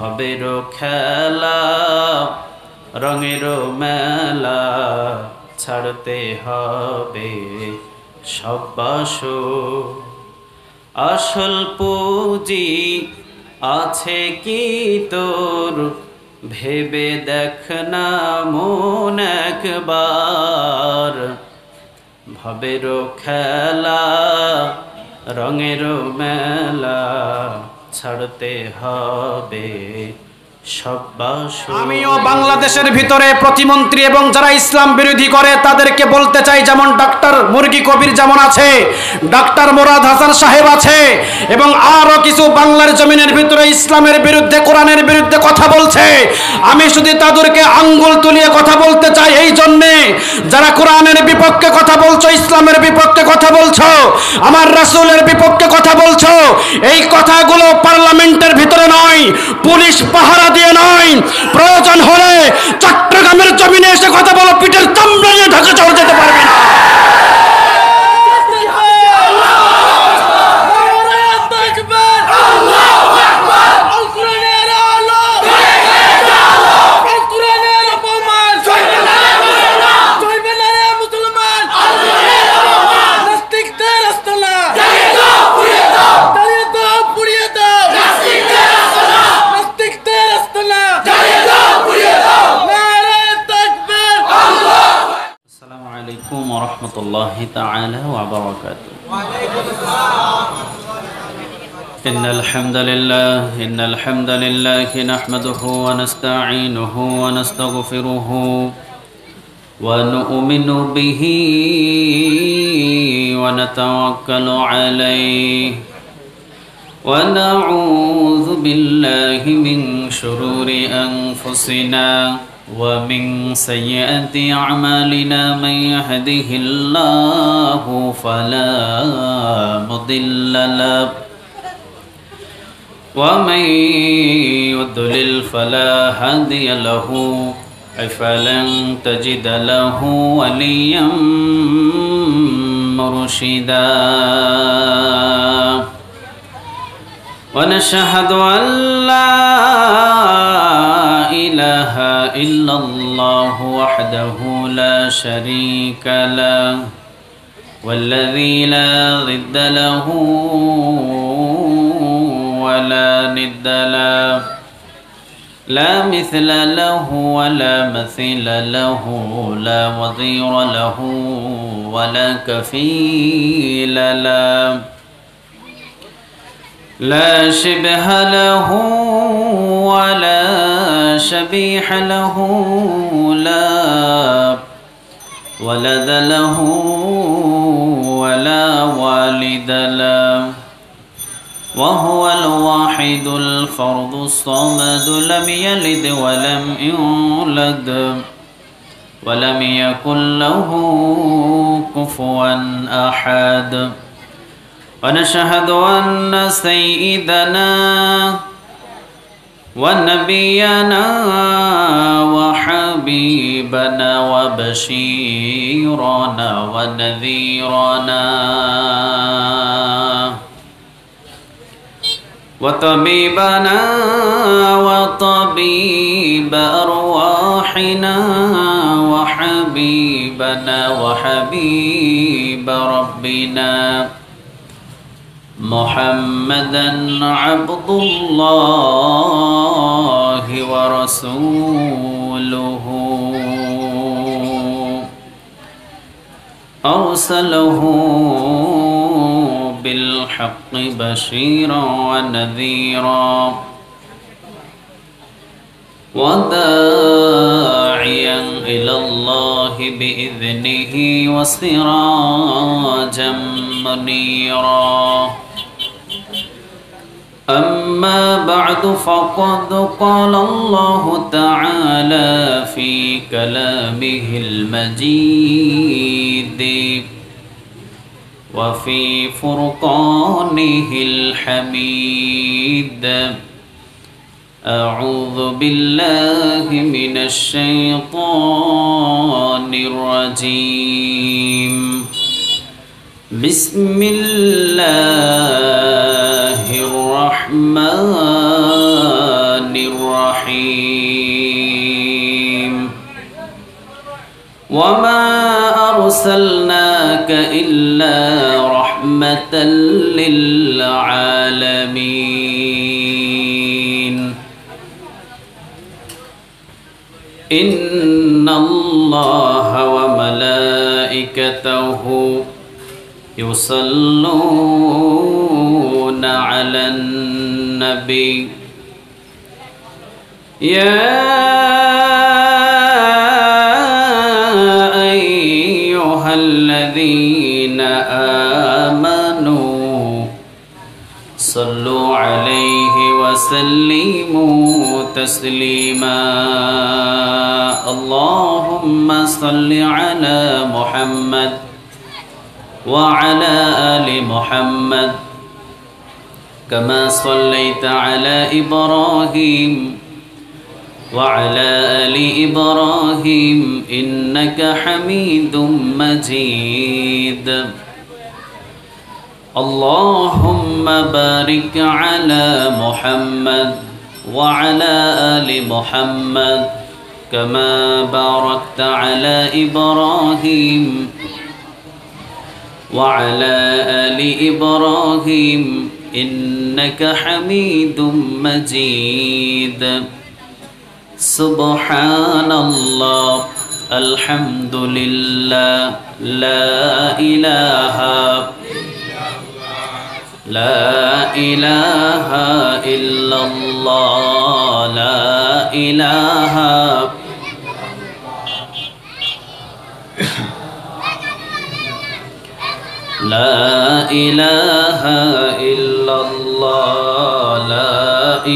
হবেরও খেলা রঙেরও মেলা ছাড়তে হবে সব বাসর। আসল পুঁজি আছে কি তোর ভেবে দেখ না মন একবার। ভবেরও খেলা রঙেরও মেলা ছাড়তে হবে সব বাসর। আমিও বাংলাদেশের ভিতরে প্রতিমন্ত্রী এবং যারা ইসলাম বিরোধী করে তাদেরকে বলতে চাই, যেমন ডক্টর মুরগি কবির যেমন আছে, ডক্টর মুরাদ হাসান সাহেব আছে, এবং আরো কিছু বাংলার জমিনের ভিতরে ইসলামের বিরুদ্ধে কোরআনের বিরুদ্ধে কথা বলছে। আমি শুধু তাদেরকে আঙ্গুল তুলিয়ে কথা বলতে চাই এই জন্যে, যারা কোরআনের বিপক্ষে কথা বলছো, ইসলামের বিপক্ষে কথা বলছো, আমার রাসূলের বিপক্ষে কথা বলছো, এই কথাগুলো পার্লামেন্টের ভিতরে নয়, পুলিশ পাহারা দিয়ে নয়, প্রয়োজন হলে চট্টগ্রামের জমিনে এসে কথা বলো, পিঠের চামড়া নিয়ে ঢাকা শহর যেতে পারবে না। warahmatullahi ta'ala wabarakatuh. Innal hamdalillah nahmaduhu wa nasta'inuhu wa nastaghfiruhu wa nu'minu bihi wa natawakkalu alayhi wa na'udzu billahi min shururi anfusina ومن سيئات أعمالنا من يهده الله فلا مضل له ومن يضلل فلا هادي له فلن تجد له وليا مرشدا ونشهد أن لا إله إلا الله وحده لا شريك له والذي لا ضد له ولا ند له لا مثل له ولا مثيل له لا وزير له ولا كفيل له لا شبه له ولا شبيح له لا ولد له ولا والد له وهو الواحد الفرد الصمد لم يلد ولم يولد ولم يكن له كفوا أحد ونشهد أن سيدنا ونبينا وحبيبنا وبشيرنا ونذيرنا وطبيبنا وطبيب أرواحنا وحبيبنا وحبيب ربنا محمدا عبد الله ورسوله أرسله بالحق بشيرا ونذيرا وداعيا إلى الله بإذنه وسراجا منيرا أما بعد فقد قال الله تعالى في كلامه المجيد وفي فرقانه الحميد أعوذ بالله من الشيطان الرجيم بسم الله الرحمن وما أرسلناك إلا رحمة للعالمين إن الله وملائكته يصلون على النبي يا أيها الذين آمنوا صلوا عليه وسلموا تسليما اللهم صل على محمد وعلى آل محمد كما صليت على إبراهيم وعلى آل إبراهيم إنك حميد مجيد اللهم بارك على محمد وعلى آل محمد كما باركت على إبراهيم وعلى آل إبراهيم إنك حميد مجيد سبحان الله الحمد لله لا إله إلا الله لا إله إلا الله لا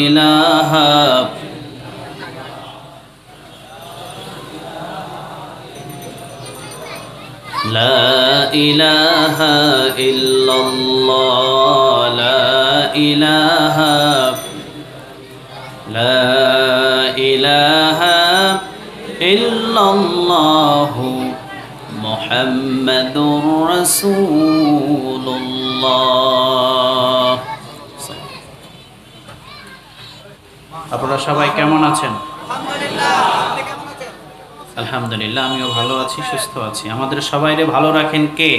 إله لا إله إلا الله لا إله إلا الله محمد رسول الله আপনারা সবাই কেমন আছেন? আলহামদুলিল্লাহ আমিও ভালো আছি, সুস্থ আছি। আমাদের সবাইরে ভালো রাখেন কে?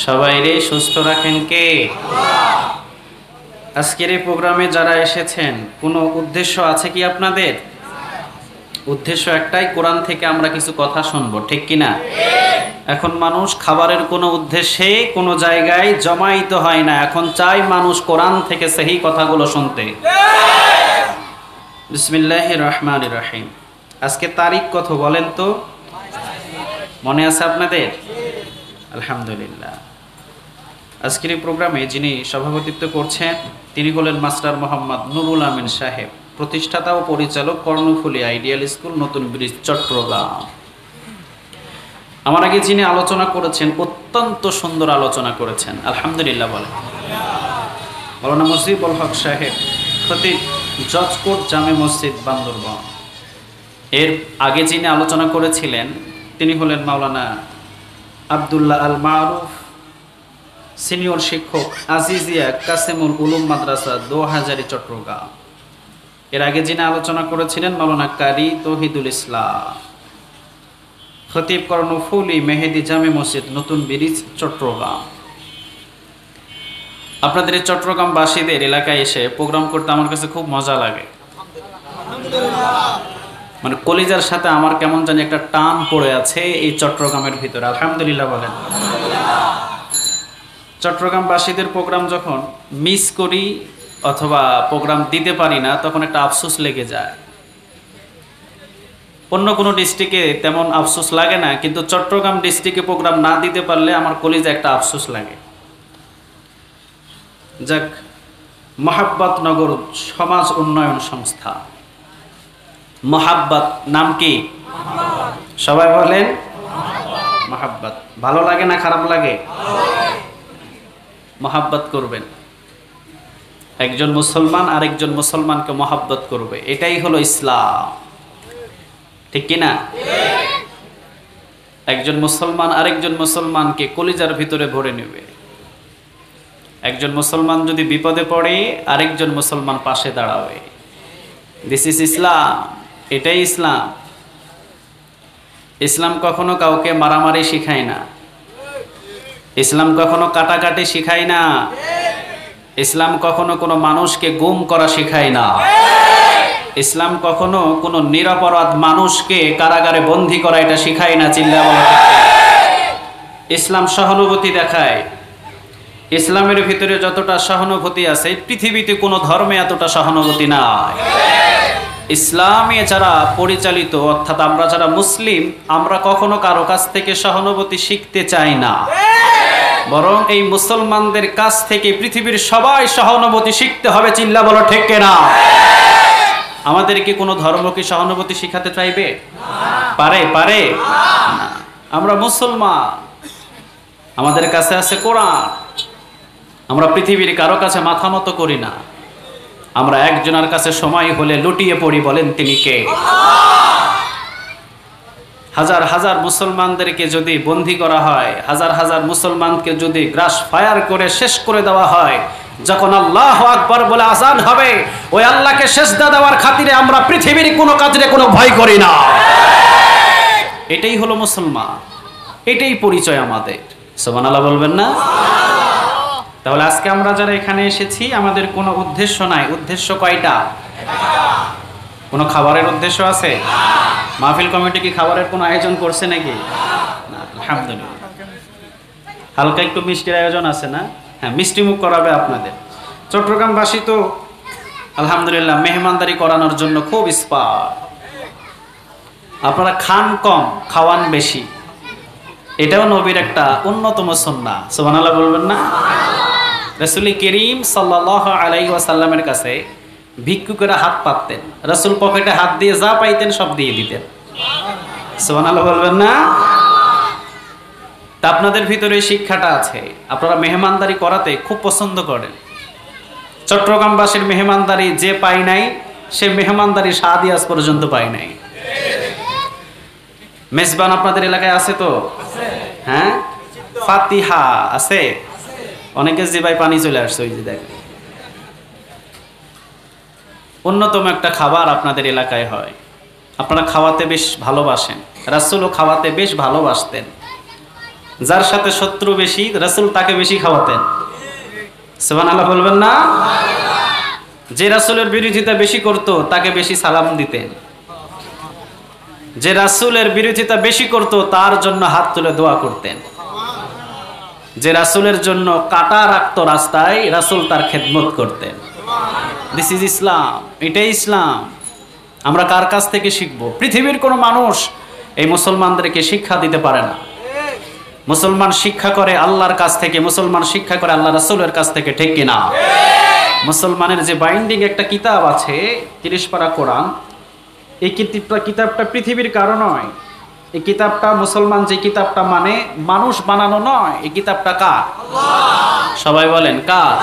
সবাইরে সুস্থ রাখেন কে? আজকের এই প্রোগ্রামে যারা এসেছেন কোনো উদ্দেশ্য আছে কি আপনাদের? উদ্দেশ্য একটাই, কোরআন থেকে আমরা কিছু কথা শুনবো, ঠিক কিনা? এখন মানুষ খাবারের কোনো উদ্দেশ্যে কোনো জায়গায় জমাইত হয় না, এখন চাই মানুষ কোরআন থেকে সহি কথাগুলো শুনতে। বিসমিল্লাহির রহমানির রহিম। আজকে তারিখ কত বলেন তো? মনে আছে আপনাদের? আলহামদুলিল্লাহ। আজকের এই প্রোগ্রামে যিনি সভাপতিত্ব করছেন তিনি হলেন মাস্টার মোহাম্মদ নুরুল আমিন সাহেব, প্রতিষ্ঠাতা ও পরিচালক, কর্ণফুলী আইডিয়াল স্কুল, নতুন ব্রিজ, চট্টগ্রাম। আমার আগে যিনি আলোচনা করেছেন অত্যন্ত সুন্দর আলোচনা করেছেন, আলহামদুলিল্লাহ বলেন। মাওলানা মুজিবুল হক সাহেব, খতিব, জজকোট জামে মসজিদ, বান্দরবান। এর আগে যিনি আলোচনা করেছিলেন তিনি হলেন মাওলানা আব্দুল্লাহ আল মারুফ, সিনিয়র শিক্ষক, আজিজিয়া কাসেমুল উলুম মাদ্রাসা, ২০০০ চট্টগ্রাম। এর আগে যিনি আলোচনা করেছিলেন মাওলানা কারি তৌহিদুল ইসলাম, খতিব, কর্ণফুলী মেহেদি জামে মসজিদ, নতুন ব্রিজ, চট্টগ্রাম। আপনাদের এই চট্টগ্রামবাসীদের এলাকায় এসে প্রোগ্রাম করতে আমার কাছে খুব মজা লাগে, মানে কলিজার সাথে আমার কেমন জানি একটা টান পড়ে আছে এই চট্টগ্রামের ভিতরে, আলহামদুলিল্লাহ বলেন। চট্টগ্রামবাসীদের প্রোগ্রাম যখন মিস করি অথবা প্রোগ্রাম দিতে পারি না তখন একটা আফসোস লেগে যায়। অন্য কোনো ডিস্ট্রিক্টে তেমন আফসোস লাগে না, কিন্তু চট্টগ্রাম ডিস্ট্রিক্টে প্রোগ্রাম না দিতে পারলে আমার কলিজা একটা আফসোস লাগে। যাক, মহাব্বত নগর সমাজ উন্নয়ন সংস্থা, মহাব্বত নাম কি? সবাই বলেন মহাব্বত। ভালো লাগে না খারাপ লাগে? মহাব্বত করবেন। একজন মুসলমান আরেকজন মুসলমানকে মহাব্বত করবে, এটাই হলো ইসলাম, ঠিক কিনা? একজন মুসলমান আরেকজন মুসলমানকে কলিজার ভিতরে ভরে নেবে। একজন মুসলমান যদি বিপদে পড়ে আরেকজন মুসলমান পাশে দাঁড়াবে। দিস ইজ ইসলাম, এটাই ইসলাম। ইসলাম কখনো কাউকে মারামারি শিখায় না, ইসলাম কখনো কাটাকাটি শিখায় না, ইসলাম কখনো কোনো মানুষকে গুম করা শিখায় না, ইসলাম কখনো কোনো নিরপরাধ মানুষকে কারাগারে বন্দী করা এটা শিখায় না। চিল্লা বলা ঠিক কিনা? ইসলাম সহানুভূতি দেখায়। ইসলামের ভিতরে যতটা সহানুভূতি আছে পৃথিবীতে কোনো ধর্মে এতটা সহানুভূতি নাই। ইসলামে যারা পরিচালিত অর্থাৎ আমরা যারা মুসলিম, আমরা কখনো কারো কাছ থেকে সহানুভূতি শিখতে চাই না, বরং এই মুসলমানদের কাছ থেকে পৃথিবীর সবাই সহানুভূতি শিখতে হবে। চিল্লা বলো ঠিক কিনা? আমাদেরকে কোনো ধর্ম কি সহানুভূতি শিখাতে চাইবে? পারে? পারে না। আমরা মুসলমান, আমাদের কাছে আছে কোরআন, আমরা পৃথিবীর কারো কাছে মাথা নত করি না। আমরা একজনের কাছে সময় হলে লুটিয়ে পড়ি, বলেন তিনি কে? হাজার হাজার মুসলমানদেরকে যদি বন্দী করা হয়, হাজার হাজার মুসলমানকে যদি গ্রাস ফায়ার করে শেষ করে দেওয়া হয়, যখন আল্লাহু আকবার বলে আযান হবে, ওই আল্লাহকে সেজদা দেওয়ার খাতিরে আমরা পৃথিবীর কোনো কাজে কোনো ভয় করি না। এটাই হলো মুসলমান, এটাই পরিচয় আমাদের। সুবহানাল্লাহ বলবেন না? তাহলে আজকে আমরা যারা এখানে এসেছি আমাদের কোনো উদ্দেশ্য নাই। উদ্দেশ্য কয়টা? কোনো খাবারের উদ্দেশ্য আছে? মাহফিল কমিটি কি খাবারের কোনো আয়োজন করছে নাকি? না, আলহামদুলিল্লাহ। হালকা একটু মিষ্টির আয়োজন আছে না? হ্যাঁ, মিষ্টি মুখ করাবে আপনাদের। চট্টগ্রামবাসী তো আলহামদুলিল্লাহ মেহমানদারি করানোর জন্য খুব এক্সপার্ট। আপনারা খান কম, খাওয়ান বেশি, এটাও নবীর একটা অন্যতম সুন্নাহ। সুবহানাল্লাহ বলবেন না? রাসূল করিম সাল্লাল্লাহু আলাইহি ওয়াসাল্লামের কাছে ভিক্ষুকেরা হাত পাততেন, রাসূল পকেটে হাত দিয়ে যা পাইতেন সব দিয়ে দিতেন। সুবহানাল্লাহ বলবেন না? তা আপনাদের ভিতরে শিক্ষাটা আছে, আপনারা মেহমানদারি করাতে খুব পছন্দ করেন। চট্টগ্রামবাসীর মেহমানদারি যে পায় নাই, সে মেহমানদারি স্বাদই আজ পর্যন্ত পায় নাই। মেজবান আপনাদের এলাকায় আছে তো? হ্যাঁ, ফাতিহা আছে। অনেকে যে ভাই পানি চলে আসছে, ওই যে দেখেন। অন্যতম একটা খাবার আপনাদের এলাকায় হয়, আপনারা খাওয়াতে বেশ ভালোবাসেন। রাসূলও খাওয়াতে বেশ ভালোবাসতেন। যার সাথে শত্রু বেশি, রাসূল তাকে বেশি খাওয়াতেন। সুবহানাল্লাহ বলবেন না? যে রাসূলের বিরোধিতা বেশি করত তাকে বেশি সালাম দিতেন। যে রাসূলের বিরোধিতা বেশি করত তার জন্য হাত তুলে দোয়া করতেন। যে রাসূলের জন্য কাটা রাখতো রাস্তায়, রাসূল তার খেদমত করতেন। দিস ইজ ইসলাম, এটাই ইসলাম। আমরা কার কাছ থেকে শিখবো? পৃথিবীর কোনো মানুষ এই মুসলমানদেরকে শিক্ষা দিতে পারে না। মুসলমান শিক্ষা করে আল্লাহর কাছ থেকে, মুসলমান শিক্ষা করে আল্লাহ রাসূলের কাছ থেকে, ঠিক কিনা? মুসলমানের যে বাইন্ডিং একটা কিতাব আছে 30 পারা কোরআন, এই কিতাবটা পৃথিবীর কারো নয়। এই কিতাবটা মুসলমান যে কিতাবটা মানে মানুষ বানানো নয়, এই কিতাবটা কার? সবাই বলেন কার?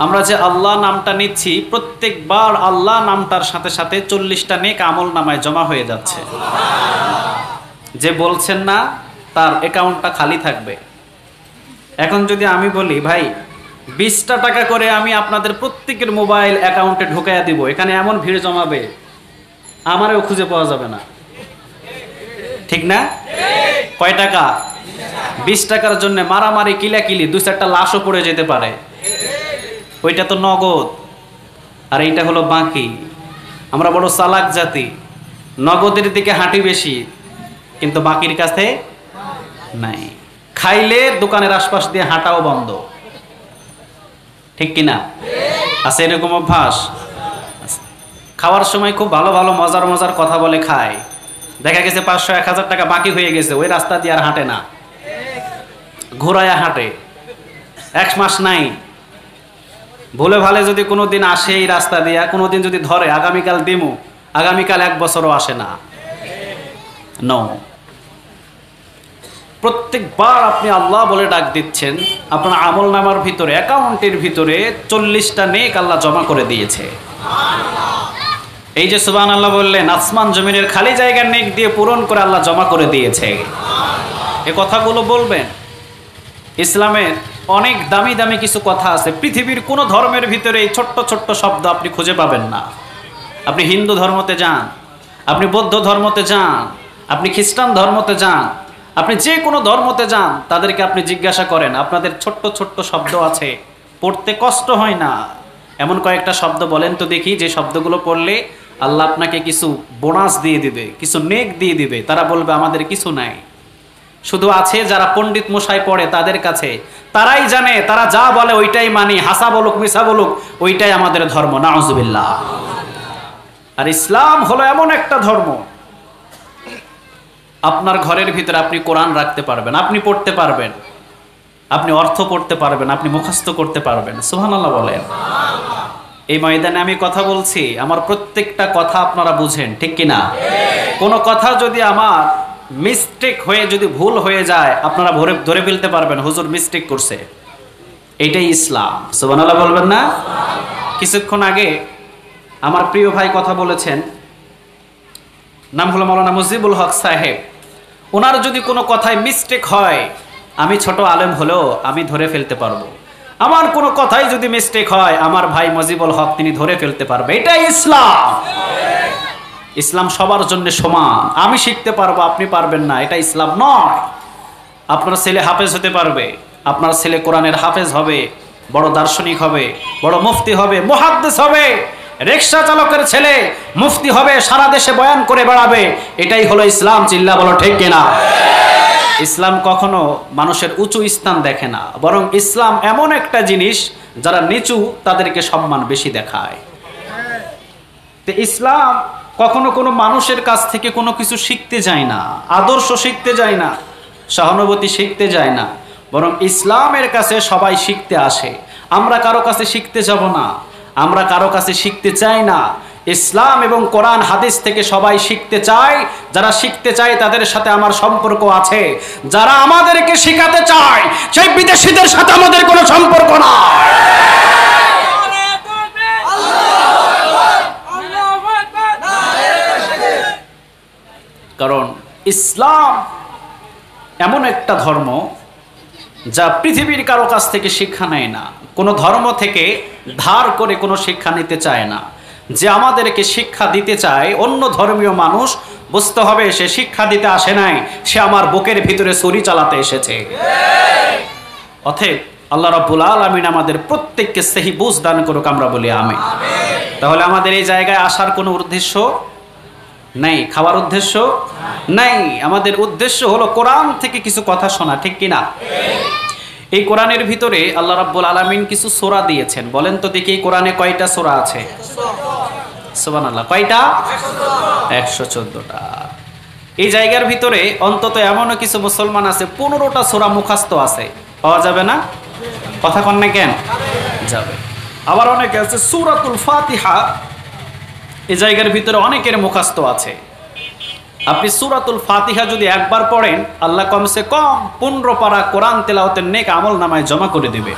আমরা যে আল্লাহ নামটা নিচ্ছি, প্রত্যেকবার আল্লাহ নামটার সাথে সাথে 40টা নেক আমল নামায় জমা হয়ে যাচ্ছে। যে বলছেন না তার অ্যাকাউন্টটা খালি থাকবে। এখন যদি আমি বলি ভাই 20টা টাকা করে আমি আপনাদের প্রত্যেকের মোবাইল অ্যাকাউন্টে ঢুকাইয়া দিব, এখানে এমন ভিড় জমাবে আমারও খুঁজে পাওয়া যাবে না, ঠিক না? কয় টাকা? 20 টাকার জন্য মারামারি, কিলাকিলি, 2-4টা লাশও পড়ে যেতে পারে। ওইটা তো নগদ, আর এইটা হলো বাকি। আমরা বড় চালাক জাতি, নগদের দিকে হাঁটি বেশি, কিন্তু বাকির কাছে নাই। খাইলে দোকানের আশপাশ দিয়ে হাঁটাও বন্ধ, ঠিক কিনা? আছে এরকম অভ্যাস? খাওয়ার সময় খুব ভালো ভালো মজার মজার কথা বলে খায়, দেখা গেছে 500-1000 টাকা বাকি হয়ে গেছে, ওই রাস্তা দিয়ে আর হাঁটে না, ঘোরায়া হাঁটে। 1 মাস নাই, ভুলে ভালে যদি কোনো দিন আসে এই রাস্তা দিয়া, কোনো দিন যদি ধরে আগামীকাল দিমু, আগামীকাল 1 বছরও আসে না। নো, প্রত্যেকবার আপনি আল্লাহ বলে ডাক দিচ্ছেন, আপনার আমল নামার ভিতরে, অ্যাকাউন্টের ভিতরে 40টা নেক আল্লাহ জমা করে দিয়েছে। এই যে সুবহানাল্লাহ বললেন, আসমান জমিনের খালি জায়গার নেক দিয়ে পূরণ করে আল্লাহ জমা করে দিয়েছে। এই কথাগুলো বলবেন। ইসলামের অনেক দামি দামি কিছু কথা আছে, পৃথিবীর কোনো ধর্মের ভিতরে এই ছোট্ট ছোট্ট শব্দ আপনি খুঁজে পাবেন না। আপনি হিন্দু ধর্মতে যান, আপনি বৌদ্ধ ধর্মতে যান, আপনি খ্রিস্টান ধর্মতে যান, আপনি যে কোনো ধর্মতে যান, তাদেরকে আপনি জিজ্ঞাসা করেন, আপনাদের ছোট্ট ছোট্ট শব্দ আছে, পড়তে কষ্ট হয় না, এমন কয়েকটা শব্দ বলেন তো দেখি, যে শব্দগুলো পড়লে আল্লাহ আপনাকে কিছু বোনাস দিয়ে দিবে, কিছু নেক দিয়ে দিবে। তারা বলবে আমাদের কিছু নাই, শুধু আছে যারা পণ্ডিত মশাই পড়ে তাদের কাছে, তারাই জানে, তারা যা বলে ওইটাই মানি, হাসা বলুক মিশা বলুক ওইটাই আমাদের ধর্ম। নাউজুবিল্লাহ। আর ইসলাম হলো এমন একটা ধর্ম, আপনার ঘরের ভিতরে আপনি কোরআন রাখতে পারবেন, আপনি পড়তে পারবেন, আপনি অর্থ পড়তে পারবেন, আপনি মুখস্থ করতে পারবেন। সুবহানাল্লাহ বলেন। এই ময়দানে আমি কথা বলছি, আমার প্রত্যেকটা কথা আপনারা বুঝেন, ঠিক কিনা? কোনো কথা যদি আমার মিস্টেক হয়ে, যদি ভুল হয়ে যায়, আপনারা ধরে ফেলতে পারবেন হুজুর মিস্টেক করছে। এটাই ইসলাম। সুবহানাল্লাহ বলবেন না? কিছুক্ষণ আগে আমার প্রিয় ভাই কথা বলেছেন, নাম হলো মাওলানা মুজিবুল হক সাহেব। ওনার যদি কোনো কথায় মিস্টেক হয়, আমি ছোট আলেম হলেও আমি ধরে ফেলতে পারবো। আমার কোনো কথাই যদি মিস্টেক হয়, আমার ভাই মুজিবুল হক তিনি ধরে ফেলতে পারবে। এটাই ইসলাম। ইসলাম সবার জন্য সমান। আমি শিখতে পারবো, আপনি পারবেন না, এটা ইসলাম নয়। আপনার ছেলে হাফেজ হতে পারবে, আপনার ছেলে কোরআনের হাফেজ হবে, বড় দার্শনিক হবে, বড় মুফতি হবে, মুহাদ্দিস হবে, রিকশা চালকের ছেলে মুফতি হবে, সারা দেশে বয়ান করে বেড়াবে। এটাই হলো ইসলাম। চিল্লা বলো ঠিক কিনা? ইসলাম কখনো মানুষের উঁচু স্থান দেখে না, বরং ইসলাম এমন একটা জিনিস যারা নিচু তাদেরকে সম্মান বেশি দেখায়। তো ইসলাম কখনো কোনো মানুষের কাছ থেকে কোনো কিছু শিখতে যায় না, আদর্শ শিখতে যায় না, সহানুভূতি শিখতে যায় না, বরং ইসলামের কাছে সবাই শিখতে আসে। আমরা কারো কাছে শিখতে যাব না, আমরা কারো কাছে শিখতে চাই না। ইসলাম এবং কোরআন হাদিস থেকে সবাই শিখতে চায়। যারা শিখতে চায় তাদের সাথে আমার সম্পর্ক আছে, যারা আমাদেরকে শিখাতে চায় সেই বিদেশিদের সাথে আমাদের কোনো সম্পর্ক না। কারণ ইসলাম এমন একটা ধর্ম যা পৃথিবীর কারো কাছ থেকে শিক্ষা নেয় না, কোনো ধর্ম থেকে ধার করে কোনো শিক্ষা নিতে চায় না। যে আমাদেরকে শিক্ষা দিতে চায়, অন্য ধর্মীয় মানুষ বুঝতে হবে সে শিক্ষা দিতে আসে নাই, সে আমার বুকের ভিতরে ছুরি চালাতে এসেছে। অতএব আল্লাহ রাব্বুল আলামিন আমাদের প্রত্যেককে সহি বুঝ দান করুক, আমরা বলি আমিন। তাহলে আমাদের এই জায়গায় আসার কোনো উদ্দেশ্য নাই, খাওয়ার উদ্দেশ্য নাই। আমাদের উদ্দেশ্য হলো কোরআন থেকে কিছু কথা শোনা, ঠিক কিনা? এই কোরআনের ভিতরে আল্লাহ রাব্বুল আলামিন কিছু সূরা দিয়েছেন। বলেন তো দেখি কোরআনে কয়টা সূরা আছে? সুবহানাল্লাহ, কয়টা? 114টা। এই জায়গার ভিতরে অন্তত এমনও কিছু মুসলমান আছে 15টা সূরা মুখস্থ আছে। পাওয়া যাবে না? কথা কন না কেন? যাবে। আবার অনেকে আছে সূরাতুল ফাতিহা, এই জায়গার ভিতরে অনেকের মুখস্থ আছে। আপনি সূরাতুল ফাতিহা যদি একবার পড়েন, আল্লাহ কমসে কম 15 পারা কোরআন তেলাওয়াতের নেক আমল নামায় জমা করে দিবে।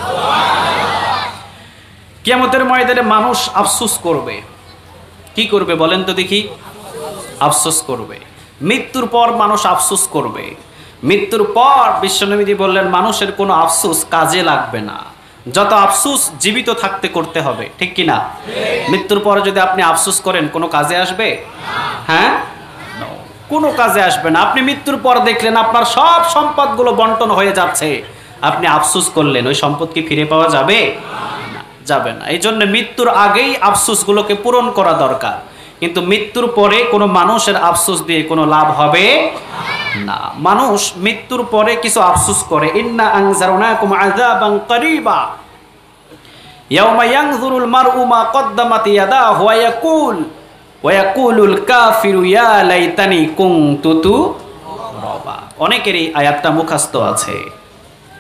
কিয়ামতের ময়দানে মানুষ আফসোস করবে। কি করবে বলেন তো দেখি? আফসোস করবে। মৃত্যুর পর মানুষ আফসোস করবে। মৃত্যুর পর বিশ্বনবীজি বললেন মানুষের কোনো আফসোস কাজে লাগবে না, যত আফসোস জীবিত থাকতে করতে হবে, ঠিক কিনা? মৃত্যুর পরে যদি আপনি আফসোস করেন কোনো কাজে আসবে? হ্যাঁ, কোনো কাজে আসবে না। আপনি মৃত্যুর পর দেখলেন আপনার সব সম্পদগুলো বন্টন হয়ে যাচ্ছে, আপনি আফসোস করলেন, ওই সম্পদ কি ফিরে পাওয়া যাবে? না, যাবে না। এই জন্য মৃত্যুর আগেই আফসোসগুলোকে পূরণ করা দরকার। কিন্তু মৃত্যুর পরে কোনো মানুষের আফসোস দিয়ে কোনো লাভ হবে না। মানুষ মৃত্যুর পরে কিছু আফসোস করে, ইন্না আনজারনাকুম আযাবান করিবা ইয়াওমা ইয়ানজুরুল মারউ মা কদ্দামাত ইয়াদাহু ওয়া ইয়াকুলুল কাফিরু ইয়া লাইতানি কুনতু তুরাবা। অনেকেরই আয়াতটা মুখস্থ আছে।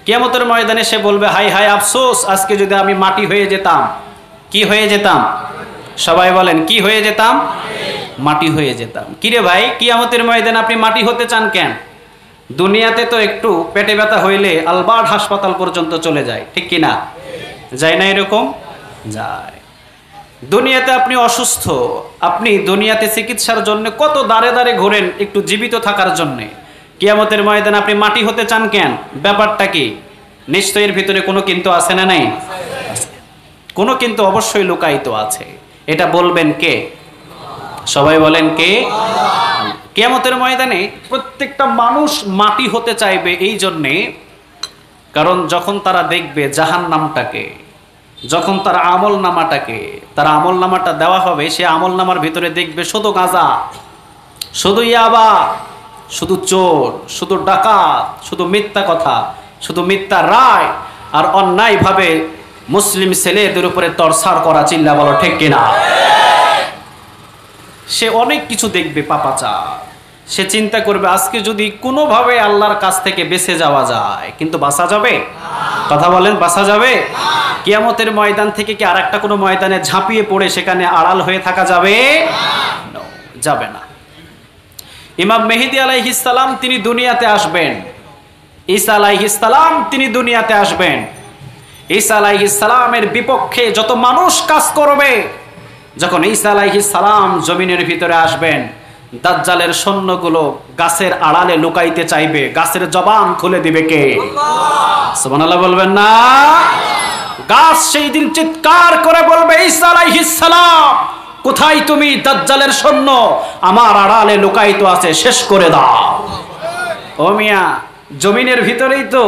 কিয়ামতের ময়দানে সে বলবে হায় হায় আফসোস, আজকে যদি আমি মাটি হয়ে যেতাম। কি হয়ে যেতাম? সবাই বলেন কি হয়ে যেতাম? মাটি হয়ে যেতাম। কিরে ভাই, কিয়ামতের ময়দানে আপনি মাটি হতে চান কেন? দুনিয়াতে তো একটু পেটে ব্যথা হইলে আলবার্ট হাসপাতাল পর্যন্ত চলে যায়, ঠিক কিনা? যায় না? এরকম যায়। দুনিয়াতে আপনি অসুস্থ, আপনি দুনিয়াতে চিকিৎসার জন্য কত দাঁড়ে দাঁড়ে ঘোরেন একটু জীবিত থাকার জন্য। কিয়ামতের ময়দানে আপনি মাটি হতে চান কেন? ব্যাপারটা কি? নিশ্চয়ের ভিতরে কোনো কিন্তু আছে না নাই? কোনো কিন্তু অবশ্যই লুকায়িত আছে। এটা বলবেন কে? সবাই বলেন কে? কিয়ামতের ময়দানে প্রত্যেকটা মানুষ মাটি হতে চাইবে এই জন্যে, কারণ যখন তারা দেখবে জাহান্নামটাকে, যখন তার আমল নামাটা দেওয়া হবে, সে আমল নামার ভিতরে দেখবে শুধু গাঁজা, শুধু ইয়াবা, শুধু চোর, শুধু ডাকাত, শুধু মিথ্যা কথা, শুধু মিথ্যা রায়, আর অন্যায়ভাবে মুসলিম ছেলেদের উপরে তরসার করা। চিল্লা বলো ঠিক কিনা? সে অনেক কিছু দেখবে পাপাচার। সে চিন্তা করবে আজকে যদি কোনোভাবে আল্লাহর কাছ থেকে বেঁচে যাওয়া যায়, কিন্তু বাঁচা যাবে? কথা বলেন, বাঁচা যাবে? কিয়ামতের ময়দান থেকে কি আর একটা কোনো ময়দানে ঝাঁপিয়ে পড়ে সেখানে আড়াল হয়ে থাকা যাবে? যাবে না। ইমাম মেহেদী আলাইহিস সালাম তিনি দুনিয়াতে আসবেন, ঈসা আলাইহিস সালাম তিনি দুনিয়াতে আসবেন। ঈসা আলাইহিস সালামের বিপক্ষে যত মানুষ কাজ করবে, যখন ঈসা আলাইহিস সালাম জমিনের ভিতরে আসবেন, দাজ্জালের সৈন্যগুলো গাছের আড়ালে লুকাইতে চাইবে, গাছের জবান খুলে দিবে কে? সুবহানাল্লাহ বলবেন না? গাছ সেই দিন চিৎকার করে বলবে, ঈসা আলাইহিস সালাম কোথায় তুমি? দাজ্জালের সৈন্য আমার আড়ালে লুকায়িত আছে, শেষ করে দাও। ও মিয়া, জমিনের ভিতরেই তো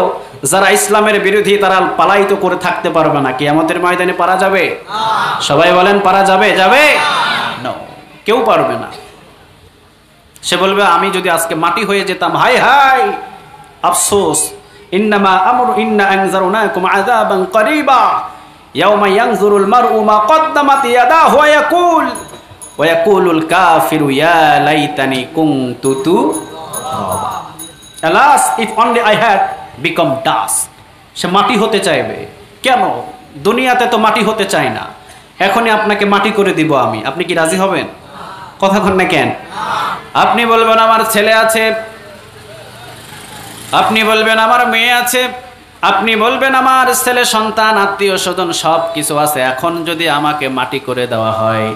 যারা ইসলামের বিরোধী তারা পালায়িত করে থাকতে পারবে না, কিয়ামতের ময়দানে পারা যাবে? সবাই বলেন পারা যাবে? যাবে না, কেউ পারবে না। সে বলবে আমি যদি আজকে মাটি হয়ে যেতাম, হাই হাই আফসোস। ইন্নামা আমরু ইন্না আনজারনাকুম আযাবান করিবা ইয়াওমা ইয়ানজুরুল মারউ মা কদ্দামাত ইয়াদাহু ওয়া ইয়াকুলুল কাফিরু ইয়া লাইতানি কুনতু তুরাবা। Alas, if only I had become dust. সে মাটি হতে চাইবে। কেন? দুনিয়াতে তো মাটি হতে চায় না, এখনই আপনাকে মাটি করে দিব আমি। আপনি কি রাজি হবেন? কথা কন না কেন? আপনি বলবেন আমার ছেলে আছে, আপনি বলবেন আমার মেয়ে আছে, আপনি বলবেন আমার ছেলে সন্তান আত্মীয় স্বজন সব কিছু আছে, এখন যদি আমাকে মাটি করে দেওয়া হয়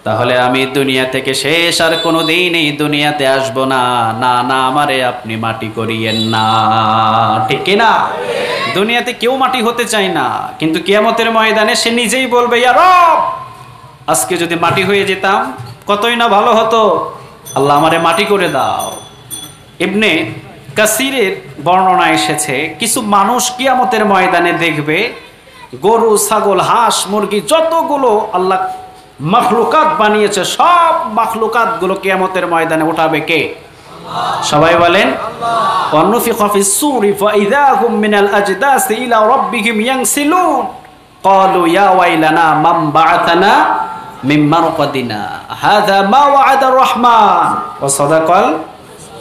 তাহলে আমি দুনিয়া থেকে শেষ আর কোনো দিন এই দুনিয়াতে আসবো না। না না, আমারে আপনি মাটি করিয়েন না, ঠিক কিনা? দুনিয়াতে কেউ মাটি হতে চায় না, কিন্তু কিয়ামতের ময়দানে সে নিজেই বলবে, ইয়া রব, আজকে যদি মাটি হয়ে যেতাম কতই না ভালো হতো, আল্লাহ আমারে মাটি করে দাও। ইবনে কাসিরের বর্ণনা এসেছে, কিছু মানুষ কিয়ামতের ময়দানে দেখবে গরু, ছাগল, হাঁস, মুরগি যতগুলো আল্লাহ মাখলুকাত বানিয়েছে, সব মাখলুকাত গুলো কিয়ামতের ময়দানে উঠাবে কে? সবাই বলেন ওয়ানুফিখা ফিস সূরি ফাইযা হুম মিনাল আজদাসি ইলা রাব্বিহিম ইয়ানসিলুন ক্বালু ইয়া ওয়াইলানা মান বা'আতানা মিন মারকাদিনা হাযা মা ওয়া'আদার রহমান ওয়া সাদাকাল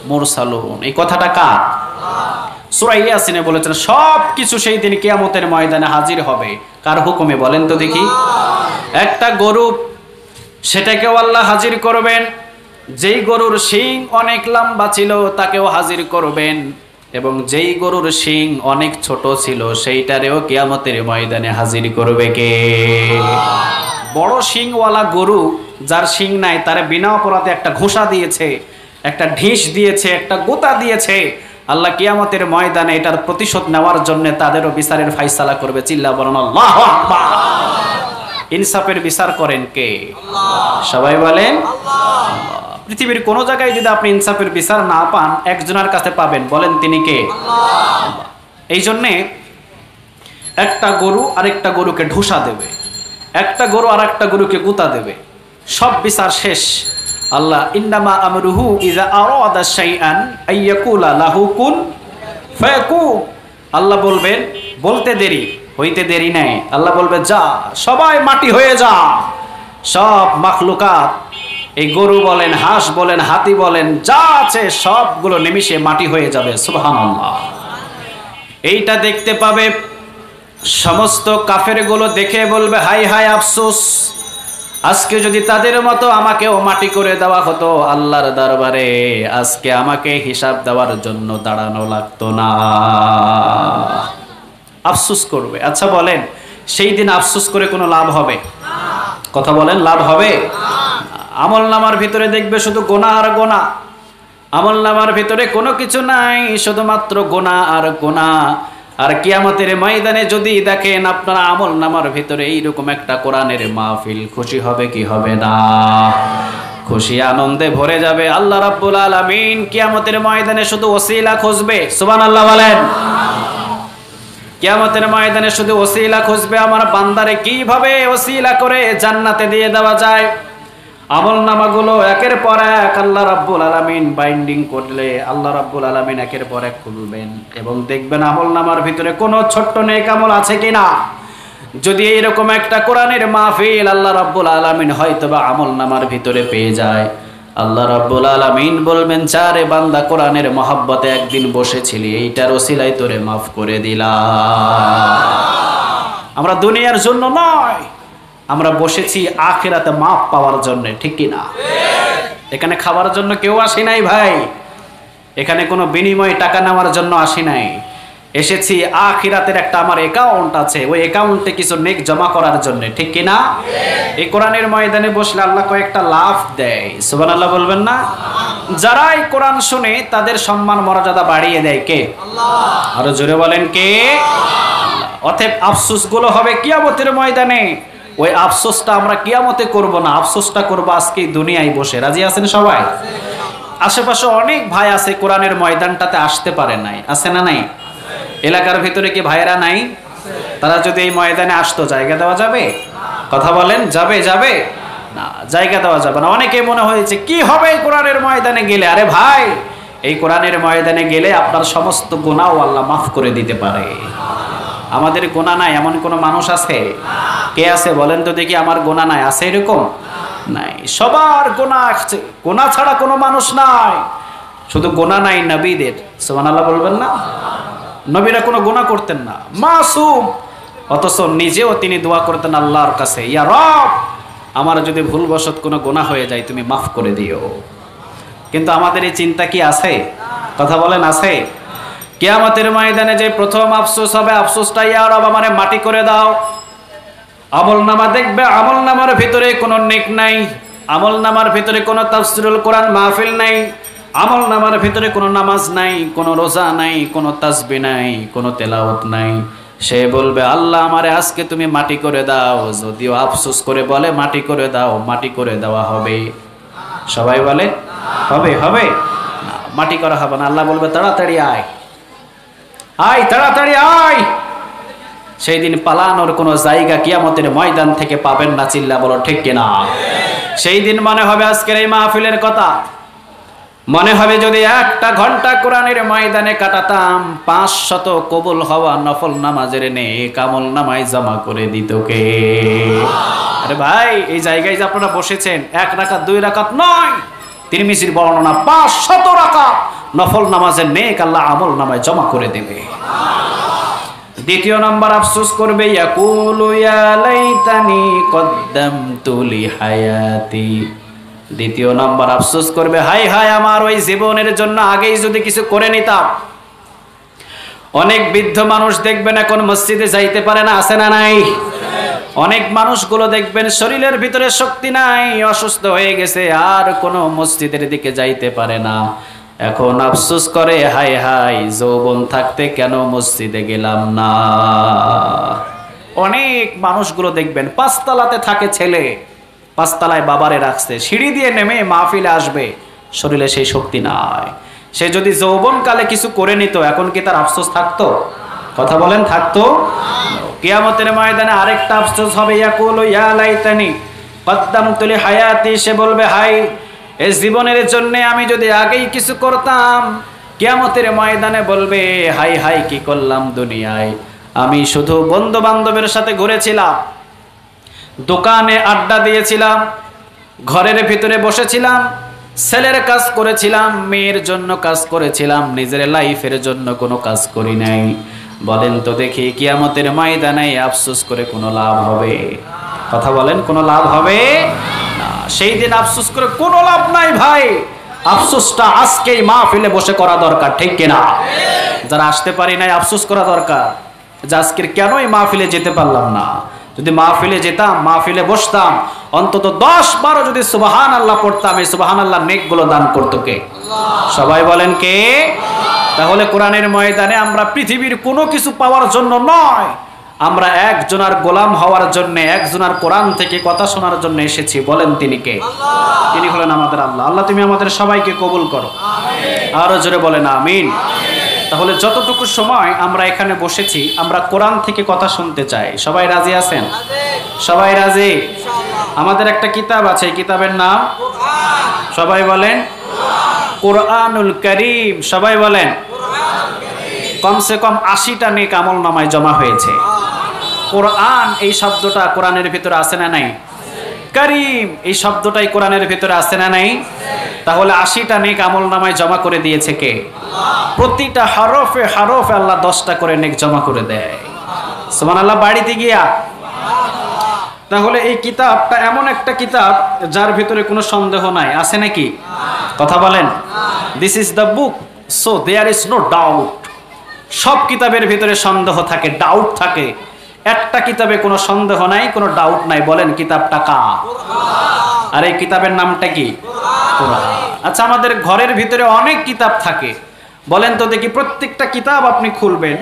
মুরসালুন। এই কথাটা কার? সূরা ইয়াসিনে বলেছেন সব কিছু সেই দিন কিয়ামতের ময়দানে হাজির হবে। কার হুকুমে বলেন তো দেখি? একটা গরু, সেটাকেও আল্লাহ হাজির করবেন। যেই গরুর শিং অনেক লম্বা ছিল তাকেও হাজির করবেন, এবং যেই গরুর শিং অনেক ছোট ছিল সেইটারেও কিয়ামতের ময়দানে হাজির করবে কে? বড় শিংওয়ালা গরু, যার শিং নাই, তারে বিনা অপরাধে একটা ঘোষা দিয়েছে, একটা ঢিস দিয়েছে, একটা গোতা দিয়েছে। আল্লাহ কিয়ামতের ময়দানে এটার প্রতিশোধ নেওয়ার জন্য তাদেরও বিচারের ফাইসালা করবে। চিল্লা বলেন আল্লাহু আকবার। ইনসাফের বিচার করেন কে? সবাই বলেন আল্লাহ। পৃথিবীর কোন জায়গায় যদি আপনি ইনসাফের বিচার না পান, একজনের কাছে পাবেন, বলেন তিনি কে? আল্লাহ। এই জন্যে একটা গরু আরেকটা গরুকে ঢুসা দেবে, একটা গরু আরেকটা গরুকে গুতা দেবে, সব বিচার শেষ। আল্লাহ ইন্নামা আমরুহু ইযা আরাদা শাইআন আইয়াকুলা লাহু কুন ফায়াকুন। আল্লাহ বলবেন, বলতে দেরি হইতে দেরি নাই, আল্লাহ বলবে যা, সবাই মাটি হয়ে যা। সব মাখলুকাত, এই গরু বলেন, হাঁস বলেন, হাতি বলেন, যা আছে সবগুলো নিমিষে মাটি হয়ে যাবে। সুবহানাল্লাহ। এইটা দেখতে পাবে সমস্ত কাফেরগুলো, দেখে বলবে হায় হায় আফসোস, আজকে যদি তাদের মতো আমাকেও মাটি করে দেওয়া হতো আল্লাহর দরবারে, আজকে আমাকে হিসাব দেওয়ার জন্য দাঁড়ানো লাগতো না। আফসোস করবে। আচ্ছা বলেন, সেই দিন আফসোস করে কোনো লাভ হবে? কথা বলেন, লাভ হবে? আমল নামার ভিতরে দেখবে শুধু গোনা আর গোনা, আমল নামার ভিতরে কোনো কিছু নাই, শুধুমাত্র গোনা আর গোনা। আর কিয়ামতের ময়দানে যদি দেখেন আপনারা আমল নামার ভিতরে এইরকম একটা কোরআনের মাহফিল, খুশি হবে কি হবে না? খুশি আনন্দে ভরে যাবে। আল্লাহ রাব্বুল আলামিন কিয়ামতের ময়দানে শুধু ওসিলা খুঁজবে, সুবহানাল্লাহ বলেন। কিয়ামতের ময়দানে শুধু ওসিলা খুঁজবে, আমার বান্দারে কিভাবে ওসিলা করে জান্নাতে দিয়ে দেওয়া যায়। আমলনামাগুলো একের পর এক আল্লাহ রাব্বুল আলামিন বাইন্ডিং করলে আল্লাহ রাব্বুল আলামিন একের পর এক খুলবেন এবং দেখবেন আমলনামার ভিতরে কোনো ছোট্ট নেক আমল আছে কিনা। যদি এইরকম একটা কোরআনের মাহফিল আল্লাহ রাব্বুল আলামিন হয়তোবা আমলনামার ভিতরে পেয়ে যায়, আল্লাহ রাব্বুল আলামিন বলবেন, চারে বান্দা কোরআনের মহব্বতে একদিন বসেছিলি, এইটার ওসিলায় তোরে মাফ করে দিলাম। আমরা দুনিয়ার জন্য নয়, আমরা বসেছি আখিরাতে মাফ পাওয়ার জন্য, ঠিক কি না? এখানে খাবার জন্য কেউ আসি নাই ভাই, এখানে কোনো বিনিময়ে টাকা নেওয়ার জন্য আসি নাই। এসেছি আখিরাতের একটা আমার অ্যাকাউন্ট আছে, ওই অ্যাকাউন্টে কিছু নেক জমা করার জন্য, ঠিক কি না? এই কোরআনের ময়দানে বসলে আল্লাহ কয়েকটা লাভ দেয়, সুবহানাল্লাহ বলবেন না? যারা এই কোরআন শুনে তাদের সম্মান মর্যাদা বাড়িয়ে দেয় কে? আল্লাহ। আরো জোরে বলেন কে? আল্লাহ। অতএব আফসোস গুলো হবে কিয়ামতের ময়দানে। ওই আফসোসটা আমরা কিয়ামতে করব না, আফসোসটা করব আজকে দুনিয়ায় বসে। রাজি আছেন সবাই? আশেপাশে অনেক ভাই আছে কোরআনের ময়দানটাতে আসতে পারে নাই, আছে না নাই? এলাকার ভিতরে কি ভাইরা নাই? তারা যদি এই ময়দানে আসতো জায়গা দেওয়া যাবে? কথা বলেন, যাবে? যাবে না, জায়গা দেওয়া যাবে না। অনেকে মনে হয়েছে কি হবে এই কোরআনের ময়দানে গেলে। আরে ভাই, এই কোরআনের ময়দানে গেলে আপনার সমস্ত গুনাহও আল্লাহ মাফ করে দিতে পারে। আমাদের গুনাহ নাই এমন কোন মানুষ আছে? কে আছে বলেন তো দেখি, আমার গুনাহ নাই? আছে এরকম? নাই। সবার গুনাহ আছে, গুনাহ ছাড়া কোনো মানুষ নাই। শুধু গুনাহ নাই নবীদের, সুবহানাল্লাহ বলবেন না? নবীরা কোনো গুনাহ করতেন না, মাসুম। অথচ নিজেও তিনি দোয়া করতেন আল্লাহর কাছে, ইয়া রব, আমার যদি ভুলবশত কোনো গুনাহ হয়ে যায় তুমি মাফ করে দিও। কিন্তু আমাদের এই চিন্তা কি আছে? কথা বলেন, আছে? কিয়ামতের ময়দানে যে প্রথম আফসোস হবে, আফসোসটা ইয়া রব আমারে মাটি করে দাও। আমলনামা দেখবে, আমলনামার ভিতরে কোনো নেক নাই, আমলনামার ভিতরে কোনো তাফসীরুল কোরআন মাহফিল নাই, আমলনামার ভিতরে কোনো নামাজ নাই, কোনো রোজা নাই, কোনো তাসবিহ নাই, কোনো তেলাওয়াত নাই। সে বলবে আল্লাহ আমারে আজকে তুমি মাটি করে দাও। যদিও আফসোস করে বলে মাটি করে দাও, মাটি করে দেওয়া হবে। সবাই বলে হবে? হবে না, মাটি করা হবে না। আল্লাহ বলবে তাড়াতাড়ি আয়, আয় তাড়াতাড়ি আয়। সেই দিন পালানোর কোনো জায়গা কিয়ামতের ময়দান থেকে পাবেন না, চিল্লা বলো ঠিক কিনা? সেই দিন মনে হবে আজকের এই মাহফিলের কথা, মনে হবে যদি একটা ঘন্টা কোরআনের ময়দানে কাটাতাম, 500 কবুল হওয়া নফল নামাজের নেক আমল নামায় জমা করে দিত কে? আরে ভাই, এই জায়গায় যে আপনারা বসেছেন 1 রাকাত 2 রাকাত নয়, তিরমিজির বর্ণনা 500 রাকাত নফল নামাজের নেক আল্লাহ আমল নামায় জমা করে দেবে। দ্বিতীয় নাম্বার আফসোস করবে, ইয়াকুলু ইয়া লাইতানি কদ্দামতু লি হায়াতি। দ্বিতীয় নাম্বার আফসোস করবে, হায় হায় আমার ওই জীবনের জন্য আগেই যদি কিছু করে নিতাম। অনেক বৃদ্ধ মানুষ দেখবেন এখন মসজিদে যাইতে পারে না, আছে না নাই? অনেক মানুষগুলো দেখবেন শরীরের ভিতরে শক্তি নাই, অসুস্থ হয়ে গেছে, আর কোনো মসজিদের দিকে যাইতে পারে না। এখন আফসোস করে, হায় হায় যৌবন থাকতে কেন মসজিদে গেলাম না। অনেক মানুষগুলো দেখবেন 5 তলাতে থাকে ছেলে, 5 তলায় বাবারে রাখছে, সিঁড়ি দিয়ে নেমে মাহফিলে আসবে, শরীরে সেই শক্তি নাই। সে যদি যৌবনকালে কিছু করে নিত, এখন কি তার আফসোস থাকতো? কথা বলেন, থাকতো? কিয়ামতের ময়দানে আরেকটা আফসোস হবে, ইয়াকুলু ইয়া লাইতানি কদ্দামতু লি হায়াতি। সে বলবে, হায় এই জীবনের জন্য আমি যদি আগেই কিছু করতাম। কিয়ামতের ময়দানে বলবে, হাই হাই কি করলাম দুনিয়ায়, আমি শুধু বন্ধু বান্ধবের সাথে ঘুরেছিলাম, দোকানে আড্ডা দিয়েছিলাম, ঘরের ভিতরে বসেছিলাম, ছেলের কাজ করেছিলাম, মেয়ের জন্য কাজ করেছিলাম, নিজের লাইফের জন্য কোনো কাজ করি নাই। বলেন তো দেখি কিয়ামতের ময়দানে আফসোস করে কোনো লাভ হবে? কথা বলেন, কোনো লাভ হবে না। সেই দিন আফসোস করে কোনো লাভ নাই ভাই। আফসোসটা আজকেই মাহফিলে বসে করা দরকার, ঠিক কিনা? যারা আসতে পারি নাই আফসোস করা দরকার যে আজকের কেনই মাহফিলে যেতে পারলাম না। যদি মাহফিলে যেতাম, মাহফিলে বসতাম, অন্তত 10-12 যদি সুবহানাল্লাহ পড়তাম, এই সুবহানাল্লাহ নেকগুলো দান করতো কে? সবাই বলেন কে? তাহলে কোরআনের ময়দানে আমরা পৃথিবীর কোনো কিছু পাওয়ার জন্য নয়, আমরা একজনের গোলাম হওয়ার জন্য, একজনের কোরআন থেকে কথা শোনার জন্য এসেছি। বলেন তিনি কে? তিনি হলেন আমাদের আল্লাহ। আল্লাহ তুমি আমাদের সবাইকে কবুল করো, আরো জোরে বলেন আমিন। তাহলে যতটুকু সময় আমরা এখানে বসেছি, আমরা কোরআন থেকে কথা শুনতে চাই। সবাই রাজি আছেন? সবাই রাজি? আমাদের একটা কিতাব আছে, এই কিতাবের নাম সবাই বলেন কোরআনুল কারীম। সবাই বলেন। কমসে কম 80টা নেক আমল নামায় জমা হয়েছে। কোরআন এই শব্দটা কোরআনের ভিতরে আছে না নাই? কারীম এই শব্দটাই কোরআনের ভিতরে আছে না নাই? তাহলে 80টা নেক আমল নামায় জমা করে দিয়েছে কে? প্রতিটা হরফে হরফে আল্লাহ 10টা করে নেক জমা করে দেয়। সুবহানাল্লাহ। বাড়িতে গিয়া তাহলে এই কিতাবটা এমন একটা কিতাব যার ভিতরে কোনো সন্দেহ নাই, আছে নাকি? কথা বলেন। This is the book, so there is no doubt. সব কিতাবের ভিতরে সন্দেহ থাকে, ডাউট থাকে। একটা কিতাবে কোনো সন্দেহ নাই, কোনো ডাউট নাই। বলেন কিতাবটা কার? আর এই কিতাবের নামটা কি? কোরআন। আচ্ছা, আমাদের ঘরের ভিতরে অনেক কিতাব থাকে। বলেন তো দেখি, প্রত্যেকটা কিতাব আপনি খুলবেন,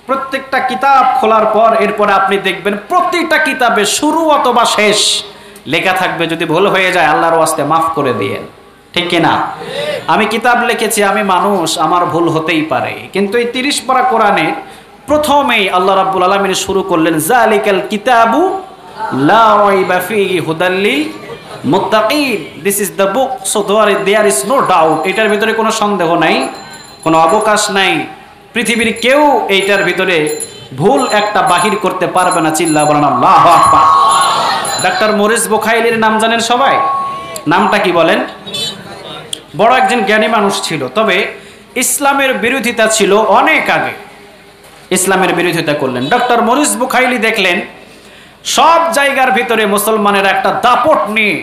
প্রত্যেকটা কিতাব খোলার পর এরপরে আপনি দেখবেন প্রতিটা কিতাবে শুরু অথবা শেষ লেখা থাকবে, যদি ভুল হয়ে যায় আল্লাহর ওয়াস্তে মাফ করে দিয়েন। ঠিক কিনা? আমি কিতাব লিখেছি, আমি মানুষ, আমার ভুল হতেই পারে। কিন্তু এই 30 পারা কোরআনে প্রথমেই আল্লাহ রাব্বুল আলামিন শুরু করলেন যালিকাল কিতাবু লা রাইবা ফীহি হুদাল লিল মুত্তাকিন। This is the book, so there is no doubt. এটার ভিতরে কোনো সন্দেহ নাই, কোনো অবকাশ নাই। পৃথিবীর কেউ এইটার ভিতরে ভুল একটা বাহির করতে পারবে না। চিল্লা বলেন আল্লাহু আকবার। ডাক্তার মরিস বুখাইলির নাম জানেন সবাই? নামটা কি বলেন? বড় একজন জ্ঞানী মানুষ ছিল, তবে ইসলামের বিরোধিতা ছিল অনেক আগে। ইসলামের বিরোধিতা করলেন। ডক্টর মরিস বুখাইলি দেখলেন সব জায়গার ভিতরে মুসলমানের একটা দাপট নিয়ে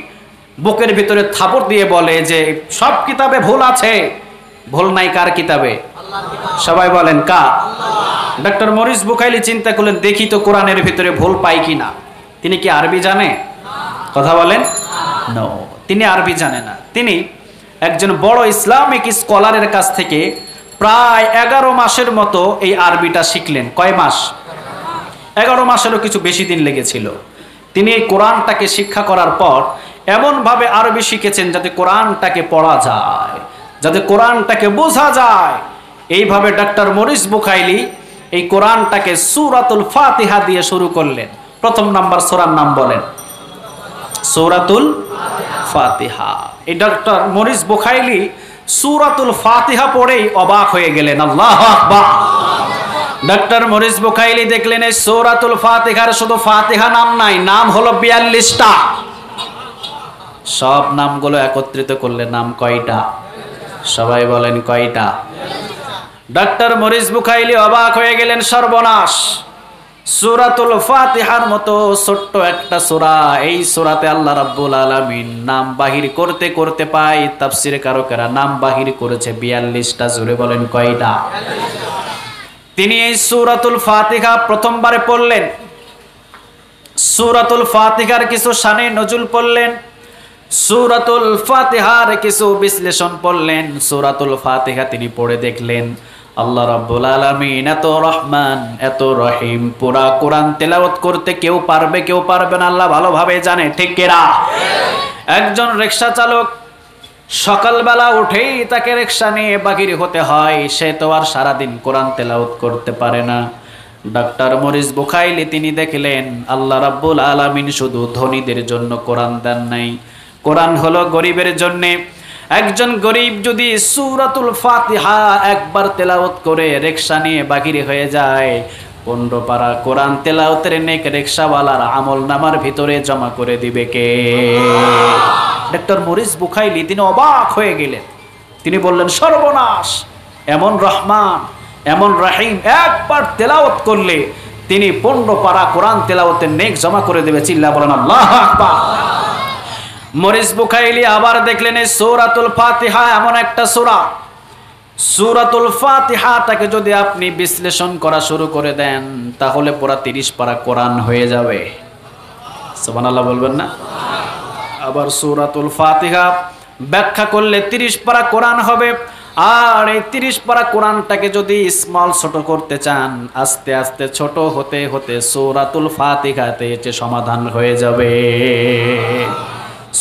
বুকের ভিতরে থাপড় দিয়ে বলে যে সব কিতাবে ভুল আছে। ভুল নাই কার কিতাবে? সবাই বলেন কার? ডক্টর মরিস বুখাইলি চিন্তা করলেন, দেখি তো কোরআনের ভিতরে ভুল পাই কিনা। তিনি কি আরবি জানে? কথা বলেন। নো, তিনি আরবি জানে না। তিনি একজন বড় ইসলামিক স্কলারের কাছ থেকে প্রায় 11 মাসের মতো এই আরবিটা শিখলেন। কয় মাস? 11 মাসেরও কিছু বেশি দিন লেগেছিল। তিনি এই কোরআনটাকে শিক্ষা করার পর এমনভাবে আরবি শিখেছেন যাতে কোরআনটাকে পড়া যায়, যাতে কোরআনটাকে বোঝা যায়। এইভাবে ডক্টর মরিস বুখাইলি এই কোরআনটাকে সূরাতুল ফাতিহা দিয়ে শুরু করলেন। প্রথম নাম্বার সূরার নাম বলেন? সূরাতুল ফাতিহা। এই ডক্টর মরিস বুখাইলি সূরাতুল ফাতিহা পড়েই অবাক হয়ে গেলেন। আল্লাহু আকবার। ডক্টর মরিস বুখাইলি দেখলেন এই সূরাতুল ফাতিহার শুধু ফাতিহা নাম নাই, নাম হলো 42টা। সব নামগুলো একত্রিত করলে নাম কয়টা? সবাই বলেন কয়টা? ডক্টর মরিস বুখাইলি অবাক হয়ে গেলেন, সর্বনাশ! সূরাতুল ফাতিহার মতো ছোট্ট একটা সূরা, এই সূরাতে আল্লাহ রাব্বুল আলামিন নাম বাহির করতে করতে পাই তাফসীরে কারকেরা নাম বাহির করেছে 42টা। জোরে বলেন কয়টা? তিনি এই সূরাতুল ফাতিহা প্রথমবারে পড়লেন। সূরাতুল ফাতিহার কিছু শানে নজুল পড়লেন, সূরাতুল ফাতিহার কিছু বিশ্লেষণ পড়লেন। সূরাতুল ফাতিহা তিনি পড়ে দেখলেন আল্লাহ রাব্বুল আলামিন এত রহমান, এত রহিম। পুরা কোরআন তেলাওয়াত করতে কেউ পারবে, কেউ পারবে না, আল্লাহ ভালোভাবে জানে। ঠিক কিনা? একজন রিকশা চালক সকালবেলা উঠেই তাকে রিকশা নিয়ে বাহির হতে হয়, সে তো আর সারাদিন কোরআন তেলাওয়াত করতে পারে না। ডক্টর মরিস বুখাইলি তিনি দেখলেন আল্লাহ রাব্বুল আলামিন শুধু ধনীদের জন্য কোরআন দেন নাই, কোরআন হলো গরিবের জন্যে। একজন গরিব যদি সূরাতুল ফাতিহা একবার তেলাওয়াত করে রিকশা নিয়ে বাহির হয়ে যায়, 15 পারা কোরআন তেলাওয়াতের নেক রিকশাওয়ালার আমলনামার ভিতরে জমা করে দিবে কে? ডক্টর মরিস বুখাইলি তিনি অবাক হয়ে গেলেন। তিনি বললেন, সর্বনাশ! এমন রহমান, এমন রহিম একবার তেলাওয়াত করলে তিনি 15 পারা কোরআন তেলাওয়াতের নেক জমা করে দেবে। চিল্লা বলেন আল্লাহু আকবার। মরিস বুখাইলি আবার দেখলেন এই সূরাতুল ফাতিহা এমন একটা সূরা, সূরাতুল ফাতিহাটাকে যদি আপনি বিশ্লেষণ করা শুরু করে দেন তাহলে পুরা 30 পারা কোরআন হয়ে যাবে। সুবহানাল্লাহ বলবেন না? আবার সূরাতুল ফাতিহা ব্যাখ্যা করলে 30 পারা কোরআন হবে। আর এই 30 পারা কোরআনটাকে যদি স্মল ছোট করতে চান, আস্তে আস্তে ছোট হতে হতে সূরাতুল ফাতিহাতে এসে সমাধান হয়ে যাবে।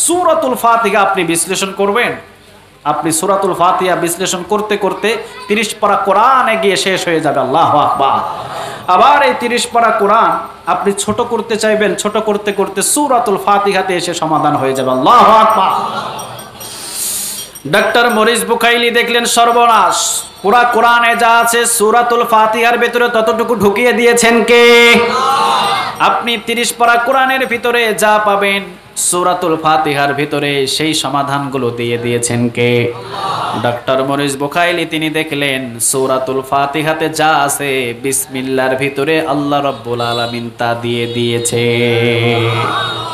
সূরাতুল ফাতিহা আপনি বিশ্লেষণ করবেন, আপনি সূরাতুল ফাতিহা বিশ্লেষণ করতে করতে 30 পারা কোরআনে গিয়ে শেষ হয়ে যাবে। আল্লাহু আকবার। আবার এই 30 পারা কোরআন আপনি ছোট করতে চাইবেন, ছোট করতে করতে সূরাতুল ফাতিহাতে এসে সমাধান হয়ে যাবে। আল্লাহু আকবার। ডক্টর মরিস বুখাইলি দেখলেন সর্বনাশ, পুরা কোরআনে যা আছে সূরাতুল ফাতিহার ভিতরে ততটুকু ঢুকিয়ে দিয়েছেন কে? আপনি 30 পারা কোরআনের ভিতরে যা পাবেন সূরাতুল ফাতিহার ভিতরে সেই সমাধানগুলো দিয়ে দিয়েছেন কে? ডক্টর মরিস বুখাইলি তিনি দেখলেন সূরাতুল ফাতিহাতে যা আছে বিসমিল্লাহর ভিতরে আল্লাহ রাব্বুল আলামিন তা দিয়ে দিয়েছে।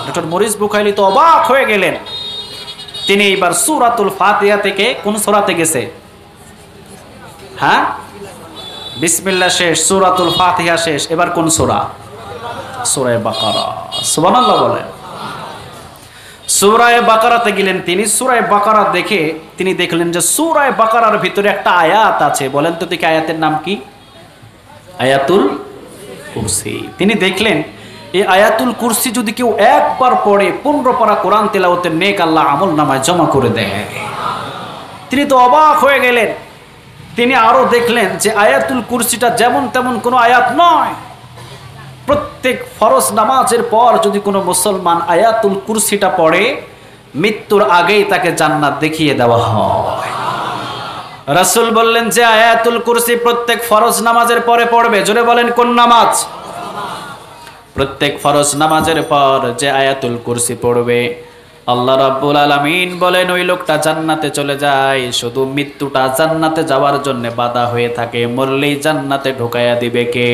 ডক্টর মরিস বুখাইলি তো অবাক হয়ে গেলেন। তিনি এবার সূরাতুল ফাতিহা থেকে কোন সূরাতে গেছে? হ্যাঁ, বিসমিল্লাহ শেষ, সূরাতুল ফাতিহা শেষ, এবার কোন সূরা? সূরা বাকারা। সুবহানাল্লাহ বলেন। সূরা বাকারাতে গেলেন তিনি। সূরা বাকারা দেখে তিনি দেখলেন যে সূরা বাকারার ভিতরে একটা আয়াত আছে। বলেন তো দেখি আয়াতের নাম কি? আয়াতুল কুরসি। তিনি দেখলেন এই আয়াতুল কুরসি যদি কেউ একবার পড়ে 15 পারা কোরআন তেলাওয়াতের নেক আল্লাহ আমলনামায় জমা করে দেয়। তিনি তো অবাক হয়ে গেলেন। তিনি আরো দেখলেন যে আয়াতুল কুরসিটা যেমন তেমন কোনো আয়াত নয়। প্রত্যেক ফরজ নামাজের পর যদি কোনো মুসলমান আয়াতুল কুরসিটা পড়ে, মৃত্যুর আগেই তাকে জান্নাত দেখিয়ে দেওয়া হয়। রাসূল বললেন যে আয়াতুল কুরসি প্রত্যেক ফরজ নামাজের পরে পড়বে। জোরে বলেন কোন নামাজ? প্রত্যেক ফরজ নামাজের পর যে আয়াতুল কুরসি পড়বে, আল্লাহ রাব্বুল আলামিন বলেন ওই লোকটা জান্নাতে চলে যায়। শুধু মৃত্যুটা জান্নাতে যাওয়ার জন্য বাধা হয়ে থাকে, মরলেই জান্নাতে ঢোকায়া দিবে কে?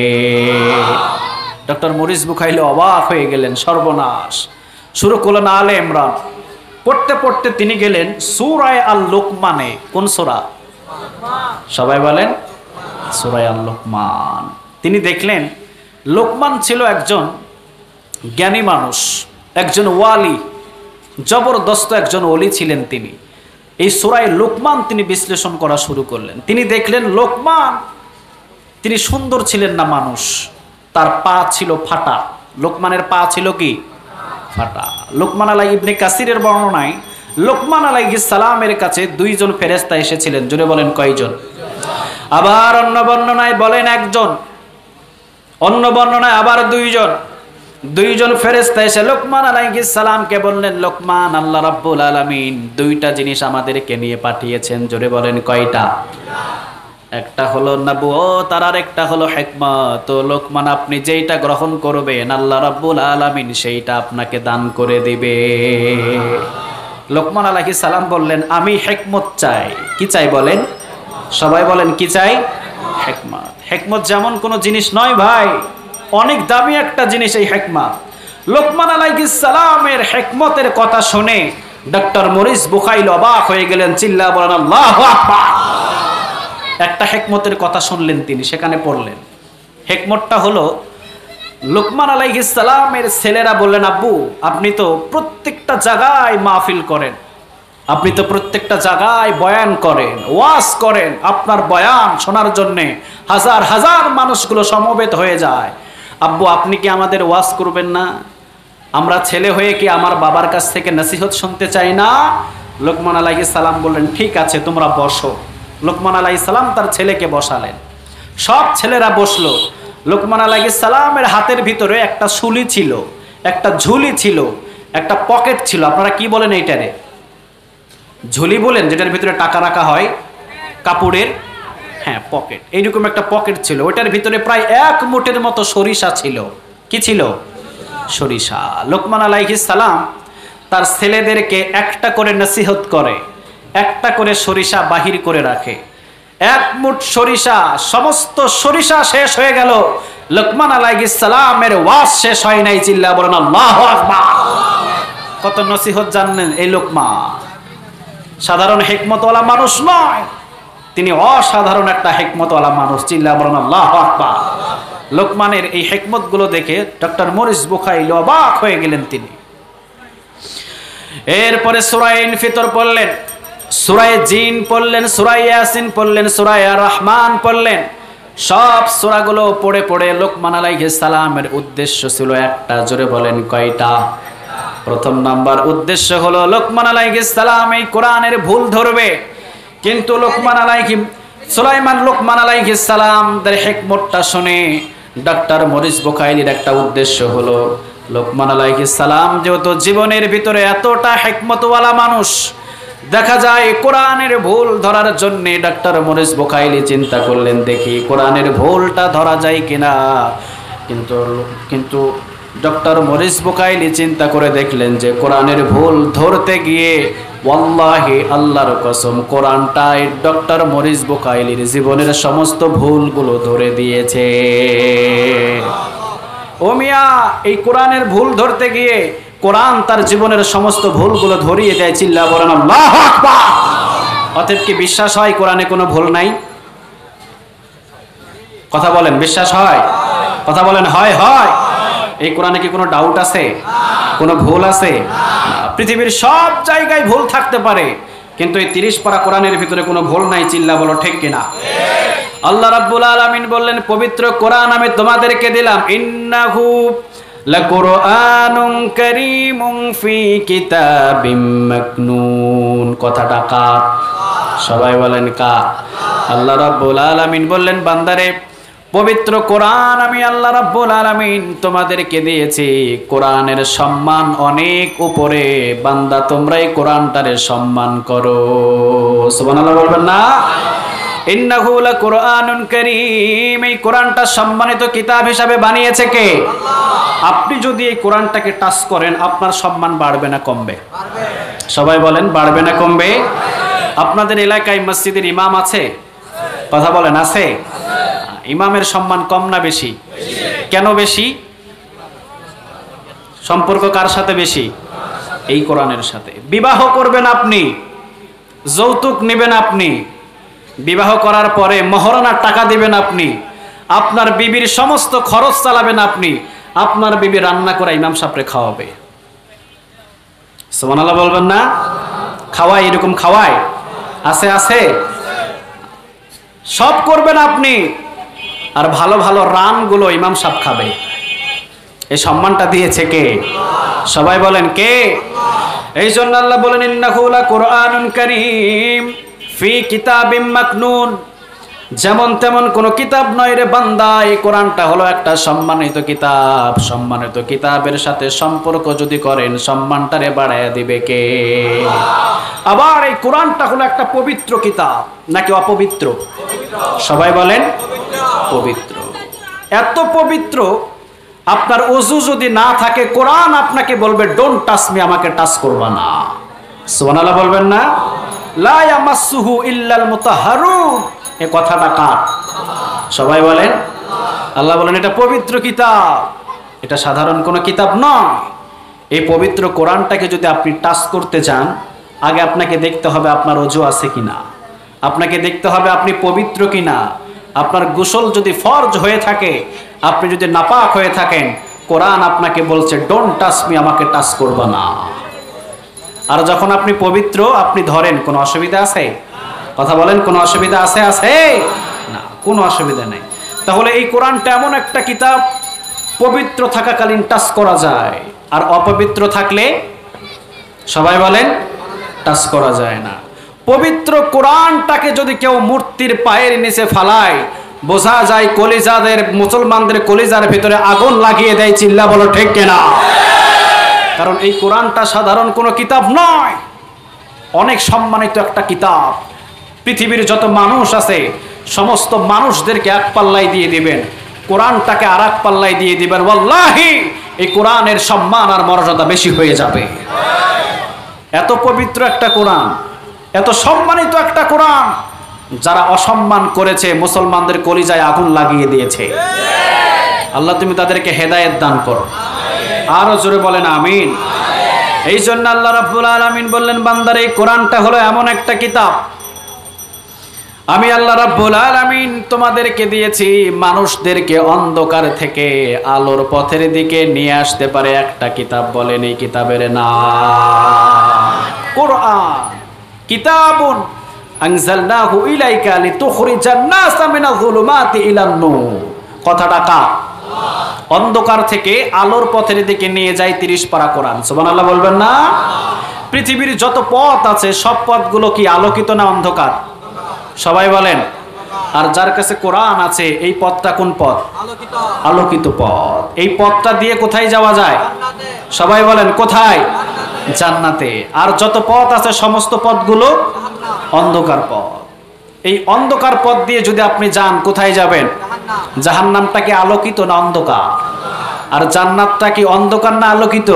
ডক্টর মরিস বুখাইলি অবাক হয়ে গেলেন, সর্বনাশ। শুরু করলেন আলে ইমরান, পড়তে পড়তে তিনি গেলেন সূরা আল লুকমানে। কোন সূরা? সবাই বলেন সূরা আল লুকমান। তিনি দেখলেন লোকমান ছিল একজন জ্ঞানী মানুষ, একজন ওয়ালি, জবরদস্ত একজন ওলি ছিলেন তিনি। এই সূরা লোকমান তিনি বিশ্লেষণ করা শুরু করলেন। তিনি দেখলেন লোকমান তিনি সুন্দর ছিলেন না মানুষ, তার পা ছিল ফাটা। লোকমানের পা ছিল কি? ফাটা। লোকমান ইবনে কাসিরের বর্ণনায় লোকমান আলাইহিস সালামের কাছে 2 জন ফেরেশতা এসেছিলেন। জোরে বলেন কয়জন? আবার অন্য বর্ণনায় বলেন একজন, অন্য বর্ণনায় আবার 2 জন ফেরেশতা এসে লোকমান আলাইহিস সালামকে বললেন, লোকমান, আল্লাহ রাব্বুল আলামিন 2টা জিনিস আমাদেরকে নিয়ে পাঠিয়েছেন। জোরে বলেন কয়টা? একটা হলো নবুয়ত আর একটা হলো হিকমত। তো লোকমান আপনি যেইটা গ্রহণ করবেন আল্লাহ রাব্বুল আলামিন সেইটা আপনাকে দান করে দিবে। লোকমান আলাইহিস সালাম বললেন আমি হিকমত চাই। কি চাই বলেন? সবাই বলেন কি চাই? হিকমত। হিকমত যেমন কোনো জিনিস নয় ভাই, অনেক দামি একটা জিনিস এই হিকমত। লোকমান আলাইহিস সালামের হিকমতের কথা শুনে ডক্টর মরিস বুখাইলি অবাক হয়ে গেলেন। চিল্লা বলেন আল্লাহু আকবার। একটা হিকমতের কথা শুনলেন তিনি, সেখানে পড়লেন। হিকমতটা হলো লোকমান আলাইহিস সালামের ছেলেরা বললেন, আব্বু আপনি তো প্রত্যেকটা জায়গায় মাহফিল করেন, আপনি তো প্রত্যেকটা জায়গায় বয়ান করেন, ওয়াজ করেন, আপনার বয়ান শোনার জন্যে হাজার হাজার মানুষগুলো সমবেত হয়ে যায়। আব্বু আপনি কি আমাদের ওয়াজ করবেন না? আমরা ছেলে হয়ে কি আমার বাবার কাছ থেকে নসিহত শুনতে চাই না? লোকমান আলাইহিস সালাম বললেন ঠিক আছে তোমরা বসো। লোকমান আলাইহিস সালাম তার ছেলেকে বসালেন। সব ছেলেরা বসলো। লোকমান আলাইহিস সালামের হাতের ভিতরে একটা শুলি ছিল, একটা ঝুলি ছিল, একটা পকেট ছিল। আপনারা কি বলেন এইটারে? ঝুলি বলেন, যেটার ভিতরে টাকা রাখা হয়, কাপড়ের, হ্যাঁ পকেট। এইরকম একটা পকেট ছিল, ওইটার ভিতরে প্রায় 1 মুঠের মতো সরিষা ছিল। কি ছিল? সরিষা। লোকমান আলাইহিস সালাম তার ছেলেদেরকে একটা করে নসিহত করে, একটা করে সরিষা বাহির করে রাখে। 1 মুঠ সরিষা, সমস্ত সরিষা শেষ হয়ে গেল, লোকমান আলাইহিস সালামের ওয়াজ শেষ হয় নাই। চিল্লা বলেন আল্লাহু আকবার। কত নসিহত জানেন এই লোকমান। সাধারণ হিকমতওয়ালা মানুষ নয়, তিনি অসাধারণ একটা হিকমতওয়ালা মানুষ। চিল্লা বলেন আল্লাহু আকবার। লোকমানের এই হিকমতগুলো দেখে ডক্টর মরিস বুখাইলি অবাক হয়ে গেলেন তিনি। এরপরে সূরা ইনফিতর পড়লেন। সূরা জিন পড়লেন, সূরা ইয়াসিন পড়লেন, সূরা আর রহমান পড়লেন। সব সূরাগুলো পড়ে পড়ে লোকমান আলাইহিস সালামের উদ্দেশ্য ছিল একটা। জোরে বলেন কয়টা? প্রথম নাম্বার উদ্দেশ্য হলো লোকমান আলাইহিস সালাম এই কোরআনের ভুল ধরবে। কিন্তু লোকমান আলাইহিস সালামের হিকমতটা শুনে ডক্টর মরিস বুখাইলির একটা উদ্দেশ্য হলো, লোকমান আলাইহিস সালাম যেহেতু জীবনের ভিতরে এতটা হিকমতওয়ালা মানুষ, দেখা যায় কোরআনের ভুল ধরার জন্য ডক্টর মরিস বুখাইলি চিন্তা করলেন দেখি কোরআনের ভুলটা ধরা যায় কিনা। কিন্তু ডক্টর মরিস বুখাইলি চিন্তা করে দেখলেন যে কোরআনের ভুল ধরতে গিয়ে ওয়াল্লাহি আল্লাহর কসম কোরআনটাই ডক্টর মরিস বুখাইলির জীবনের সমস্ত ভুলগুলো ধরে দিয়েছে। ও মিয়া, এই কোরআনের ভুল ধরতে গিয়ে কোরআন তার জীবনের সমস্ত ভুলগুলো ধরিয়ে দেয়। চিল্লা বলেন আল্লাহু আকবার। অতএব কি বিশ্বাস হয় কোরআনে কোনো ভুল নাই? কথা বলেন, বিশ্বাস হয়? কথা বলেন, হয়? হয়। এই কোরআনে কি কোনো ডাউট আছে? কোনো ভুল আছে? পৃথিবীর সব জায়গায় ভুল থাকতে পারে, কিন্তু এই 30 পারা কোরআনের ভিতরে কোনো ভুল নাই। চিল্লা বলো ঠিক কিনা? আল্লাহ রাব্বুল আলামিন বললেন, পবিত্র কোরআন আমি তোমাদেরকে দিলাম। ইন্নাহু লাকুরআনুন কারীমুন ফি কিতাবিম মাকনুন। কথাটা কার? সবাই বলেন কার? আল্লাহ রাব্বুল আলামিন বললেন, বান্দারে পবিত্র কোরআন আমি আল্লাহ রাব্বুল আলামিন তোমাদেরকে দিয়েছি। কোরআনের সম্মান অনেক উপরে, বান্দা তোমরা এই কোরআনটারে সম্মান করো। সুবহানাল্লাহ বলবেন না? ইন্নাহু লাকুরআনুন কারীম, এই কোরআনটা সম্মানিত কিতাব হিসাবে বানিয়েছে কে? আল্লাহ। আপনি যদি এই কোরআনটাকে টাচ করেন আপনার সম্মান বাড়বে না কমবে? সবাই বলেন, বাড়বে না কমবে? আপনাদের এলাকায় মসজিদের ইমাম আছে? কথা বলেন, আছে? ইমামের সম্মান কম না বেশি? কেন বেশি? সম্পর্ক কার সাথে বেশি? এই কোরআনের সাথে। বিবাহ করবেন আপনি, যৌতুক নেবেন আপনি, বিবাহ করার পরে মহরানার টাকা দিবেন আপনি, আপনার বিবির সমস্ত খরচ চালাবেন আপনি, আপনার বিবি রান্না করে ইমাম সাহেবরে খাওয়াবে। সুবহানাল্লাহ বলবেন না? খাওয়ায়, এরকম খাওয়ায়? আছে? আছে? সব করবেন আপনি, আর ভালো ভালো রানগুলো ইমাম সাহেব খাবে। এই সম্মানটা দিয়েছে কে? সবাই বলেন কে? এই জন্য আল্লাহ বলেন, ইন্নাহু লাকুরআনুন কারীম ফি কিতাবিম মাকনুন। যেমন তেমন কোন কিতাব নয় রে বান্দা, এই কোরআনটা হলো একটা সম্মানিত কিতাব। সম্মানিত কিতাবের সাথে সম্পর্ক যদি করেন সম্মানটারে বাড়ায় দিবে কে? আবার এই কোরআনটা হলো একটা পবিত্র কিতাব নাকি অপবিত্র? সবাই বলেন পবিত্র। এত পবিত্র, আপনার ওযু যদি না থাকে কোরআন আপনাকে বলবে ডোন্ট টাচ মি, আমাকে টাচ করবা না। সুবহানাল্লাহ বলবেন না? লা ইয়ামাসসুহু ইল্লাল মুতাহহারুন। এই কথাটা কার? সবাই বলেন। আল্লাহ বলেন এটা পবিত্র কিতাব, এটা সাধারণ কোনো কিতাব নয়। এই পবিত্র কোরআনটাকে যদি আপনি টাচ করতে চান, আগে আপনাকে দেখতে হবে আপনার ওযু আছে কিনা, আপনাকে দেখতে হবে আপনি পবিত্র কিনা। আপনার গোসল যদি ফরজ হয়ে থাকে, আপনি যদি নাপাক হয়ে থাকেন, কোরআন আপনাকে বলছে ডোন্ট টাচ মি, আমাকে টাচ করবা না। আর যখন আপনি পবিত্র আপনি ধরেন, কোনো অসুবিধা আছে? কথা বলেন, কোনো অসুবিধা আছে? আছে না, কোনো অসুবিধা নেই। তাহলে এই কোরআনটা এমন একটা কিতাব, পবিত্র থাকাকালীন টাচ করা যায়, আর অপবিত্র থাকলে সবাই বলেন টাচ করা যায় না। পবিত্র কোরআনটাকে যদি কেউ মূর্তির পায়ের নিচে ফালায়, বোঝা যায় কলিজাদের, মুসলমানদের কলিজার ভিতরে আগুন লাগিয়ে দেয়। চিল্লা বলো ঠিক কিনা? কারণ এই কোরআনটা সাধারণ কোনো কিতাব নয়, অনেক সম্মানিত একটা কিতাব। পৃথিবীর যত মানুষ আছে সমস্ত মানুষদেরকে এক পাল্লায় দিয়ে দিবেন, কোরআনটাকে আর এক পাল্লায় দিয়ে দিবেন। ওয়াল্লাহি এই কোরআনের সম্মান আর মর্যাদা বেশি হয়ে যাবে। এত পবিত্র একটা কোরআন, এত সম্মানিত একটা কোরআন, যারা অসম্মান করেছে মুসলমানদের কলিজায় আগুন লাগিয়ে দিয়েছে। আল্লাহ তুমি তাদেরকে হেদায়েত দান করো। আরো জোরে বলেন আমিন। এই জন্য আল্লাহ রাব্বুল আলামিন বললেন, বান্দার এই কোরআনটা হলো এমন একটা কিতাব, আমি আল্লাহ রাব্বুল আলামিন তোমাদেরকে দিয়েছি মানুষদেরকে অন্ধকার থেকে আলোর পথের দিকে নিয়ে আসতে পারে একটা কিতাব। বলেন এই কিতাবের নাম কোরআন। কিতাবুন আনজালনাহু ইলাইকা লিতুখরিজান নাসা মিনাজ যুলুমাতি ইলান নূর। কথাটা কার? অন্ধকার থেকে আলোর পথের দিকে নিয়ে যায় 30 পারা কোরআন। সুবহানাল্লাহ বলবেন না? পৃথিবীর যত পথ আছে সব পথগুলো কি আলোকিত না অন্ধকার? সবাই বলেন। আর যার কাছে কোরআন আছে এই পথটা কোন পথ? আলোকিত পথ। এই পথটা দিয়ে কোথায় যাওয়া যায়? সবাই বলেন কোথায়? জান্নাতে। আর যত পথ আছে সমস্ত পথগুলো অন্ধকার পথ। এই অন্ধকার পথ দিয়ে যদি আপনি যান কোথায় যাবেন? জাহান্নামটা কি আলোকিত না অন্ধকার? আর জান্নাতটা কি অন্ধকার না আলোকিত?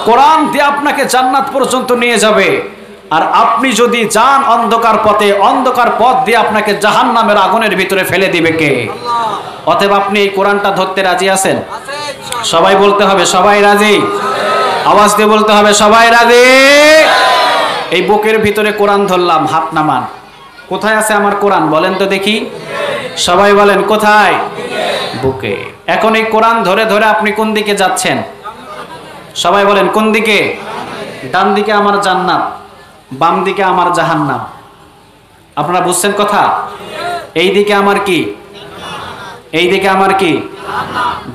কোরআন দিয়ে আপনাকে জান্নাত পর্যন্ত নিয়ে যাবে। আর আপনি যদি যান অন্ধকার পথে, অন্ধকার পথ দিয়ে আপনাকে জাহান্নামের আগুনের ভিতরে ফেলে দিবে কে? অতএব আপনি এই কোরআনটা ধরতে রাজি আছেন? সবাই বলতে হবে সবাই রাজি। আওয়াজ দিয়ে বলতে হবে সবাই রাজি। এই বুকের ভিতরে কোরআন ধরলাম, হাত নামান। কোথায় আছে আমার কোরআন বলেন তো দেখি। সবাই বলেন কোথায়? বুকে। এখন এই কোরআন ধরে ধরে আপনি কোন দিকে যাচ্ছেন? সবাই বলেন কোন দিকে? ডান দিকে আমার জান্নাত, বাম দিকে আমার জাহান্নাম। আপনারা বুঝছেন কথা? এই দিকে আমার কি? এই দিকে আমার কি?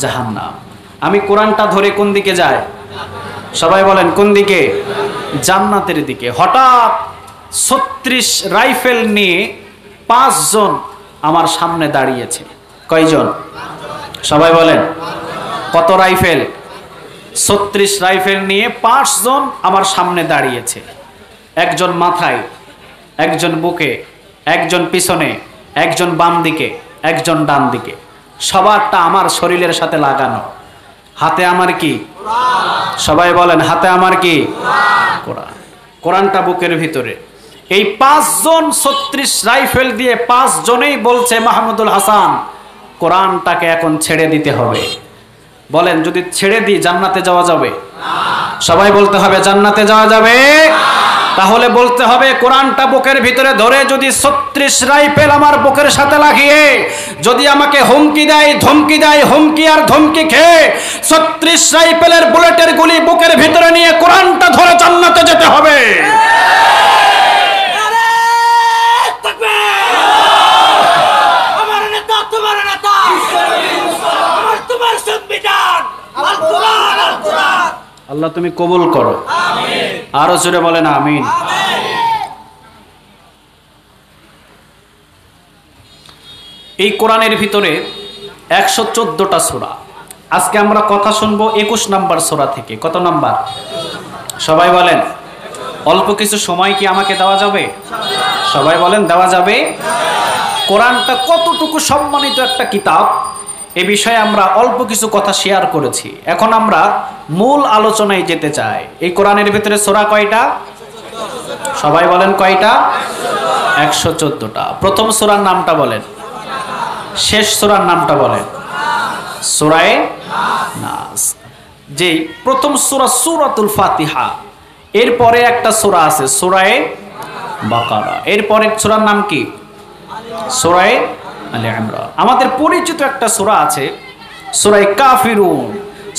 জাহান্নাম। আমি কোরআনটা ধরে কোন দিকে যাই? সবাই বলেন কোন দিকে? জান্নাতের দিকে। হঠাৎ 36 রাইফেল নিয়ে 5 জন আমার সামনে দাঁড়িয়েছে। কয়জন? সবাই বলেন কত রাইফেল? 36 রাইফেল নিয়ে 5 জন আমার সামনে দাঁড়িয়েছে। একজন মাথায়, একজন বুকে, একজন পিছনে, একজন বাম দিকে, একজন ডান দিকে। সবারটা আমার শরীরের সাথে লাগানো। হাতে আমার কি? সবাই বলেন হাতে আমার কি? কোরআন। কোরআনটা বুকের ভিতরে। এই 5 জন 36 রাইফেল দিয়ে 5 জনেই বলছে মাহমুদুল হাসান কোরআনটাকে এখন ছেড়ে দিতে হবে। বলেন যদি ছেড়ে দিই জান্নাতে যাওয়া যাবে? সবাই বলতে হবে জান্নাতে যাওয়া যাবে। তাহলে বলতে হবে কোরআনটা বুকের ভিতরে ধরে যদি 36 রাইফেল আমার বুকের সাথে লাগিয়ে যদি আমাকে হুমকি দেয়, ধমকি দেয়, হুমকি আর ধমকি খেয়ে 36 রাইফেলের বুলেটের গুলি বুকের ভিতরে নিয়ে কোরআনটা ধরে জান্নাতে যেতে হবে। আল্লাহ তুমি কবুল করো। আরো জোরে বলেন আমিন। এই কোরআনের ভিতরে 114টা সূরা। আজকে আমরা কথা শুনবো 21 নাম্বার সূরা থেকে। কত নাম্বার? সবাই বলেন। অল্প কিছু সময় কি আমাকে দেওয়া যাবে? সবাই বলেন দেওয়া যাবে। কোরআনটা কতটুকু সম্মানিত একটা কিতাব এ বিষয়ে আমরা অল্প কিছু কথা শেয়ার করেছি। এখন আমরা মূল আলোচনায় যেতে চাই। এই কোরআনের ভিতরে সূরা কয়টা? সবাই বলেন কয়টা? 114টা। প্রথম সূরার নামটা বলেন। শেষ সূরার নামটা বলেন। সূরায়ে নাস। যে প্রথম সূরা সূরাতুল ফাতিহা, এরপরে একটা সূরা আছে সূরায়ে বাকারা। এরপরের সূরার নাম কি? সূরায়ে আলে ইমরান। আমাদের পরিচিত একটা সূরা আছে সূরায়ে কাফিরুন।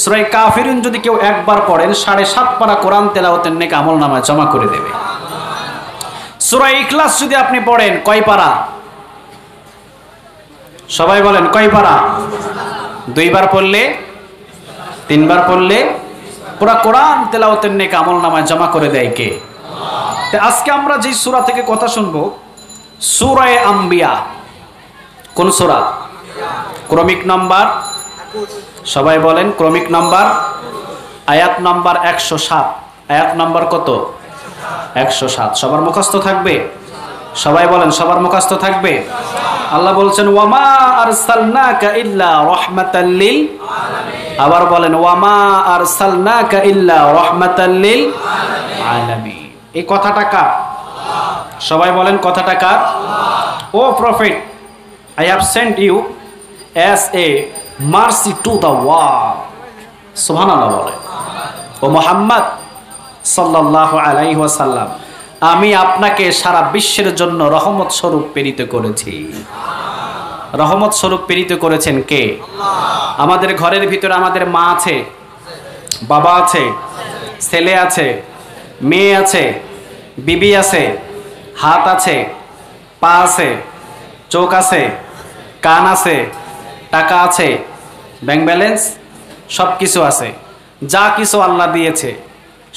সূরায়ে কাফিরুন যদি কেউ একবার পড়েন 7.5 পারা কোরআন তেলাওয়াতের নেক আমলনামায় জমা করে দেবে। সূরায়ে ইখলাস যদি আপনি পড়েন কয় পারা? সবাই বলেন কয় পারা? 2 বার পড়লে, 3 বার পড়লে পুরা কোরআন তেলাওয়াতের নেক আমলনামায় জমা করে দেয় কে? তো আজকে আমরা যে সূরা থেকে কথা শুনবো সূরায়ে আম্বিয়া। কোন সূরা? ক্রমিক নাম্বার। সবাই বলেন ক্রমিক নাম্বার। আয়াত নাম্বার 107। আয়াত নাম্বার কত? 107। সবার মুখস্থ থাকবে? সবাই বলেন সবার মুখস্থ থাকবে। আল্লাহ বলছেন ওয়ামা আরসালনাকা ইল্লা রাহমাতাল লিল আলামিন। আবার বলেন ওয়ামা আরসালনাকা ইল্লা রাহমাতাল লিল আলামিন। এই কথাটা কার? সবাই বলেন কথাটা কার? O prophet, I have sent you as a mercy to the world. সুবহানাল্লাহ বলেন। ও মুহাম্মদ সাল্লাল্লাহু আলাইহি ওয়াসাল্লাম, আমি আপনাকে সারা বিশ্বের জন্য রহমত স্বরূপ প্রেরিত করেছি। রহমত স্বরূপ প্রেরিত করেছেন কে? আমাদের ঘরের ভিতরে আমাদের মা আছে, বাবা আছে, ছেলে আছে, মেয়ে আছে, বিবি আছে, হাত আছে, পা আছে, চোখ আছে, কান আছে, টাকা আছে, ব্যাংক ব্যালেন্স সব কিছু আছে। যা কিছু আল্লাহ দিয়েছে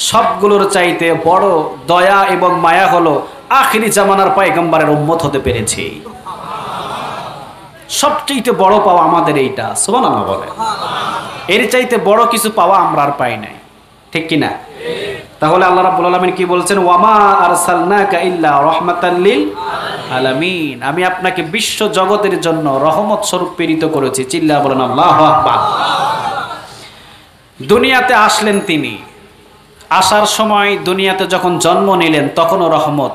সবগুলোর চাইতে বড় দয়া এবং মায়া হলো আখিরি জামানার পয়গম্বরের উম্মত হতে পেরেছি। সবচেয়ে বড় পাওয়া আমাদের এইটা, সুবহানাল্লাহ বলে। এর চাইতে বড় কিছু পাওয়া আমরা আর পাই নাই, ঠিক কিনা? তাহলে আল্লাহ রাব্বুল আলামিন কি বলছেন? ওয়ামা আরসালনাকা ইল্লা রাহমাতাল লিল আলামিন, আমি আপনাকে বিশ্ব জগতের জন্য রহমত স্বরূপ প্রেরিত করেছি। চিল্লা বলেন আল্লাহু আকবার। দুনিয়াতে আসলেন তিনি, আসার সময় দুনিয়াতে যখন জন্ম নিলেন তখনও রহমত।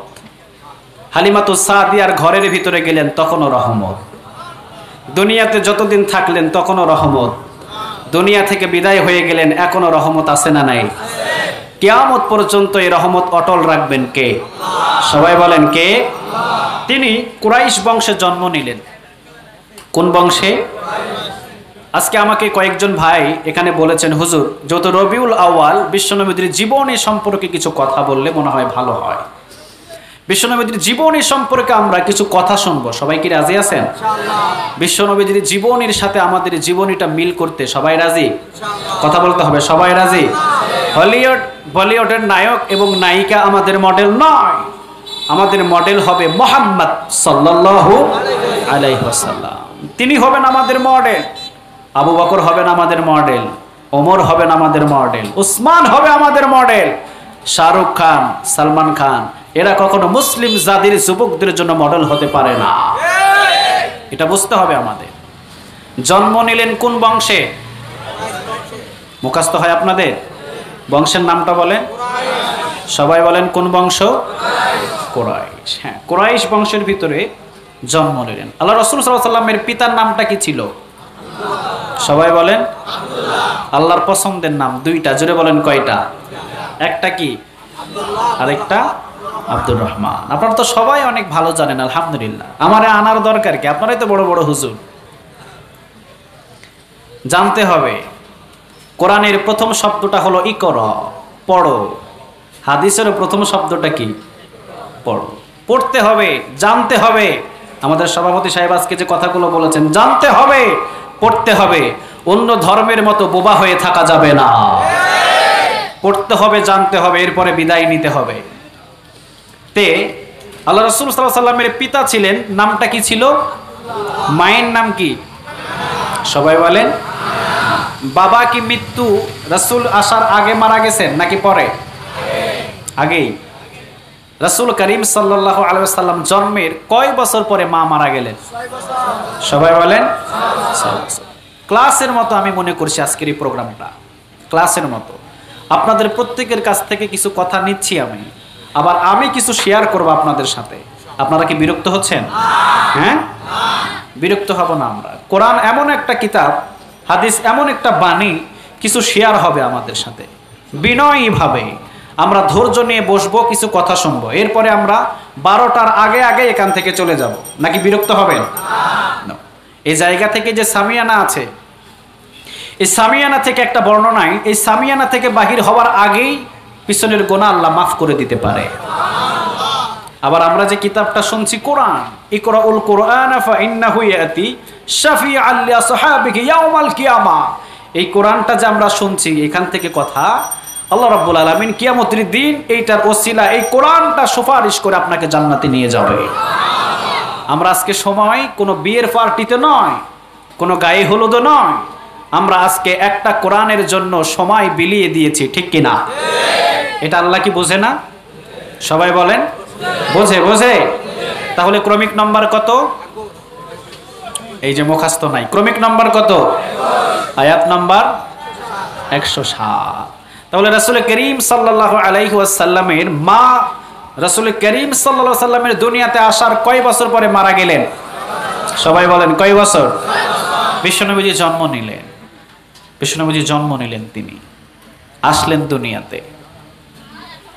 হালিমাতুস সাদিয়ার ঘরের ভিতরে গেলেন তখনও রহমত। দুনিয়াতে যতদিন থাকলেন তখনও রহমত। দুনিয়া থেকে বিদায় হয়ে গেলেন, এখনো রহমত আছে না নাই? কিয়ামত পর্যন্ত এই রহমত অটল রাখবেন কে? সবাই বলেন কে? তিনি কুরাইশ বংশে জন্ম নিলেন। কোন বংশে? আজকে আমাকে কয়েকজন ভাই এখানে বলেছেন, হুজুর যত রবিউল আউয়াল বিশ্বনবীর জীবনী সম্পর্কে কিছু কথা বললে মনে হয় ভালো হয়। বিশ্বনবীর জীবনী সম্পর্কে আমরা কিছু কথা শুনবো, সবাই কি রাজি আছেন? বিশ্বনবীর জীবনীর সাথে আমাদের জীবনীটা মিল করতে সবাই রাজি? কথা বলতে হবে, সবাই রাজি? হলিউড বলিউডের নায়ক এবং নায়িকা আমাদের মডেল নয়, আমাদের মডেল হবে মুহাম্মদ সাল্লাল্লাহু আলাইহি ওয়াসাল্লাম। তিনি হবেন আমাদের মডেল। আবু বকর হবেন আমাদের মডেল, ওমর হবেন আমাদের মডেল, উসমান হবে আমাদের মডেল, শাহরুখ খান, সালমান খান এরা কখনো মুসলিম জাতির যুবকদের জন্য মডেল হতে পারে না। এটা বুঝতে হবে আমাদের। জন্ম নিলেন কোন বংশে? মুখস্থ হয় আপনাদের? বংশের নামটা বলেন, সবাই বলেন কোন বংশ? কুরাইশ। হ্যাঁ, কুরাইশ বংশের ভিতরে জন্ম নিলেন। আল্লাহ রাসূল সাল্লাল্লাহু আলাইহি ওয়াসাল্লামের পিতার নামটা কি ছিল? সবাই বলেন। আল্লাহর পছন্দের নাম দুইটা, জোরে বলেন কয়টা? একটা কি? আরেকটা আব্দুর রহমান। আপনারা তো সবাই অনেক ভালো জানেন, আলহামদুলিল্লাহ। আমারে আনার দরকার কি? আপনারাই তো বড় বড় হুজুর। জানতে হবে কোরআনের প্রথম শব্দটা হলো ইকরা, পড়ো। হাদিসের প্রথম শব্দটা কি? পড়ো। পড়তে হবে, জানতে হবে। আমাদের সভাপতি সাহেব আজকে যে কথাগুলো বলেছেন, জানতে হবে, পড়তে হবে। অন্য ধর্মের মতো বোবা হয়ে থাকা যাবে না। পড়তে হবে, জানতে হবে, এরপরে বিদায় নিতে হবে। তে আল্লাহ রাসূল সাল্লাল্লাহু আলাইহি ওয়াসাল্লামের পিতা ছিলেন, নামটা কি ছিল? মায়ের নাম কি? সবাই বলেন। বাবা কি মৃত্যু রাসূল আসার আগে মারা গেছেন নাকি পরে? আগেই। রাসূল করিম সাল্লাল্লাহু আলাইহি ওয়াসাল্লাম জন্মের কয় বছর পরে মা মারা গেলেন? সবাই বলেন। ক্লাসের মতো আমি মনে করছি আজকের এই প্রোগ্রামটা, ক্লাসের মতো। আপনাদের প্রত্যেকের কাছ থেকে কিছু কথা নিচ্ছি আমি, আবার আমি কিছু শেয়ার করব আপনাদের সাথে। আপনারা কি বিরক্ত হচ্ছেন? হ্যাঁ, বিরক্ত হব না আমরা। কোরআন এমন একটা কিতাব, হাদিস এমন একটা বাণী, কিছু শেয়ার হবে আমাদের সাথে। বিনয়ীভাবে আমরা ধৈর্য নিয়ে বসবো, কিছু কথা শুনবো, এরপরে আমরা 12টার আগে আগে এখান থেকে চলে যাব। নাকি বিরক্ত হবেন? এই জায়গা থেকে যে সামিয়ানা আছে, এই সামিয়ানা থেকে একটা বর্ণনায়, এই সামিয়ানা থেকে বাহির হওয়ার আগেই পিছনের গুনাহ আল্লাহ মাফ করে দিতে পারে। আবার আমরা যে কিতাবটা শুনছি কোরআন, ইকরাউল কোরআন ফাইন্নাহু ইয়াতি শাফিআল লিআসহাবিহি ইয়াউমাল কিয়ামা, এই কোরআনটা যে আমরা শুনছি, এখান থেকে কথা আল্লাহ রাব্বুল আলামিন কিয়ামতের দিন এইটার ওসিলা, এই কোরআনটা সুপারিশ করে আপনাকে জান্নাতে নিয়ে যাবে। আমরা আজকে সময় কোনো বিয়ের পার্টিতে নয়, কোনো গায়ে হলুদও নয়, আমরা আজকে একটা কোরআনের জন্য সময় বিলিয়ে দিয়েছি, ঠিক কিনা? এটা আল্লাহ কি বোঝে না? সবাই বলেন বোঝে। বোঝে। তাহলে ক্রমিক নাম্বার কত? এই যে মুখস্থ নাই, ক্রমিক নাম্বার কত? আয়াত নাম্বার 107। তাহলে রাসূল করিম সাল্লাল্লাহু আলাইহি ওয়াসাল্লামের মা, রাসূল করিম সাল্লাল্লাহু আলাইহি ওয়াসাল্লামের দুনিয়াতে আসার কয় বছর পরে মারা গেলেন? সবাই বলেন কয় বছর? বিশ্বনবীজি জন্ম নিলেন। বিশ্বনবীজি জন্ম নিলেন, তিনি আসলেন দুনিয়াতে।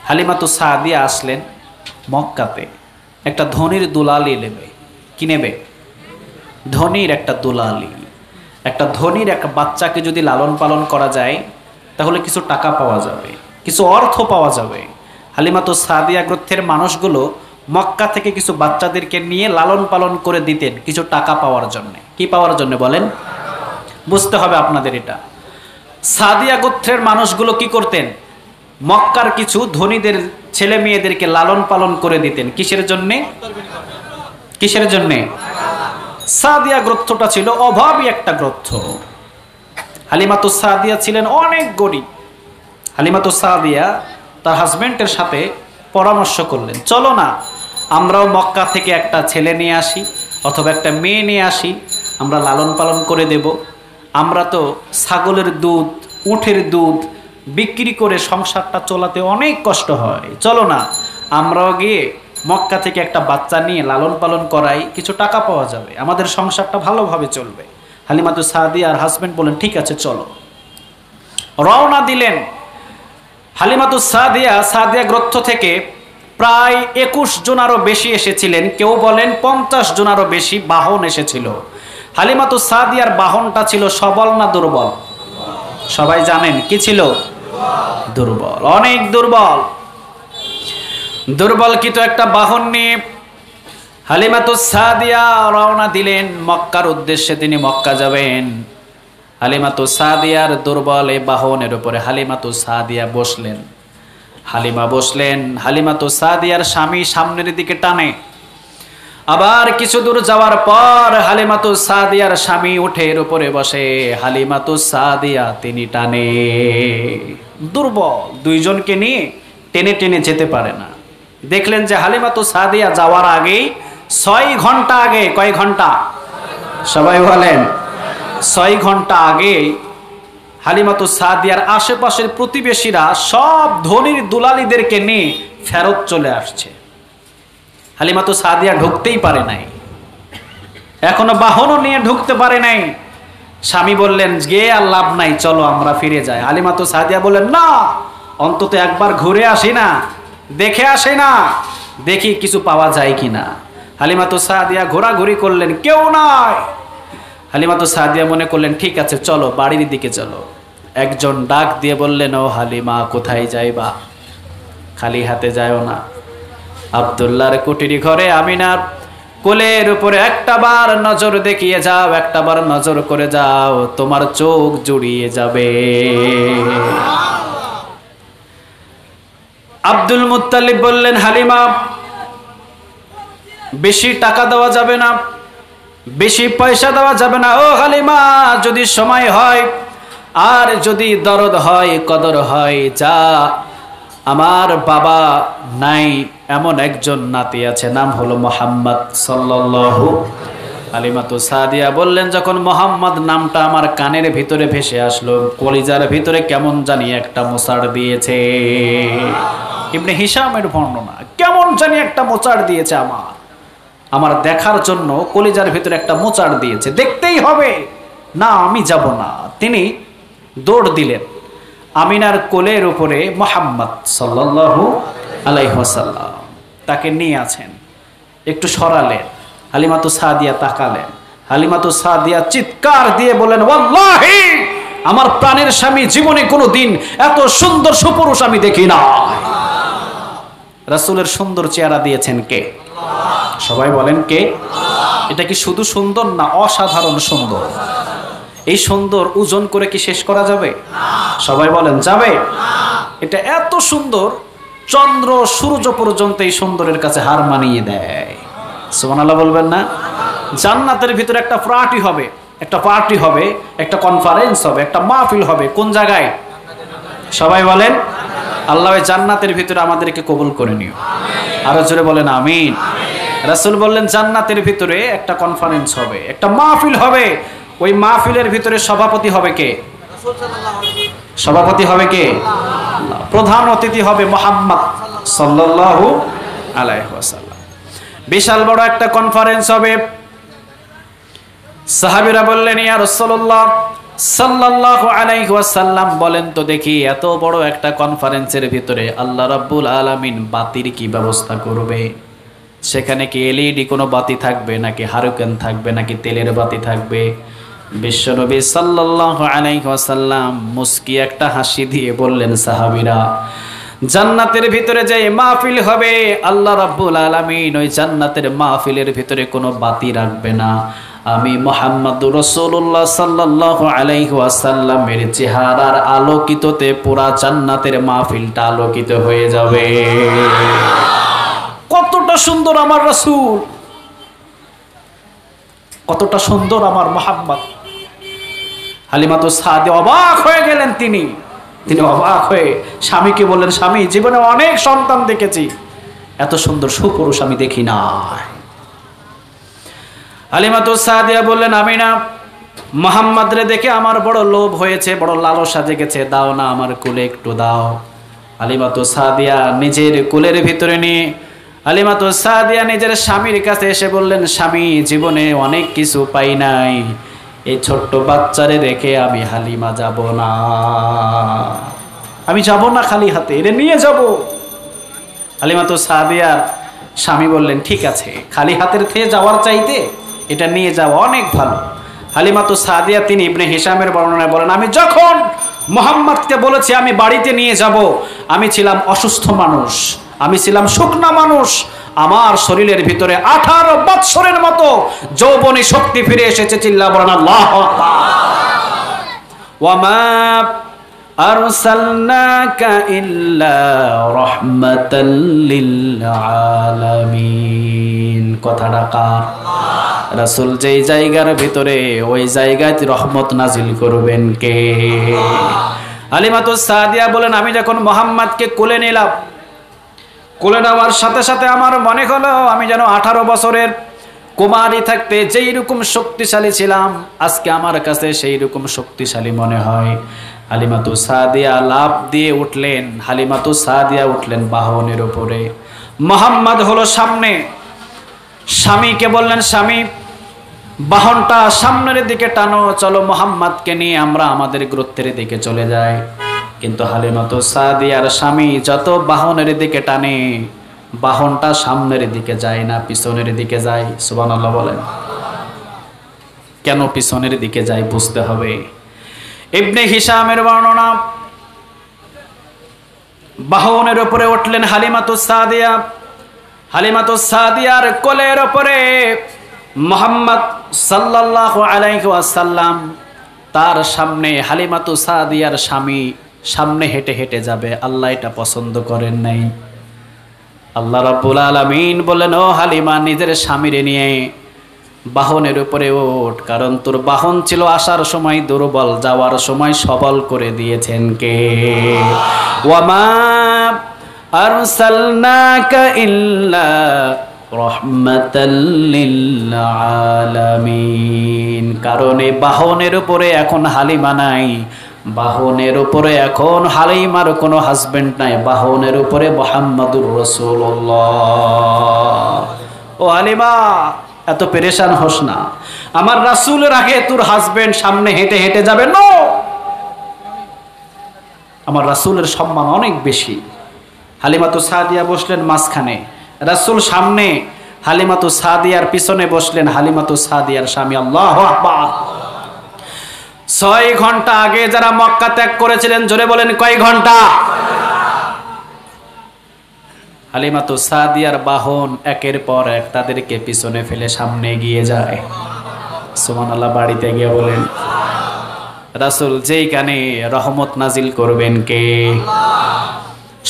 হালিমাতুস সাদিয়া আসলেন মক্কাতে। একটা ধনির দুলালি নেবে। কি নেবে? ধনির একটা দুলালি। একটা ধনির একটা বাচ্চাকে যদি লালন পালন করা যায় তাহলে কিছু টাকা পাওয়া যাবে, কিছু অর্থ পাওয়া যাবে। হালিমাতুস সাদিয়া গোত্রের মানুষগুলো মক্কা থেকে কিছু বাচ্চাদেরকে নিয়ে লালন পালন করে দিতেন কিছু টাকা পাওয়ার জন্য। কি পাওয়ার জন্য বলেন? বুঝতে হবে আপনাদের এটা। সাদিয়া গোত্রের মানুষগুলো কি করতেন? মক্কার কিছু ধনীদের ছেলে মেয়েদেরকে লালন পালন করে দিতেন। কিসের জন্যে? কিসের জন্যে? সাদিয়া গোত্রটা ছিল অভাবী একটা গোত্র। হালিমাতুস সাদিয়া ছিলেন অনেক গরিব। হালিমাতুস সাদিয়া তার হাজবেন্ডের সাথে পরামর্শ করলেন, চলো না আমরাও মক্কা থেকে একটা ছেলে নিয়ে আসি অথবা একটা মেয়ে নিয়ে আসি, আমরা লালন পালন করে দেব। আমরা তো ছাগলের দুধ, উটের দুধ বিক্রি করে সংসারটা চলাতে অনেক কষ্ট হয়, চলো না আমরাও গিয়ে মক্কা থেকে একটা বাচ্চা নিয়ে লালন পালন করাই, কিছু টাকা পাওয়া যাবে, আমাদের সংসারটা ভালোভাবে চলবে। হালিমাতুস সাদিয়া আর হাজবেন্ড বলেন ঠিক আছে চলো। রওনা দিলেন। হালিমাতুস সাদিয়া সাদিয়া গোত্র থেকে প্রায় 21 জনারও বেশি এসেছিলেন, কেউ বলেন 50 জনারও বেশি বাহন এসেছিল। হালিমাতুস সাদিয়ার বাহনটা ছিল সবল না দুর্বল? সবাই জানেন কি ছিল? দুর্বল, অনেক দুর্বল। দুর্বলকিত একটা বাহন নিয়ে হালিমাতুস সাদিয়া রওনা দিলেন মক্কার উদ্দেশ্যে। তিনি মক্কা যাবেন। হালিমাতুস সাদিয়ার দুর্বল এই বাহনের উপরে হালিমাতুস সাদিয়া বসলেন। হালিমা বসলেন। হালিমাতুস সাদিয়ার স্বামী সামনের দিকে টানে। আবার কিছু দূর যাওয়ার পর হালিমাতুস সাদিয়ার স্বামী উঠের উপরে বসে, হালিমাতুস সাদিয়া তিনি টানে। দুর্বল, দুইজনকে নিয়ে টেনে টেনে যেতে পারে না। দেখলেন যে হালিমাতুস সাদিয়া যাওয়ার আগেই 6 ঘন্টা আগে, কয় ঘন্টা? সবাই বলেন 6 ঘন্টা আগে হালিমাতুস সাদিয়ার আশেপাশের প্রতিবেশীরা সব ধনীর দুলালিদেরকে নিয়ে ফেরত চলে আসছে। হালিমাতুস সাদিয়া ঢুকতেই পারে নাই, এখনো বাহনও নিয়ে ঢুকতে পারে নাই। স্বামী বললেন গিয়ে আর লাভ নাই, চলো আমরা ফিরে যাই। হালিমাতুস সাদিয়া বললেন না, অন্তত একবার ঘুরে আসি না, দেখে আসে না, দেখি কিছু পাওয়া যায় কিনা। হালিমাতুস সাদিয়া ঘোরাঘুরি করলেন, কেউ নাই। হালিমাতুস সাদিয়া মনে করলেন ঠিক আছে চলো বাড়ির দিকে চলো। একজন ডাক দিয়ে বললেন, ও হালিমা কোথায় যাইবা? খালি হাতে যাও না। আব্দুল্লাহর কুটিরি ঘরে আমিনার কোলের উপরে একটাবার নজর দেখিয়ে যাও, একটাবার নজর করে যাও, তোমার চোখ জুড়িয়ে যাবে। আব্দুল মুত্তালিব বললেন, হালিমা বেশি টাকা দেওয়া যাবে না, বেশি পয়সা দেওয়া যাবে না। ও হালিমা যদি সময় হয় আর যদি দরদ হয়, কদর হয়, যা আমার বাবা নাই এমন একজন নাতি আছে, নাম হলো মুহাম্মদ সাল্লাল্লাহু। হালিমাতুস সাদিয়া বললেন, যখন মুহাম্মদ নামটা আমার কানের ভিতরে ভেসে আসলো, কলিজার ভিতরে কেমন জানি একটা মোচাড় দিয়েছে। ইবনে হিশামের বর্ণনা, কেমন জানি একটা মোচাড় দিয়েছে আমার দেখার জন্য কলিজার ভিতরে একটা মোচাড় দিয়েছে, দেখতেই হবে, না আমি যাব না। তিনি দৌড় দিলেন। আমিনার কোলের উপরে মুহাম্মদ সাল্লাল্লাহু আলাইহি ওয়াসাল্লাম তাকে নিয়ে আছেন। একটু সরালেন, হালিমাতুস সাদিয়া তাকালেন। হালিমাতুস সাদিয়া চিৎকার দিয়ে বলেন, ওয়াল্লাহি আমার প্রাণের স্বামী জীবনে কোনোদিন এত সুন্দর সুপুরুষ আমি দেখি না। রাসূলের সুন্দর চেহারা দিয়েছেন কে? সবাই বলেন কে? এটা কি শুধু সুন্দর না, অসাধারণ সুন্দর? এই সুন্দর ওজন করে কি শেষ করা যাবে? সবাই বলেন যাবে? এটা এত সুন্দর, চন্দ্র সূর্য পর্যন্ত এই সুন্দরের কাছে হার মানিয়ে দেয়। সুবহানাল্লাহ বলবেন না? জান্নাতের ভিতরে একটা পার্টি হবে, একটা পার্টি হবে, একটা কনফারেন্স হবে, একটা মাহফিল হবে। কোন জায়গায়? সবাই বলেন আল্লাহ জান্নাতের ভিতরে আমাদেরকে কবুল করে নিও। আরো জোরে বলেন আমিন। রাসূল বললেন জান্নাতের ভিতরে একটা কনফারেন্স হবে, একটা মাহফিল হবে। ওই মাহফিলের ভিতরে সভাপতি হবে কে? সভাপতি হবে কে? প্রধান অতিথি হবে মুহাম্মদ সাল্লাল্লাহু আলাইহি ওয়াসাল্লাম। বিশাল বড় একটা কনফারেন্স হবে। সাহাবীরা বললেন, ইয়া রাসূলুল্লাহ সাল্লাল্লাহু আলাইহি ওয়াসাল্লাম বলেন তো দেখি, এত বড় একটা কনফারেন্সের ভিতরে আল্লাহ রাব্বুল আলামিন বাতির কি ব্যবস্থা করবে? সেখানে কি এলইডি কোনো বাতি থাকবে, নাকি হারুকেন থাকবে, নাকি তেলের বাতি থাকবে? বিশ্বনবী সাল্লাল্লাহু আলাইহি ওয়াসাল্লাম মুস্কি একটা হাসি দিয়ে বললেন, সাহাবীরা জান্নাতের ভিতরে যে মাহফিল হবে, আল্লাহ রাব্বুল আলামিন ওই জান্নাতের মাহফিলের ভিতরে কোনো বাতি রাখবে না। আমি মুহাম্মদুর রাসূলুল্লাহ সাল্লাল্লাহু আলাইহি ওয়াসাল্লামের চেহারার আলোকিততে পুরা জান্নাতের মাহফিলটা আলোকিত হয়ে যাবে। কতটা সুন্দর আমার রাসূল, কতটা সুন্দর আমার মুহাম্মদ। হালিমাতুস সাদিয়া অবাক হয়ে গেলেন। তিনি অবাক হয়ে স্বামীকে বললেন, স্বামী, জীবনে অনেক সন্তান দেখেছি, এত সুন্দর সুপুরুষ আমি দেখি নাই। হালিমাতুস সাদিয়া বললেন, আমি না, মুহাম্মদ রে দেখে আমার বড় লোভ হয়েছে, বড় লালসা জেগেছে, দাও না আমার কোলে একটু দাও। হালিমাতুস সাদিয়া নিজের কোলের ভিতরে নিয়ে হালিমাতুস সাদিয়া নিজের স্বামীর কাছে এসে বললেন, স্বামী, জীবনে অনেক কিছু পাই নাই, এই ছোট্ট বাচ্চারে রেখে আমি হালিমা যাব না, আমি যাব না খালি হাতে, এরে নিয়ে যাব। হালিমাতুস সাদিয়ার স্বামী বললেন, ঠিক আছে, খালি হাতের থেকে যাওয়ার চাইতে এটা নিয়ে যাওয়া অনেক ভালো। হালিমাতুস সাদিয়া তিনি ইবনে হিশামের বর্ণনায় বলেন, আমি যখন মুহাম্মদকে বলেছি আমি বাড়িতে নিয়ে যাব, আমি ছিলাম অসুস্থ মানুষ, আমি ছিলাম শুকনা মানুষ, আমার শরীরের ভিতরে 18 বৎসরের মতো যৌবনী শক্তি ফিরে এসেছে। চিল্লা বলেন আল্লাহু আকবার। ওয়ামা আরসালনাকা ইল্লা রাহমাতাল লিল আলামিন। কথাটা কার? রাসূল যেই জায়গার ভিতরে, ওই জায়গায় রহমত নাজিল করবেন কে? হালিমাতুস সাদিয়া বলেন, আমি যখন মুহাম্মদকে কোলে নিলাম, কোলে নেওয়ার সাথে সাথে আমার মনে হলো আমি যেন 18 বছরের কুমারী থাকতে যেই রকম শক্তিশালী ছিলাম, আজকে আমার কাছে সেই রকম শক্তিশালী মনে হয়। হালিমাতুস সাদিয়া লাফ দিয়ে উঠলেন, হালিমাতুস সাদিয়া উঠলেন বাহনের উপরে, মুহাম্মদ হলো সামনে। স্বামীকে বললেন, স্বামী, বাহনটা সামনের দিকে টানো, চলো মুহাম্মদকে নিয়ে আমরা আমাদের গোত্রের দিকে চলে যাই। কিন্তু হালিমাতুস সাদিয়ার স্বামী যত বাহনের দিকে টানে, বাহনটা সামনের দিকে যায় না, পিছনের দিকে যায়। সুবহানাল্লাহ বলেন। কেন পিছনের দিকে যায় বুঝতে হবে। ইবনে হিশামের বর্ণনা, বাহনের উপরে উঠলেন হালিমাতুস সাদিয়া, হালিমাতুস সাদিয়ার কোলের উপরে মুহাম্মদ সাল্লাল্লাহু আলাইহি ওয়াসাল্লাম, তার সামনে হালিমাতুস সাদিয়ার স্বামী সামনে হেঁটে হেঁটে যাবে। আল্লাহ এটা পছন্দ করেন নাই। আল্লাহ রাব্বুল আলামিন বললেন, ও হালিমা, নিজের স্বামীরে নিয়ে বাহনের উপরে ওঠ, কারণ তোর বাহন ছিল আসার সময় দুর্বল, যাওয়ার সময় সবল করে দিয়েছেন কে? ওয়ামা আরসালনাকা ইল্লা রাহমাতাল লিল আলামিন। কারণ এই বাহনের উপরে এখন হালিমা নাই, বাহনের উপরে এখন হালিমার কোনো হাজবেন্ড নাই, বাহনের উপরে মুহাম্মাদুর রাসূলুল্লাহ। ও হালিমা, এত পেরেশান হোস না, আমার রাসূলের আগে তোর হাজবেন্ড সামনে হেঁটে হেঁটে যাবে না। আমার রাসূলের সম্মান অনেক বেশি। হালিমাতুস সাদিয়া বসলেন মাঝখানে, রাসূল সামনে, হালিমাতুস সাদিয়ার পিছনে বসলেন হালিমাতুস সাদিয়ার স্বামী। আল্লাহু আকবার। 6 ঘন্টা আগে যারা মক্কা ত্যাগ করেছিলেন, জোরে বলেন কয় ঘন্টা? হালিমাতুস সাদিয়ার বাহন একের পর এক তাদেরকে পিছনে ফেলে সামনে এগিয়ে যায়। সুবহানাল্লাহ। বাড়িতে গিয়ে বলেন, রাসূল যেই কানে রহমত নাজিল করবেন কে?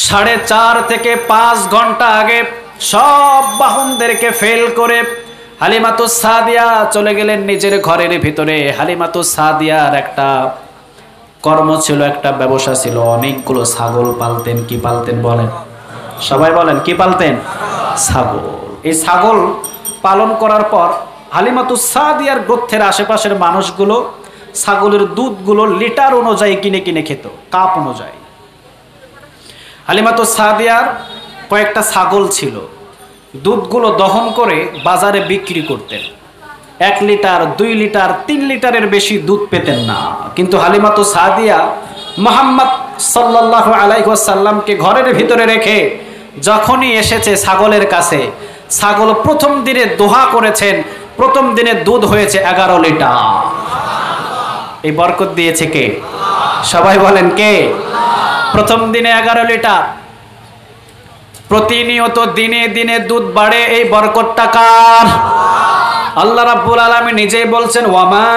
4.5 থেকে 5 ঘন্টা আগে সব বাহনদেরকে ফেল করে হালিমাতুস সাদিয়া চলে গেলেন নিজের ঘরের ভিতরে। হালিমাতুস সাদিয়ার একটা কর্ম ছিল, একটা ব্যবসা ছিল, অনেকগুলো ছাগল পালতেন। কি পালতেন বলেন? সবাই বলেন, কি পালতেন? ছাগল। এই ছাগল পালন করার পর হালিমাতুস সাদিয়ার গোত্রের আশেপাশের মানুষগুলো ছাগলের দুধগুলো লিটার অনুযায়ী কিনে কিনে খেত, কাপ অনুযায়ী। হালিমাতুস সাদিয়ার কয়েকটা ছাগল ছিল, দুধগুলো দহন করে বাজারে বিক্রি করতেন। 1 লিটার, 2 লিটার, 3 লিটারের বেশি দুধ পেতেন না। কিন্তু হালিমাতুস সাদিয়া মুহাম্মদ সাল্লাল্লাহু আলাইহি ওয়াসাল্লামকে ঘরের ভিতরে রেখে যখনই এসেছে ছাগলের কাছে, ছাগল প্রথম দিনে দোহা করেছেন, প্রথম দিনে দুধ হয়েছে 11 লিটার। এই বরকত দিয়েছে কে? সবাই বলেন কে? প্রথম দিনে 11 লিটার, প্রতিনিয়ত দিনে দিনে দুধ বাড়ে, এই বরকতটা কার? আল্লাহ রাব্বুল আলামিন নিজেই বলছেন, ওয়ামা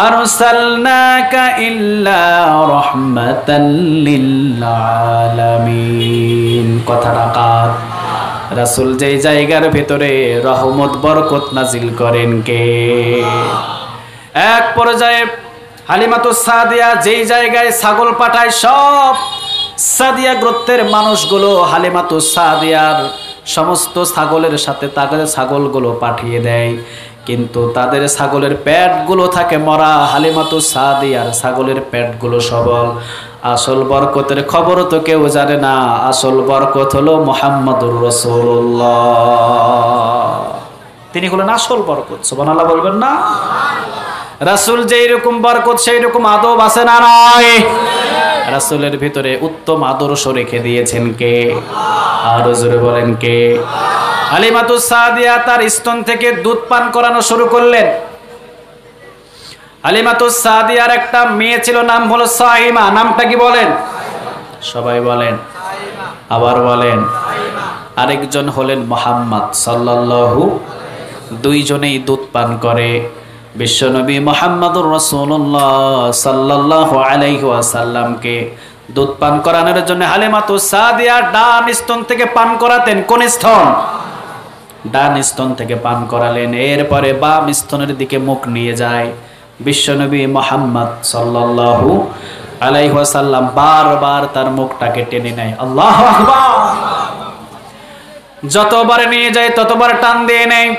আরসালনাকা ইল্লা রাহমাতাল লিল আলামিন। কথাটা কার? রাসূল যেই জায়গার ভিতরে রহমত বরকত নাজিল করেন কে? এক পর্যায়ে হালিমাতুস সাদিয়া যেই জায়গায় ছাগল পাঠায়, সব সাদিয়া গোত্রের মানুষগুলো হালিমাতুস সাদিয়ার সমস্ত ছাগলের সাথে তাদের ছাগলগুলো পাঠিয়ে দেয়, কিন্তু তাদের ছাগলের পেটগুলো থাকে মরা, হালিমাতুস সাদিয়ার ছাগলের পেটগুলো সবল। আসল বরকতের খবর তো কেউ জানে না, আসল বরকত হলো মুহাম্মদুর রাসূলুল্লাহ। তিনি হলেন আসল বরকত। সুবহানাল্লাহ বলবেন না? রাসূল যেই রকম বরকত সেই রকম আদব আছে না নাই? রাসূলের ভিতরে উত্তম আদর্শ রেখে দিয়েছেন কে? আরো জোরে বলেন কে? হালিমাতুস সাদিয়া তার স্তন থেকে দুধ পান করানো শুরু করলেন। হালিমাতুস সাদিয়ার একটা মেয়ে ছিল, নাম হলো সাইমা। নামটা কি বলেন? সবাই বলেন, আবার বলেন। আরেকজন হলেন মুহাম্মদ সাল্লাল্লাহু, দুইজনেই দুধ পান করে। বিশ্বনবী মুহাম্মদুর রাসূলুল্লাহ সাল্লাল্লাহু আলাইহি ওয়াসাল্লামকে দুধ পান করানোর জন্য হালিমাতুস সাদিয়া ডান স্তন থেকে পান করাতেন। কোন স্তন? ডান স্তন থেকে পান করালেন। এরপরে বাম স্তনের দিকে মুখ নিয়ে যায়। বিশ্বনবী মুহাম্মদ সাল্লাল্লাহু আলাইহি ওয়াসাল্লাম বারবার তার মুখটাকে টেনে নেয়। আল্লাহু আকবার। যতবার নিয়ে যায় ততবার টান দিয়ে নেয়,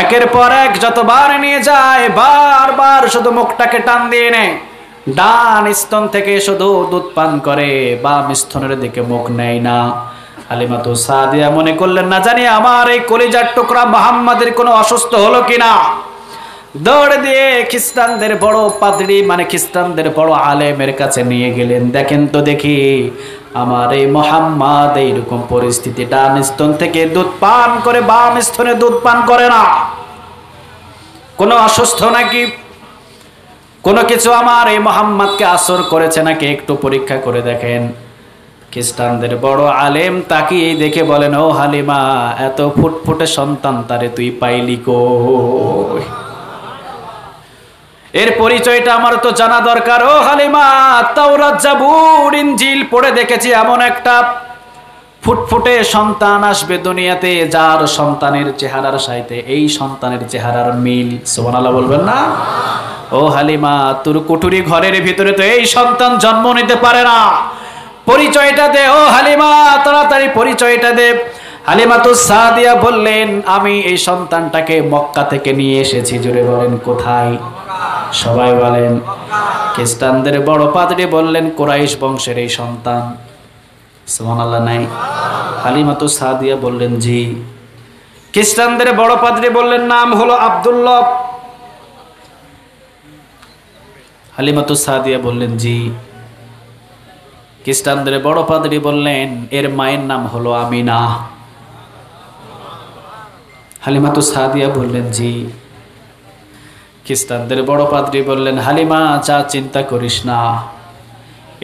একের পর এক যতবার নিয়ে যায় বারবার শুধু মুখটাকে টান দিয়ে নেয়। ডান স্তন থেকে শুধু দুধ পান করে, বাম স্তনের দিকে মুখ নেয় না। হালিমাতুস সাদিয়া মনে করলেন, না জানি আমার এই কলিজার টুকরা মুহাম্মাদের কোনো অসুস্থ হলো কিনা। দৌড় দিয়ে খ্রিস্টানদের বড় পাদ্রী, মানে খ্রিস্টানদের বড় আলেমের কাছে নিয়ে গেলেন। দেখেন তো দেখি আমার এই মুহাম্মদ এইরকম পরিস্থিতি, ডান স্তন থেকে দুধ পান করে বাম স্তনে দুধ পান করে না, কোনো অসুস্থ নাকি, কোনো কিছু আমার এই মুহাম্মদকে আসর করেছে নাকি, একটু পরীক্ষা করে দেখেন। খ্রিস্টানদের বড় আলেম তাকিয়ে দেখে বলেন, ও হালিমা, এত ফুটফুটে সন্তান তারে তুই পাইলি কই? এর পরিচয়টা আমার তো জানা দরকার। ও হালিমা, তাওরাত জাবুর ইনজিল পড়ে দেখেছি এমন একটা ফুটফুটে সন্তান আসবে দুনিয়াতে যার সন্তানের চেহারার সাথে এই সন্তানের চেহারার মিল। সুবহানাল্লাহ বলবেন না? ও হালিমা, তোর কুঠুরি ঘরের ভিতরে তো এই সন্তান জন্ম নিতে পারে না, পরিচয়টা দে। ও হালিমা, তাড়াতাড়ি পরিচয়টা দে। হালিমাতুস সাদিয়া বললেন, আমি এই সন্তানটাকে মক্কা থেকে নিয়ে এসেছি। জোরে বলেন, কোথায়? সবাই বলেন। খ্রিস্টানদের বড় পাদ্রী বললেন, কুরাইশ বংশের এই সন্তান। সুবহানাল্লাহ নাই? হালিমাতুস সাদিয়া বললেন, জি। খ্রিস্টানদের বড় পাদ্রী বললেন, নাম হলো আব্দুল্লাহ। হালিমাতুস সাদিয়া বললেন, জি। খ্রিস্টানদের বড় পাদ্রী বললেন, এর মায়ের নাম হলো আমিনা। হালিমাতুস সাদিয়া বললেন, জি। খ্রিস্টানদের বড় পাদ্রী বললেন, হালিমা, যা চিন্তা করিস না,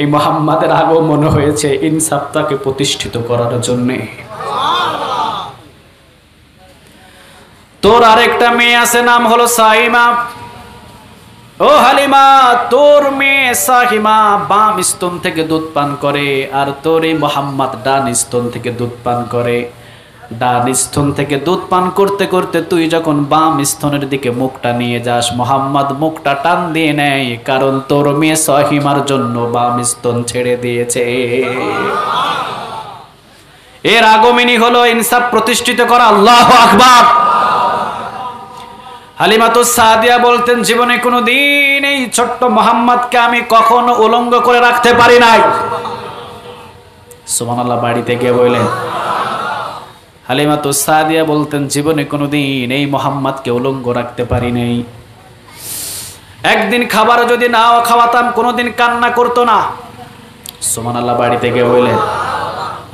এই মুহাম্মাদের আগমন হয়েছে ইনসাফটাকে প্রতিষ্ঠিত করার জন্য। তোর আরেকটা মেয়ে আছে, নাম হলো সাইমা। ও হালিমা, তোর মেয়ে সাহিমা বাম স্তন থেকে দুধ পান করে, আর তোর এই মুহাম্মদ ডান স্তন থেকে দুধ পান করে। ডান স্তন থেকে দুধ পান করতে করতে তুই যখন বাম স্তনের দিকে মুখটা নিয়ে যাস, মুহাম্মদ মুখটা টান দিয়ে নেয়, কারণ তোর মেয়ে সাহিমার জন্য বাম স্তন ছেড়ে দিয়েছে। এর আগমনী হলো ইনসাফ প্রতিষ্ঠিত করা। আল্লাহু আকবার। হালিমাতুস সাদিয়া বলতেন, জীবনে কোনো দিন এই ছোট্ট মুহাম্মদকে আমি কখনো উলঙ্গ করে রাখতে পারি নাই। সুবহানাল্লাহ বাড়িতে গিয়ে বললেন। হালিমাতুস সাদিয়া বলতেন, জীবনে কোনো দিন এই মুহাম্মদকে উলঙ্গ রাখতে পারি নাই। একদিন খাবার যদি নাও খাওয়াতাম কোনোদিন কান্না করতো না। সুবহানাল্লাহ বাড়িতে গিয়ে বললেন।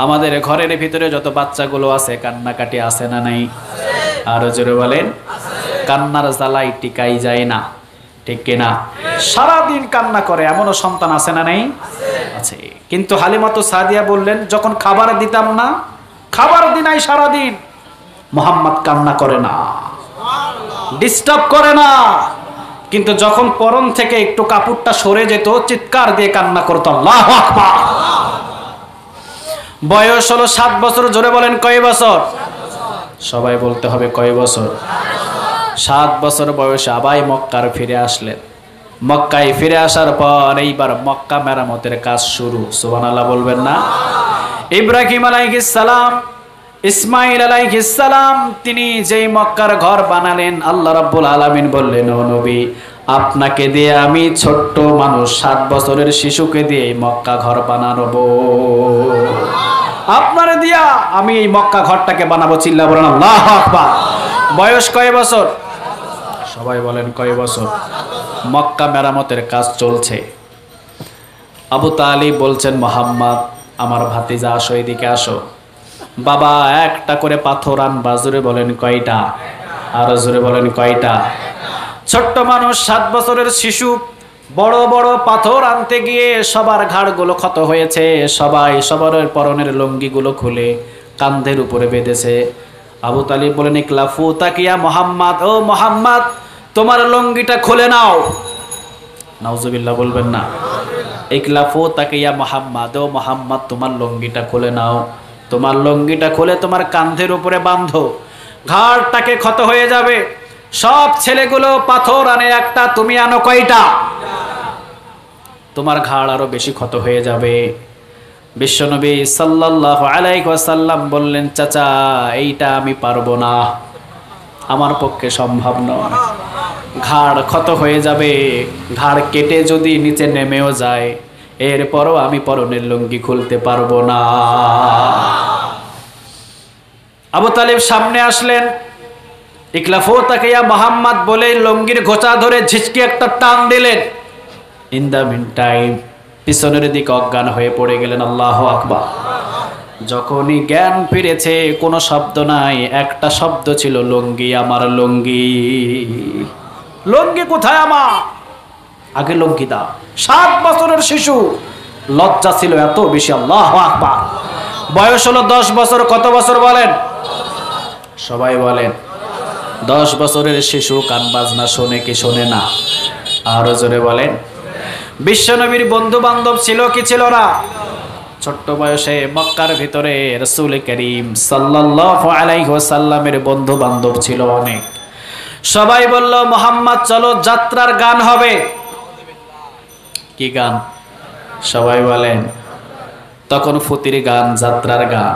আমাদের ঘরের ভিতরে যত বাচ্চাগুলো আছে কান্নাকাটি আছে না নাই? আরো জোরে বলেন। কান্নার জ্বালাই টিকাই যায় না, ঠিক কিনা? সারাদিন কান্না করে এমনও সন্তান আছে না নাই? আছে। কিন্তু হালিমাতুস সাদিয়া বললেন, যখন খাবার দিতাম না খাবার দিনাই সারাদিন মুহাম্মদ কান্না করে না, ডিস্টার্ব করে না, কিন্তু যখন পরন থেকে একটু কাপড়টা সরে যেত চিৎকার দিয়ে কান্না করতো আল্লাহু আকবার। বয়স হলো 7 বছর। জোরে বলেন কয় বছর? সবাই বলতে হবে কয় বছর? 7 বছর বয়সে আবার মক্কার ফিরে আসলেন। মক্কায় ফিরে আসার পর এইবার মক্কা মেরামতের কাজ শুরু। সুবহানাল্লাহ বলবেন না? ইব্রাহিম আলাইহিস সালাম, ইসমাইল আলাইহিস সালাম তিনি যেই মক্কার ঘর বানালেন, আল্লাহ রাব্বুল আলামিন বললেন, ও নবী, আপনাকে দিয়ে আমি ছোট্ট মানুষ 7 বছরের শিশুকে দিয়ে এই মক্কা ঘর বানাবো। আপনারে দিয়া আমি এই মক্কা ঘরটাকে বানাবো। চিল্লা বলেন আল্লাহু আকবার। বয়স কয় বছর? সবাই বলেন কয় বছর? মক্কা মেরামতের কাজ চলছে। আবু তালিব বলছেন, মুহাম্মদ আমার ভাতিজা আসো, এদিকে আসো। বাবা একটা করে পাথর আনবা। জোরে বলেন কয়টা? আরো জোরে বলেন কয়টা? ছোট্ট মানুষ 7 বছরের শিশু বড় বড় পাথর আনতে গিয়ে সবার ঘাড়গুলো ক্ষত হয়েছে। সবাই সবার পরনের লুঙ্গিগুলো খুলে কাঁধের উপরে বেঁধেছে। আবু তালিব বলেন, ইকলাফু তাকিয়া মুহাম্মদ, ও মুহাম্মদ তোমার লুঙ্গিটা খুলে নাও। নাউজুবিল্লাহ বলবেন না? ইকলাফু তাকিয়া মুহাম্মদ, ও মুহাম্মদ তোমার লুঙ্গিটা খুলে নাও। তোমার লুঙ্গিটা খুলে তোমার কাঁধের উপরে বাঁধো, ঘাড়টাকে ক্ষত হয়ে যাবে। সব ছেলেগুলো পাথর আনে একটা, তুমি আনো কয়টা? তোমার ঘাড় আরো বেশি ক্ষত হয়ে যাবে। বিশ্বনবী সাল্লাল্লাহু আলাইহি ওয়াসাল্লাম বললেন, চাচা এইটা আমি পারবো না, আমার পক্ষে সম্ভব নয়। ঘাড় ক্ষত হয়ে যাবে, ঘাড় কেটে যদি নিচে নেমেও যায় এরপরও আমি পরনের লুঙ্গি খুলতে পারবো না। আবু তালিব সামনে আসলেন, ইকলাফু তাকিয়া মুহাম্মদ বলে লুঙ্গির গোছা ধরে ঝিচকে একটা টান দিলেন। ইন দ্য মিন টাইম পিছনের দিকে অজ্ঞান হয়ে পড়ে গেলেন। আল্লাহু আকবার। যখনই জ্ঞান ফিরেছে কোনো শব্দ নাই, একটা শব্দ ছিল, লুঙ্গি আমার লুঙ্গি। লুঙ্গি কোথায় আমার? আগে লুঙ্গি দাও। 7 বছরের শিশু, লজ্জা ছিল এত বেশি। আল্লাহু আকবার। বয়স হলো 10 বছর। কত বছর বলেন? সবাই বলেন। 10 বছরের শিশু কান বাজনা শোনে কি শোনে না? আরো জোরে বলেন। বিশ্বনবীর বন্ধু বান্ধব ছিল কি ছিল না? ছোট্ট বয়সে মক্কার ভিতরে রাসূল করিম সাল্লাল্লাহু আলাইহি ওয়াসাল্লামের বন্ধু বান্ধব ছিল অনেক। সবাই বলল, মুহাম্মদ চলো যাত্রার গান হবে। কি গান? সবাই বলেন। তখন ফুতির গান, যাত্রার গান।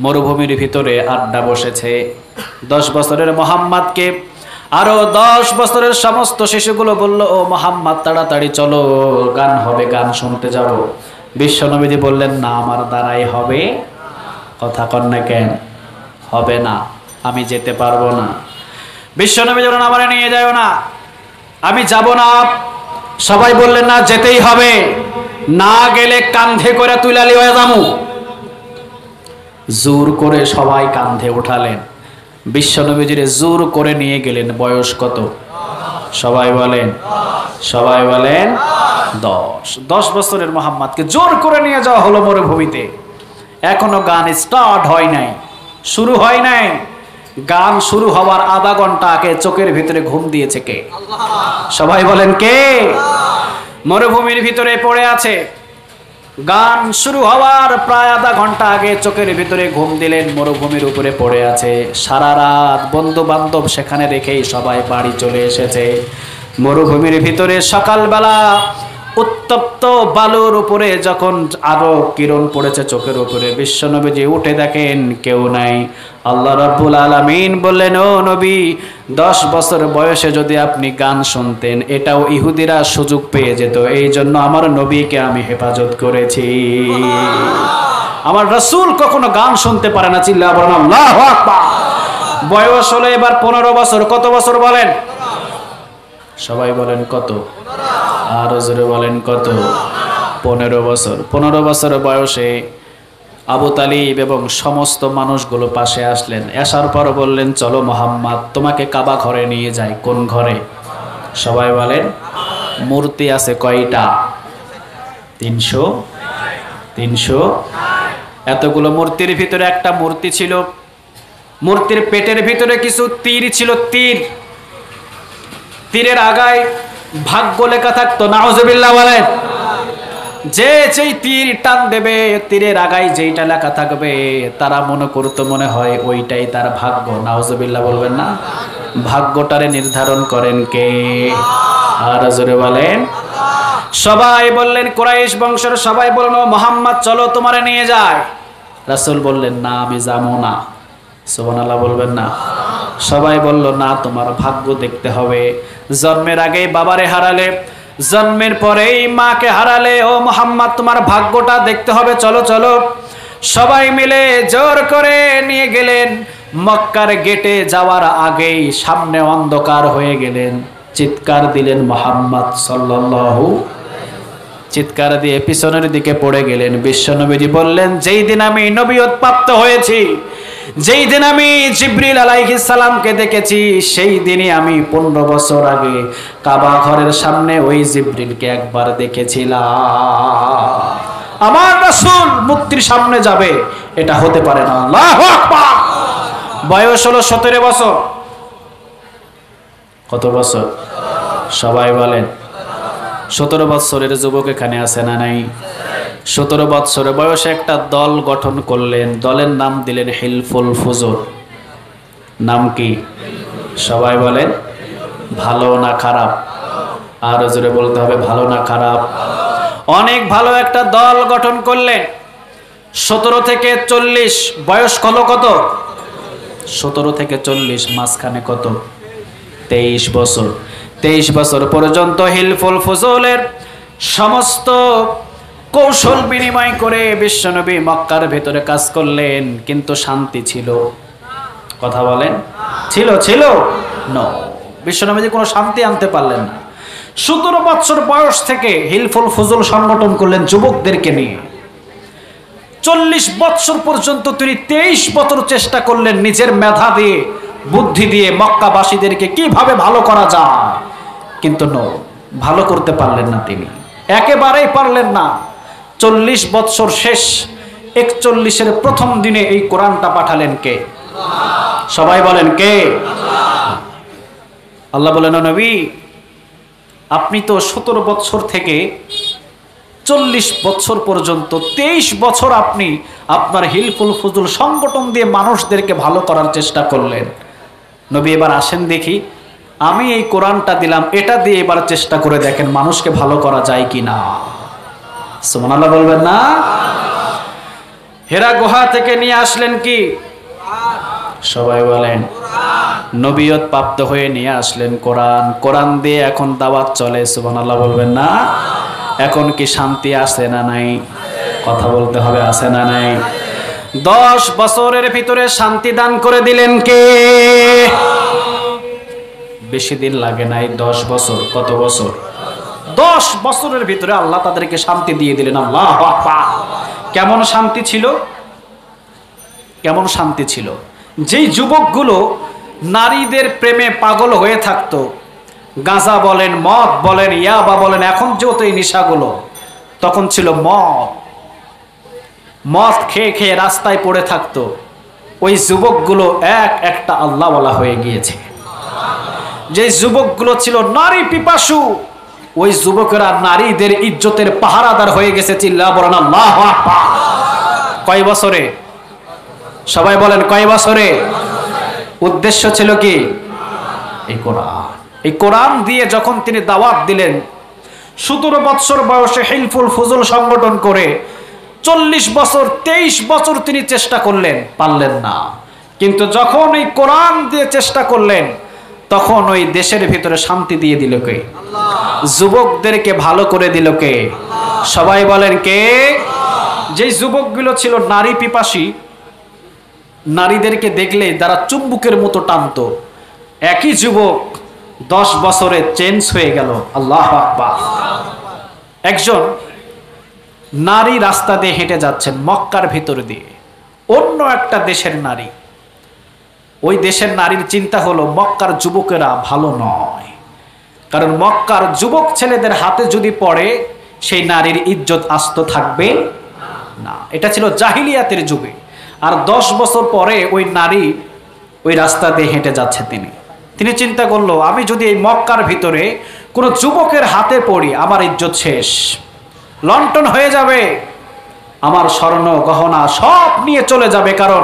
মরুভূমির ভিতরে আড্ডা বসেছে। 10 বছরের মুহাম্মদকে আরো 10 বছরের সমস্ত শিশুগুলো বলল, ও মুহাম্মদ তাড়াতাড়ি চলো, গান হবে, গান শুনতে যাব। বিশ্বনবীজি বললেন, না আমার দ্বারাই হবে। কথা কন না কেন? হবে না, আমি যেতে পারবো না। বিশ্বনবী বললেন, আমারে নিয়ে যাও না, আমি যাব না। সবাই বললেন, না যেতেই হবে, না গেলে কাঁধে করে তুইলালি হয়ে যামু। জোর করে সবাই কাঁধে উঠালেন। বিশ্বনবীজিরে জোর করে নিয়ে গেলেন। বয়স কত? সবাই বলেন, সবাই বলেন 10। 10 বছরের মুহাম্মদকে জোর করে নিয়ে যাওয়া হলো মরুভূমিতে। এখনো গান স্টার্ট হয় নাই, শুরু হয় নাই। গান শুরু হওয়ার আধা ঘন্টা আগে চোখের ভিতরে ঘুম দিয়েছে কে? সবাই বলেন কে? মরুভূমির ভিতরে পড়ে আছে। গান শুরু হওয়ার প্রায় আধা ঘন্টা আগে চোখের ভিতরে ঘুম দিলেন, মরুভূমির উপরে পড়ে আছে। সারা রাত বন্ধু বান্ধব সেখানে রেখেই সবাই বাড়ি চলে এসেছে। মরুভূমির ভিতরে সকালবেলা উত্তপ্ত বালুর উপরে যখন আরো কিরণ পড়েছে চোখের উপরে, বিশ্বনবীজি উঠে দেখেন কেউ নাই। আল্লাহ রাব্বুল আলামিন বললেন, ও নবী, 10 বছর বয়সে যদি আপনি গান শুনতেন এটাও ইহুদিরা সুযোগ পেয়ে যেত, এই জন্য আমার নবীকে আমি হেফাজত করেছি। আমার রাসূল কখনো গান শুনতে পারে না। চিল্লা বলেন আল্লাহু আকবার। বয়স হলো এবার 15 বছর। কত বছর বলেন? সবাই বলেন কত? আরো জোরে বলেন কত? 15 বছর। 15 বছর বয়সে আবু তালিব এবং সমস্ত মানুষগুলো পাশে আসলেন। আসার পর বললেন, চলো মুহাম্মদ তোমাকে কাবা ঘরে নিয়ে যাই। কোন ঘরে? সবাই বলেন। মূর্তি আছে কয়টা? 300। এতগুলো মূর্তির ভিতরে একটা মূর্তি ছিল, মূর্তির পেটের ভিতরে কিছু তীর ছিল। তীরের আগায় ভাগ্য লেখা থাকতো। নাউজুবিল্লাহ বলেন। যেই তীর টান দেবে, তীরের আগায় যেইটা লেখা থাকবে, তারা মনে করতো মনে হয় ওইটাই তার ভাগ্য। নাউজুবিল্লাহ বলবেন না? ভাগ্যটারে নির্ধারণ করেন কে? আর জোরে বলেন। সবাই বললেন, কুরাইশ বংশের সবাই বললেন, ও মুহাম্মদ চলো তোমারে নিয়ে যায়। রাসূল বললেন, না আমি যাবো না। সুবহানাল্লাহ বলবেন না? সবাই বলল, না তোমার ভাগ্য দেখতে হবে। জন্মের আগেই বাবারে হারালে, জন্মের পরেই মাকে হারালে, ও মুহাম্মদ তোমার ভাগ্যটা দেখতে হবে, চলো চলো। সবাই মিলে জোর করে নিয়ে গেলেন। মক্কার গেটে যাওয়ার আগেই সামনে অন্ধকার হয়ে গেলেন। চিৎকার দিলেন মুহাম্মদ সাল্লাল্লাহু, চিৎকার দিয়ে পিছনের দিকে পড়ে গেলেন। বিশ্বনবীজি বললেন, যেই দিন আমি নবীয়ত প্রাপ্ত হয়েছি, যেই দিন আমি জিবরিল আলাইহিস সালামকে দেখেছি, সেই দিনই আমি 15 বছর আগে কাবা ঘরের সামনে ওই জিবরিলকে একবার দেখেছিলাম। আমার রাসূল মুক্তির সামনে যাবে, এটা হতে পারে না। আল্লাহু আকবার। বয়স হলো 17 বছর। কত বছর? সবাই বলেন। 17 বছরের যুবক এখানে আছে না নাই? 17 বছরের বয়সে একটা দল গঠন করলেন। দলের নাম দিলেন হিলফুল ফুজুল। নাম কি? সবাই বলেন। ভালো না খারাপ? আর জোরে বলতে হবে, ভালো না খারাপ? অনেক ভালো একটা দল গঠন করলেন। 17 থেকে 40 বয়স হলো কত? 17 থেকে 40 মাঝখানে কত? 23 বছর। 23 বছর পর্যন্ত হিলফুল ফুজুলের সমস্ত কৌশল বিনিময় করে বিশ্বনবী মক্কার ভেতরে কাজ করলেন, কিন্তু শান্তি ছিল? কথা বলেন। ছিল নো। বিশ্বনবীজি কোনো শান্তি আনতে পারলেন না। 17 বছর বয়স থেকে হিলফুল ফুজুল সংগঠন করলেন যুবকদেরকে নিয়ে। 40 বছর পর্যন্ত তিনি 23 বছর চেষ্টা করলেন নিজের মেধা দিয়ে, বুদ্ধি দিয়ে মক্কাবাসীদেরকে কিভাবে ভালো করা যায়, কিন্তু নো, ভালো করতে পারলেন না। তিনি একেবারেই পারলেন না। 40 বছর শেষ, 41-এর প্রথম দিনে এই কোরআনটা পাঠালেন কে? সবাই বলেন কে? আল্লাহ বলেন, নবী আপনি তো 17 বছর থেকে 40 বছর পর্যন্ত 23 বছর আপনি আপনার হিলফুল ফুজুল সংগঠন দিয়ে মানুষদেরকে ভালো করার চেষ্টা করলেন। নবী এবার আসেন দেখি, আমি এই কোরআনটা দিলাম, এটা দিয়ে এবার চেষ্টা করে দেখেন মানুষকে ভালো করা যায় কিনা। সুবহানাল্লাহ বলবেন না? হেরা গুহা থেকে নিয়ে আসলেন কি? সবাই বলেন। নবীয়ত প্রাপ্ত হয়ে নিয়ে আসলেন কোরআন। কোরআন দিয়ে এখন দাওয়াত চলে। সুবহানাল্লাহ বলবেন না? এখন কি শান্তি আছে না নাই? কথা বলতে হবে, আছে না নাই? 10 বছরের ভিতরে শান্তি দান করে দিলেন কে? বেশি দিন লাগে নাই, 10 বছর। কত বছর? 10 বছরের ভিতরে আল্লাহ তাদেরকে শান্তি দিয়ে দিলেন। আল্লাহু আকবার। কেমন শান্তি ছিল? কেমন শান্তি ছিল? যেই যুবকগুলো নারীদের প্রেমে পাগল হয়ে থাকতো, গাঁজা বলেন, মদ বলেন, ইয়াবা বলেন, এখন যেহেতু এই নেশাগুলো, তখন ছিল মদ খেয়ে খেয়ে রাস্তায় পড়ে থাকতো, ওই যুবকগুলো একটা আল্লাহওয়ালা হয়ে গিয়েছে। যে যুবকগুলো ছিল নারী পিপাসু, ওই যুবকেরা নারীদের ইজ্জতের পাহারাদার হয়ে গেছে। চিল্লা বলেন আল্লাহু আকবার। কয় বছরে? সবাই বলেন কয় বছরে? উদ্দেশ্য ছিল কি? এই কোরআন। এই কোরআন দিয়ে যখন তিনি দাওয়াত দিলেন, 17 বছর বয়সে হিলফুল ফুজুল সংগঠন করে 40 বছর 23 বছর তিনি চেষ্টা করলেন, পারলেন না। কিন্তু যখন এই কোরআন দিয়ে চেষ্টা করলেন, তখন ওই দেশের ভিতরে শান্তি দিয়ে দিল কে? যুবকদেরকে ভালো করে দিল কে? সবাই বলেন কে? যেই যুবকগুলো ছিল নারী পিপাসী, নারীদেরকে দেখলে তারা চুম্বুকের মতো টানতো, একই যুবক 10 বছরে চেঞ্জ হয়ে গেল। আল্লাহু আকবার। একজন নারী রাস্তা দিয়ে হেঁটে যাচ্ছেন মক্কার ভিতর দিয়ে, অন্য একটা দেশের নারী। ওই দেশের নারীর চিন্তা হলো মক্কার যুবকেরা ভালো নয়, কারণ মক্কার যুবক ছেলেদের হাতে যদি পড়ে সেই নারীর ইজ্জত আস্ত থাকবে না, এটা ছিল জাহিলিয়াতের যুগে। আর 10 বছর পরে ওই নারী ওই রাস্তা দিয়ে হেঁটে যাচ্ছে, তিনি চিন্তা করলো, আমি যদি এই মক্কার ভিতরে কোনো যুবকের হাতে পড়ি আমার ইজ্জত শেষ, লন্ঠন হয়ে যাবে, আমার স্বর্ণ গহনা সব নিয়ে চলে যাবে, কারণ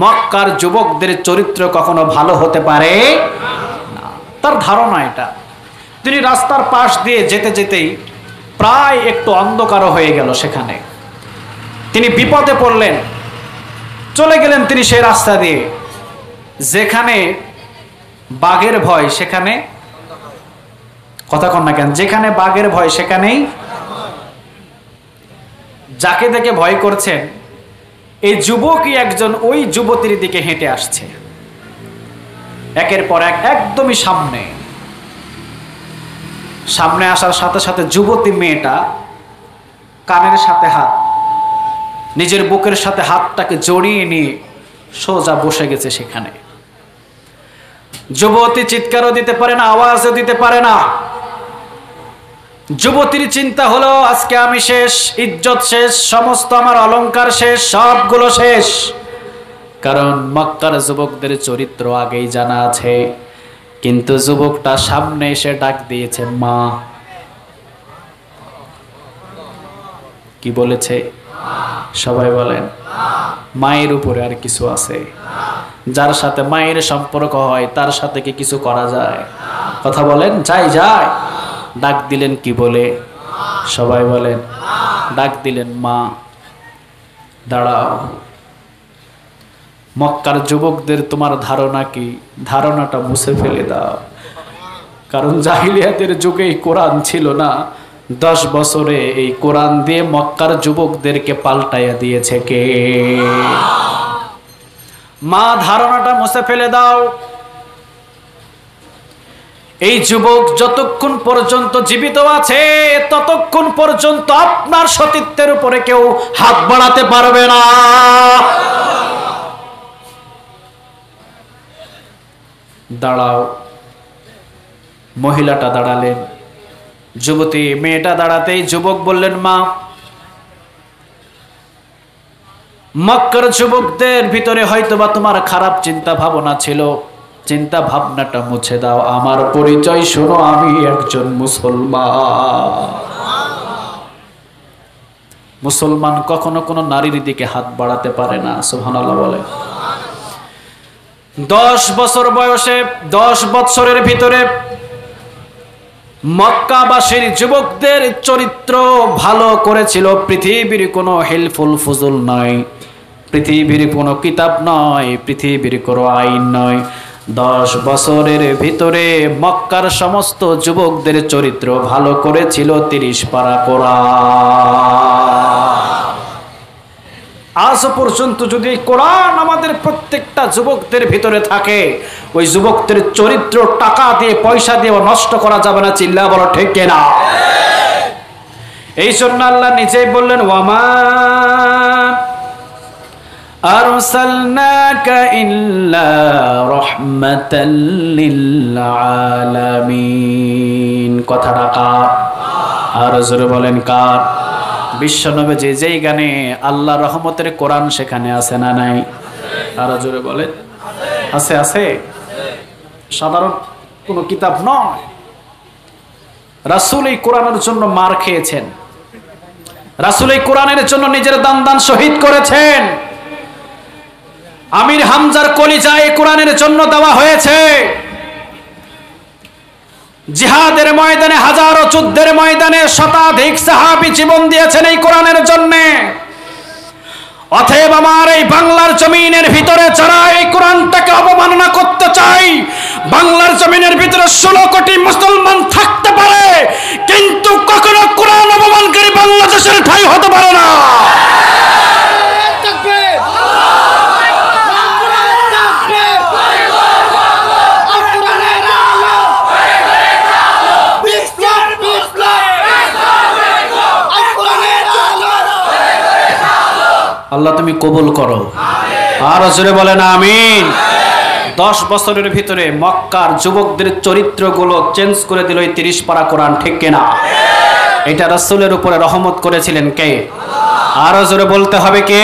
মক্কার যুবকদের চরিত্র কখনো ভালো হতে পারে না। তার ধারণা এটা। তিনি রাস্তার পাশ দিয়ে যেতে যেতেই প্রায় একটু অন্ধকারও হয়ে গেল সেখানে, তিনি বিপদে পড়লেন, চলে গেলেন তিনি সেই রাস্তা দিয়ে যেখানে বাঘের ভয় সেখানে, কথা কন না কেন, যেখানে বাঘের ভয় সেখানেই, যাকে দেখে ভয় করছেন এই যুবকই একজন ওই যুবতীর দিকে হেঁটে আসছে, একের পর এক একদমই সামনে সামনে আসার সাথে সাথে যুবতী মেয়েটা কানের সাথে হাত, নিজের বুকের সাথে হাতটাকে জড়িয়ে নিয়ে সোজা বসে গেছে সেখানে। যুবতী চিৎকারও দিতে পারে না, আওয়াজও দিতে পারে না। যুবতীর চিন্তা হলো আজকে আমি শেষ, ইজ্জত শেষ, সমস্ত আমার অলংকার শেষ, সবগুলো শেষ। কারণ মক্কার যুবকদের চরিত্র আগেই জানা আছে। কিন্তু যুবকটা সামনে এসে ডাক দিয়েছে মা। কি বলেছে? সবাই বলেন, মায়ের উপরে আর কিছু আছে? যার সাথে মায়ের সম্পর্ক হয় তার সাথে কি কিছু করা যায়? কথা বলেন, যায়। ডাক দিলেন কি বলে? সবাই বলেন, ডাক দিলেন মা। দাঁড়াও, মক্কার যুবকদের তোমার ধারণা কি? ধারণাটা মুছে ফেলে দাও। কারণ জাহিলিয়াতের যুগে এই কোরআন ছিল না, 10 বছরে এই কোরআন দিয়ে মক্কার যুবকদেরকে পাল্টাইয়া দিয়েছে কে? মা, ধারণাটা মুছে ফেলে দাও। এই যুবক যতক্ষণ পর্যন্ত জীবিত আছে ততক্ষণ পর্যন্ত আপনার সতীত্বের উপরে কেউ হাত বাড়াতে পারবে না। দাঁড়াও। মহিলাটা দাঁড়ালেন, যুবতী মেয়েটা দাঁড়াতেই যুবক বললেন মা, মক্কার যুবকদের ভিতরে হয়তোবা তোমার খারাপ চিন্তা ভাবনা ছিল, চিন্তা ভাবনাটা মুছে দাও। আমার পরিচয় শোনো, আমি একজন মুসলমান। মুসলমান কখনো কোনো নারীর দিকে হাত বাড়াতে পারে না। সুবহানাল্লাহ বলে। 10 বছর বয়সে 10 বছরের ভিতরে মক্কাবাসীর যুবকদের চরিত্র ভালো করেছিল। পৃথিবীর কোনো হেলফুল ফুজুল নয়, পৃথিবীর কোনো কিতাব নয়, পৃথিবীর কোনো আইন নয়। 10 বছরের ভিতরে মক্কার সমস্ত যুবকদের চরিত্র ভালো করেছিল 30 পারা কোরআন। আজ পর্যন্ত যদি কোরআন আমাদের প্রত্যেকটা যুবকদের ভিতরে থাকে, ওই যুবকদের চরিত্র টাকা দিয়ে পয়সা দিয়ে নষ্ট করা যাবে না। চিল্লা বলো ঠিক কিনা? এই জন্য আল্লাহ নিজেই বললেন, ওয়ামা আরসালনাকা ইল্লা রাহমাতাল লিল আলামিন। কথাটা কার? আর জোরে বলেন কার? বিশ্বনবী যেই গানে আল্লাহ রহমতের কোরআন সেখানে আছে না নাই? আর জোরে বলেন, আছে। আছে, সাধারণ কোনো কিতাব নয়। রাসূল এই কোরআনের জন্য মার খেয়েছেন, রাসূল এই কোরআনের জন্য নিজের দান শহীদ করেছেন। আমির হামজার কলিজা এই কোরআনের জন্য দেওয়া হয়েছে। জিহাদের ময়দানে, হাজারো যুদ্ধের ময়দানে শতাধিক সাহাবী জীবন দিয়েছেন এই কোরআনের জন্য। অতএব আমার এই বাংলার জমিনের ভিতরে যারা এই কোরআনটাকে অবমাননা করতে চায়, বাংলার জমিনের ভিতরে 16 কোটি মুসলমান থাকতে পারে, কিন্তু কখনো কোরআন অবমানকারী বাংলাদেশের ঠাঁই হতে পারে না। আল্লাহ তুমি কবুল করো। আর জোরে বলেন আমিন। 10 বছরের ভিতরে মক্কার যুবকদের চরিত্রগুলো চেঞ্জ করে দিল এই 30 পারা কোরআন, ঠিক কিনা? এটা রাসূলের উপরে রহমত করেছিলেন কে? আরো জোরে বলতে হবে কে?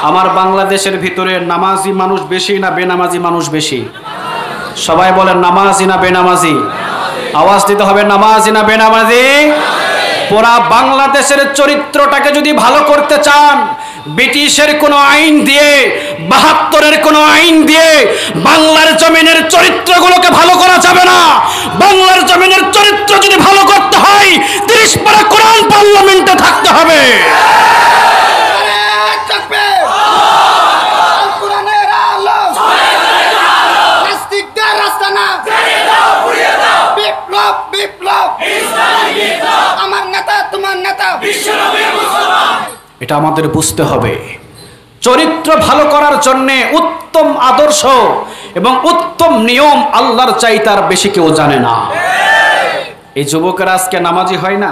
আমার বাংলাদেশের ভিতরে নামাজি মানুষ বেশি না বেনামাজি মানুষ বেশি? সবাই বলেন নামাজি না বেনামাজি? আওয়াজ দিতে হবে, নামাজি না বেনামাজি? পুরা বাংলাদেশের চরিত্রটাকে যদি ভালো করতে চান, ব্রিটিশের কোন আইন দিয়ে, ৭২-এর কোন আইন দিয়ে বাংলার জমিনের চরিত্রগুলোকে ভালো করা যাবে না। বাংলার জমিনের চরিত্র যদি ভালো করতে হয়, ৩০ পারা কোরআন পার্লামেন্টে থাকতে হবে। এটা আমাদের বুঝতে হবে। চরিত্র ভালো করার জন্য উত্তম আদর্শ এবং উত্তম নিয়ম আল্লাহর চাইতে আর বেশি কেউ জানে না। এই যুবকেরা আজকে নামাজি হয় না,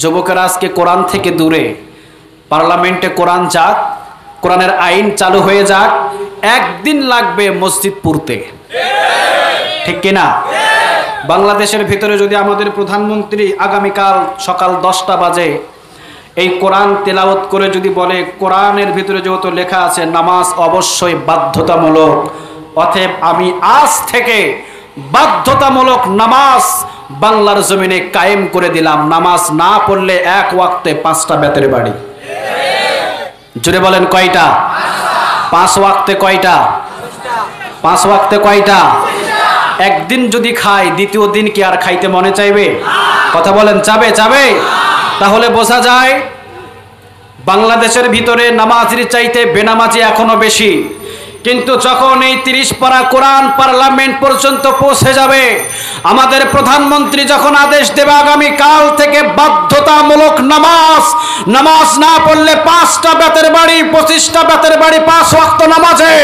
যুবকেরা আজকে কোরআন থেকে দূরে। পার্লামেন্টে কোরআন যাক, কোরআনের আইন চালু হয়ে যাক, একদিন লাগবে মসজিদ পুরতে, ঠিক কিনা? বাংলাদেশের ভিতরে যদি আমাদের প্রধানমন্ত্রী আগামীকাল সকাল 10টা বাজে এই কোরআন তেলাওয়াত করে যদি বলে, কোরআনের ভিতরে যেহেতু লেখা আছে নামাজ অবশ্যই বাধ্যতামূলক, অতএব আমি আজ থেকে বাধ্যতামূলক নামাজ বাংলার জমিনে কায়েম করে দিলাম, নামাজ না পড়লে এক ওয়াক্তে 5টা বেতের বাড়ি। জোরে বলেন কয়টা? 5 ওয়াক্তে কয়টা? 5 ওয়াক্তে কয়টা? একদিন যদি খাই, দ্বিতীয় দিন কি আর খাইতে মনে চাইবে? কথা বলেন, চাবে? চাবে? তাহলে বোঝা যায় বাংলাদেশের ভিতরে নামাজির চাইতে বেনামাজি এখনো বেশি। কিন্তু যখন এই 30 পারা কোরআন পার্লামেন্ট পর্যন্ত পৌঁছে যাবে, আমাদের প্রধানমন্ত্রী যখন আদেশ দেবে আগামী কাল থেকে বাধ্যতামূলক নামাজ, নামাজ না পড়লে 5টা বেতের বাড়ি, 25টা বেতের বাড়ি 5 ওয়াক্ত নামাজে,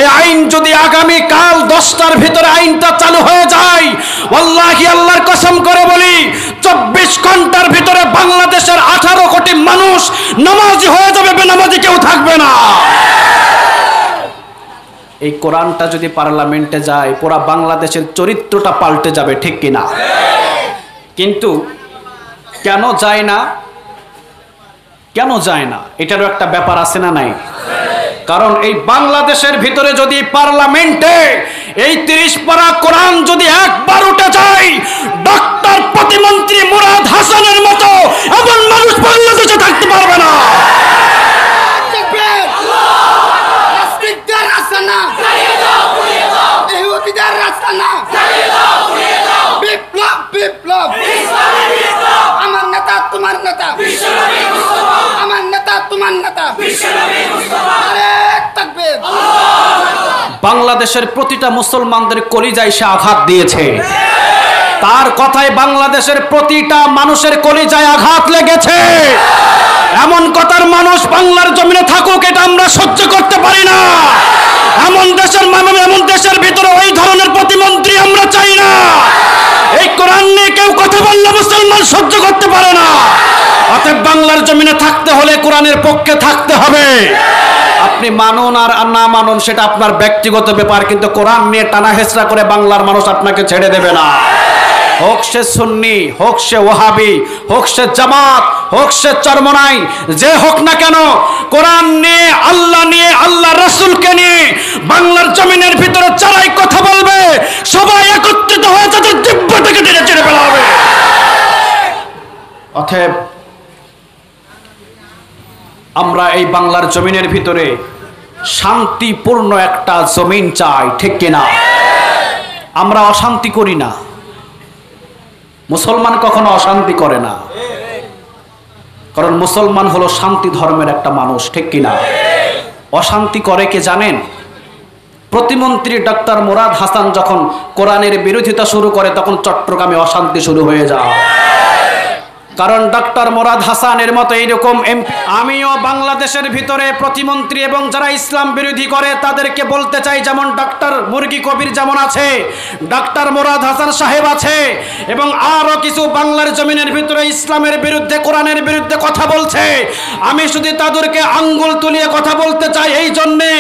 এই আইন যদি আগামী কাল 10টার ভিতরে আইনটা চালু হয়ে যায়, ওয়াল্লাহি আল্লাহর কসম করে বলি 24 ঘন্টার ভিতরে বাংলাদেশের 18 কোটি মানুষ নামাজি হয়ে যাবে, বেনামাজি কেউ থাকবে না। এই কোরআনটা যদি পার্লামেন্টে যায়, পুরা বাংলাদেশের চরিত্রটা পাল্টে যাবে, ঠিক কিনা? কিন্তু কেন যায় না? কেন যায় না? এটারও একটা ব্যাপার আছে না নাই? কারণ এই বাংলাদেশের ভিতরে যদি পার্লামেন্টে এই 30 পারা কোরআন যদি একবার উঠে যায়, ডক্টর প্রতিমন্ত্রী মুরাদ হাসানের মতো এমন মানুষ বাংলাদেশে থাকতে পারবে না। আমার নেতা তোমার নেতা, আমার নেতা তোমার নেতা। বাংলাদেশের প্রতিটা মুসলমানদের কলিজায় সে আঘাত দিয়েছে। তার কথায় বাংলাদেশের প্রতিটা মানুষের কলিজায় আঘাত লেগেছে। এমন কথার মানুষ বাংলার জমিনে থাকুক, এটা আমরা সহ্য করতে পারি না। এমন দেশের মানুষ, এমন দেশের ভিতরে ওই ধরনের প্রতিমন্ত্রী আমরা চাই না। এই কোরআন নিয়ে কেউ কথা বললে মুসলমান সহ্য করতে পারে না। অতএব বাংলার জমিনে থাকতে হলে কোরআনের পক্ষে থাকতে হবে। আপনি মানুন আর না মানুন সেটা আপনার ব্যক্তিগত ব্যাপার, কিন্তু কোরআন নিয়ে টানা হেচড়া করে বাংলার মানুষ আপনাকে ছেড়ে দেবে না। হোক সে সুন্নি, হোক সে ওয়াহাবি, হোক সে জামাত, হোক সে চরমনাই, যে হোক না কেন, কোরআন নিয়ে, আল্লাহ নিয়ে, আল্লাহ রাসূলকে নিয়ে বাংলার জমিনের ভিতরে যারাই কথা বলবে, সবাই একত্রিত হয়ে তাদের জিহ্বা থেকে টেনে ছেড়ে ফেলা হবে। অতএব আমরা এই বাংলার জমিনের ভিতরে শান্তিপূর্ণ একটা জমিন চাই, ঠিক কিনা? আমরা অশান্তি করি না, মুসলমান কখনো অশান্তি করে না, কারণ মুসলমান হলো শান্তি ধর্মের একটা মানুষ, ঠিক কিনা? অশান্তি করে কে জানেন? প্রতিমন্ত্রী ডক্টর মুরাদ হাসান যখন কোরআনের বিরোধিতা শুরু করে, তখন চট্টগ্রামে অশান্তি শুরু হয়ে যায়। কারণ ডক্টর মুরাদ হাসানের মতো এইরকম আমিও বাংলাদেশের ভিতরে প্রতিমন্ত্রী এবং যারা ইসলাম বিরোধী করে তাদেরকে বলতে চাই, যেমন ডক্টর মুরগি কবির যেমন আছে, ডক্টর মুরাদ হাসান সাহেব আছে, এবং আরো কিছু বাংলার জমিনের ভিতরে ইসলামের বিরুদ্ধে, কোরআনের বিরুদ্ধে কথা বলছে। আমি শুধু তাদেরকে আঙ্গুল তুলিয়ে কথা বলতে চাই, এই জন্যে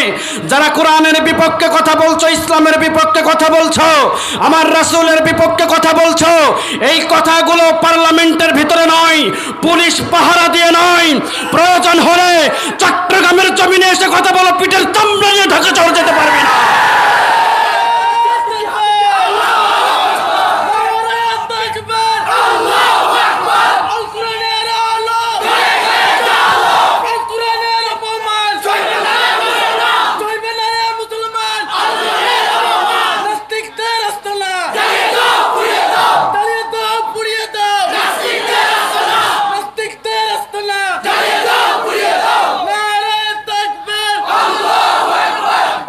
যারা কোরআনের বিপক্ষে কথা বলছো, ইসলামের বিপক্ষে কথা বলছো, আমার রাসূলের বিপক্ষে কথা বলছো, এই কথাগুলো পার্লামেন্টের ভিতরে নয়, পুলিশ পাহারা দিয়ে নয়, প্রয়োজন হলে চট্টগ্রামের জমিনে এসে কথা বলো, পিঠের চামড়া নিয়ে ঢাকা শহর যেতে পারবে না।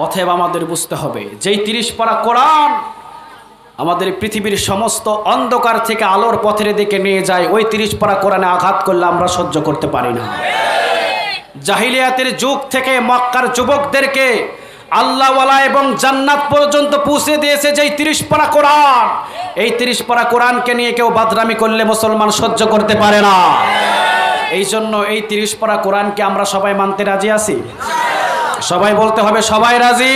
অতএব আমাদের বুঝতে হবে যেই 30 পারা কোরআন আমাদের পৃথিবীর সমস্ত অন্ধকার থেকে আলোর পথের দিকে নিয়ে যায়, ওই 30 পারা কোরআনে আঘাত করলে আমরা সহ্য করতে পারি না। জাহিলিয়াতের যুগ থেকে মক্কার যুবকদেরকে আল্লাহওয়ালা এবং জান্নাত পর্যন্ত পৌঁছে দিয়েছে যেই 30 পারা কোরআন। এই 30 পারা কোরআনকে নিয়ে কেউ বাদরামি করলে মুসলমান সহ্য করতে পারে না। এই জন্য এই 30 পারা কোরআনকে আমরা সবাই মানতে রাজি আছি। সবাই বলতে হবে সবাই রাজি।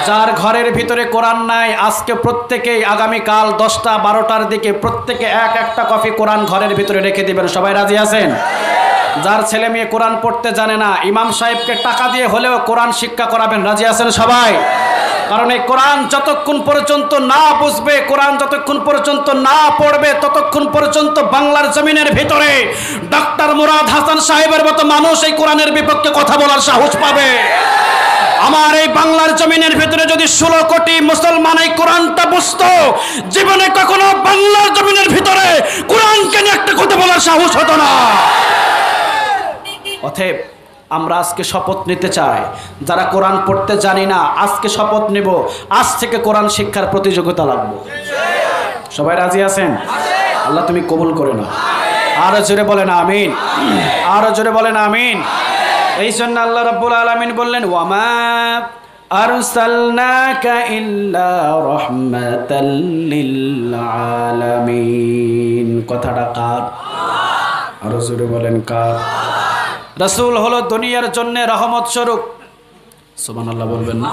যার ঘরের ভিতরে কোরআন নাই আজকে প্রত্যেকেই আগামীকাল 10টা 12টার দিকে প্রত্যেকে একটা কপি কোরআন ঘরের ভিতরে রেখে দিবেন। সবাই রাজি আছেন? যার ছেলে মেয়ে কোরআন পড়তে জানে না ইমাম সাহেবকে টাকা দিয়ে হলেও কোরআন শিক্ষা করাবেন। রাজি আছেন সবাই? কারণ এই কোরআন যতক্ষণ পর্যন্ত না বুঝবে, কোরআন যতক্ষণ পর্যন্ত না পড়বে, ততক্ষণ পর্যন্ত বাংলার জমিনের ভিতরে ডক্টর মুরাদ হাসান সাহেবের মতো মানুষ এই কোরআনের বিপক্ষে কথা বলার সাহস পাবে। আমার এই বাংলার জমিনের ভিতরে যদি 16 কোটি মুসলমান এই কোরআনটা বুঝতো, জীবনে কখনো বাংলার জমিনের ভিতরে কোরআনকে নিয়ে একটা কথা বলার সাহস হতো না। অতএব আমরা আজকে শপথ নিতে চাই, যারা কোরআন পড়তে জানি না আজকে শপথ নেব, আজ থেকে কোরআন শিক্ষার প্রতিযোগিতা লাগবে। সবাই রাজি আছেন? আল্লাহ তুমি কবুল করে না। আরো জোরে বলেন আমিন, আরো জোরে বলেন আমিন। এই জন্য আল্লাহ রাব্বুল আলামিন বললেন ওয়ামা আরসালনাকা ইল্লা রাহমাতাল লিল আলামিন। কথাটা কার? আরো জোরে বলেন কার? রাসূল হলো দুনিয়ার জন্য রহমত স্বরূপ। সুবহানাল্লাহ বলবেন না?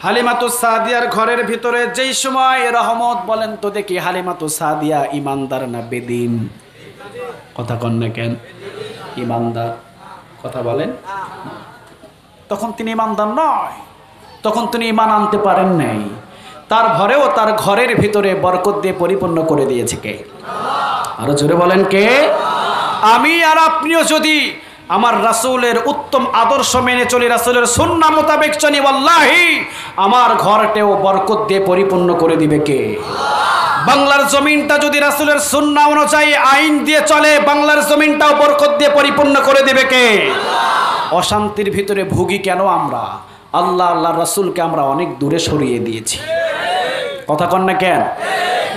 হালিমাতুস সাদিয়ার ঘরের ভিতরে যেই সময় রহমত, বলেন তো দেখি হালিমাতুস সাদিয়া ইমানদার না বেদিন? কথা কন না কেন? ইমানদার। কথা বলেন। তখন তিনি ইমানদার নয়, তখন তিনি ইমান আনতে পারেন নাই। তার ঘরেও তার ঘরের ভিতরে বরকত দিয়ে পরিপূর্ণ করে দিয়েছে কে? আরো জোরে বলেন কে? আমি আর আপনিও যদি আমার রাসূলের উত্তম আদর্শ মেনে চলি, রাসূলের সুন্নাহ মোতাবেক চলি, ওয়াল্লাহি আমার ঘরটাও বরকত দিয়ে পরিপূর্ণ করে দিবে কে? বাংলার জমিনটা যদি রাসূলের সুন্নাহ অনুযায়ী আইন দিয়ে চলে, বাংলার জমিনটাও বরকত দিয়ে পরিপূর্ণ করে দিবে কে? অশান্তির ভিতরে ভুগি কেন আমরা? আল্লাহ আল্লাহ রাসূলকে আমরা অনেক দূরে সরিয়ে দিয়েছি। কথা কন না কেন?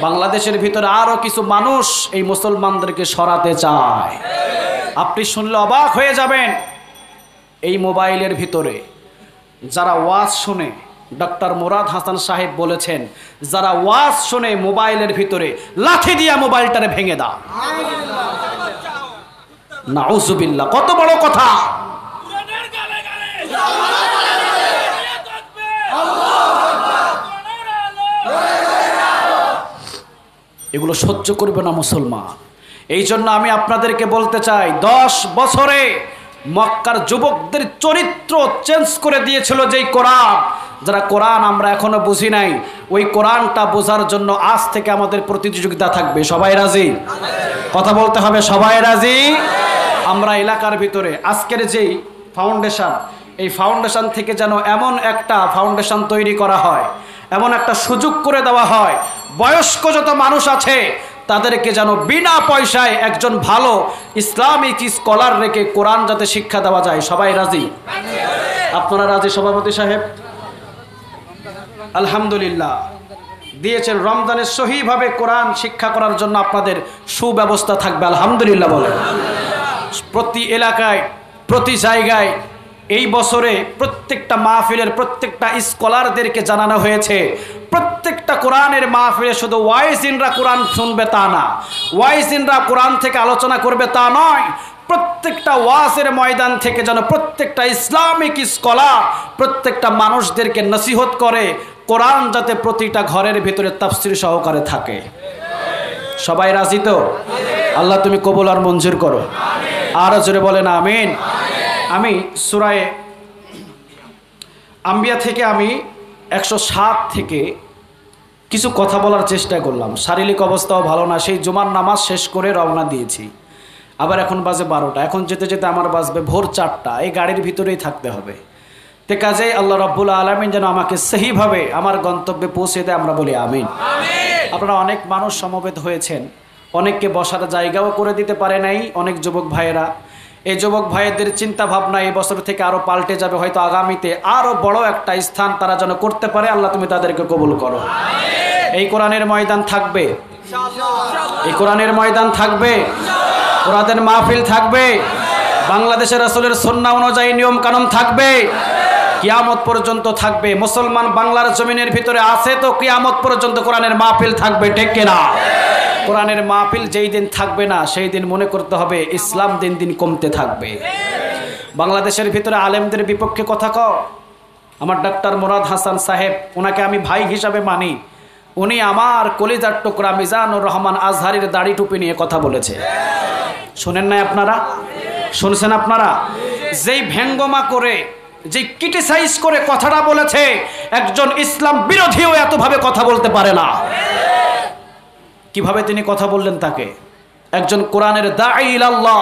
বাংলাদেশের ভিতরে আরো কিছু মানুষ এই মুসলমানদেরকে সরাতে চায়। আপনি শুনলে অবাক হয়ে যাবেন, এই মোবাইলের ভিতরে যারা ওয়াজ শুনে, ডক্টর মুরাদ হাসান সাহেব বলেছেন যারা ওয়াজ শুনে মোবাইলের ভিতরে লাঠি দিয়া মোবাইলটারে ভেঙে দাও। নাউজুবিল্লাহ, কত বড় কথা! এগুলো সহ্য করবে না মুসলমান। এই জন্য আমি আপনাদেরকে বলতে চাই, 10 বছরে মক্কার যুবকদের চরিত্র চেঞ্জ করে দিয়েছিল যেই কোরআন। যারা কোরআন আমরা এখনো বুঝি নাই, ওই কোরআনটা বোঝার জন্য আজ থেকে আমাদের প্রতিযোগিতা থাকবে। সবাই রাজি? কথা বলতে হবে সবাই রাজি? আমরা এলাকার ভিতরে আজকের যেই ফাউন্ডেশন, এই ফাউন্ডেশন থেকে যেন এমন একটা ফাউন্ডেশন তৈরি করা হয়, এমন একটা সুযোগ করে দেওয়া হয়, বয়স্ক যত মানুষ আছে তাদেরকে যেন বিনা পয়সায় একজন ভালো ইসলামিক স্কলার রেখে কোরআন যাতে শিক্ষা দেওয়া যায়। সবাই রাজি? আপনারা রাজি সভাপতি সাহেব? আলহামদুলিল্লাহ দিয়েছেন। রমজানের সহিভাবে কোরআন শিক্ষা করার জন্য আপনাদের সুব্যবস্থা থাকবে, আলহামদুলিল্লাহ বলেন। প্রতি এলাকায় প্রতি জায়গায় এই বছরে প্রত্যেকটা মাহফিলের প্রত্যেকটা স্কলারদেরকে জানানো হয়েছে, প্রত্যেকটা কোরআনের মাহফিলে শুধু ওয়াইজিনরা কোরআন শুনবে তা না, ওয়াইজিনরা কোরআন থেকে আলোচনা করবে তা নয়, প্রত্যেকটা ওয়াজের ময়দান থেকে যেন প্রত্যেকটা ইসলামিক স্কলার প্রত্যেকটা মানুষদেরকে নসিহত করে কোরআন যাতে প্রতিটা ঘরের ভিতরে তাফসীর সহকারে থাকে। সবাই রাজি তো? আল্লাহ তুমি কবুল আর মঞ্জুর করো। আরো জোরে বলেন আমিন। আমি সূরায়ে আম্বিয়া থেকে আমি 107 থেকে কিছু কথা বলার চেষ্টা করলাম। শারীরিক অবস্থাও ভালো না, সেই জুমার নামাজ শেষ করে রওনা দিয়েছি। আবার এখন বাজে 12টা, এখন যেতে যেতে আমার বাজবে ভোর 4টা। এই গাড়ির ভিতরেই থাকতে হবে। তে কাজেই আল্লাহ রাব্বুল আলামিন যেন আমাকে সহিভাবে আমার গন্তব্যে পৌঁছে দেয়, আমরা বলি আমিন। আপনারা অনেক মানুষ সমবেত হয়েছেন, অনেককে বসার জায়গাও করে দিতে পারে নাই অনেক যুবক ভাইয়েরা। এই যুবক ভাইদের চিন্তা ভাবনা এই বছর থেকে আরো পাল্টে যাবে, হয়তো আগামীতে আরো বড় একটা স্থান তারা যেন করতে পারে। আল্লাহ তুমি তাদেরকে কবুল করো। এই কোরআনের ময়দান থাকবে, এই কোরআনের ময়দান থাকবে, কোরআনের মাহফিল থাকবে, বাংলাদেশের রাসূলের সুন্নাহ অনুযায়ী নিয়ম কানুন থাকবে, কিয়ামত পর্যন্ত থাকবে। মুসলমান বাংলার জমিনের ভিতরে আছে তো কিয়ামত পর্যন্ত কোরআনের মাহফিল থাকবে, ঠিক কিনা? কোরআনের মাহফিল যেই দিন থাকবে না সেই দিন মনে করতে হবে ইসলাম দিন দিন কমতে থাকবে। বাংলাদেশের ভিতরে আলেমদের বিপক্ষে কথা কও। আমার ডাক্তার মুরাদ হাসান সাহেব, ওনাকে আমি ভাই হিসাবে মানি। উনি আমার কলিজার টুকরা মিজানুর রহমান আজহারির দাড়ি টুপি নিয়ে কথা বলেছে। শোনেন নাই আপনারা? শুনছেন আপনারা? যেই ভেঙ্গমা করে, যে ক্রিটিসাইজ করে কথাটা বলেছে, একজন ইসলাম বিরোধীও এতভাবে কথা বলতে পারে না। কিভাবে তিনি কথা বললেন তাকে? একজন কোরআনের দাঈ ইলাল্লাহ,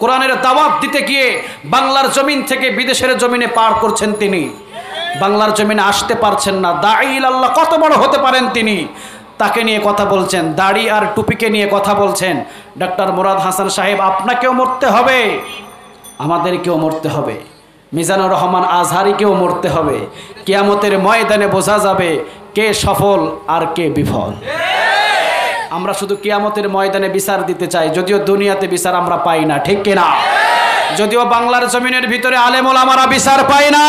কোরআনের দাওয়াত দিতে গিয়ে বাংলার জমিন থেকে বিদেশের জমিনে পার করছেন তিনি, বাংলার জমিনে আসতে পারছেন না। দাঈ ইলাল্লাহ কত বড় হতে পারেন তিনি, তাকে নিয়ে কথা বলছেন, দাড়ি আর টুপিকে নিয়ে কথা বলছেন। ডাক্তার মুরাদ হাসান সাহেব, আপনাকেও মরতে হবে, আমাদেরকেও মরতে হবে, মিজানুর রহমান আজহারিকেও মরতে হবে। কিয়ামতের ময়দানে বোঝা যাবে কে সফল আর কে বিফল। আমরা শুধু কিয়ামতের ময়দানে বিচার দিতে চাই, যদিও দুনিয়াতে বিচার আমরা পাই না, ঠিক কিনা? যদিও বাংলার জমিনের ভিতরে আলেম ওলামারা বিচার পায় না।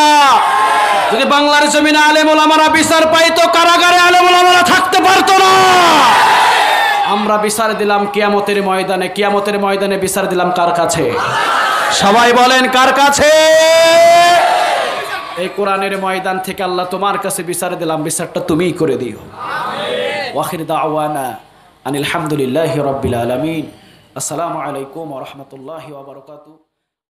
যদি বাংলার জমিনে আলেম ওলামারা বিচার পাইতো, কারাগারে আলেম ওলামারা থাকতে পারতো না। আমরা বিচার দিলাম কিয়ামতের ময়দানে। কিয়ামতের ময়দানে বিচার দিলাম কার কাছে? সবাই বলেন কার কাছে? এই কোরআনের ময়দান থেকে আল্লাহ তোমার কাছে বিচার দিলাম, বিচারটা তুমিই করে দিও। ওয়াখির দাওয়ানা আনিল হামদুলিল্লাহি রাব্বিল আলামিন। আসসালামু আলাইকুম ওয়া রাহমাতুল্লাহি ওয়া বারাকাতুহু।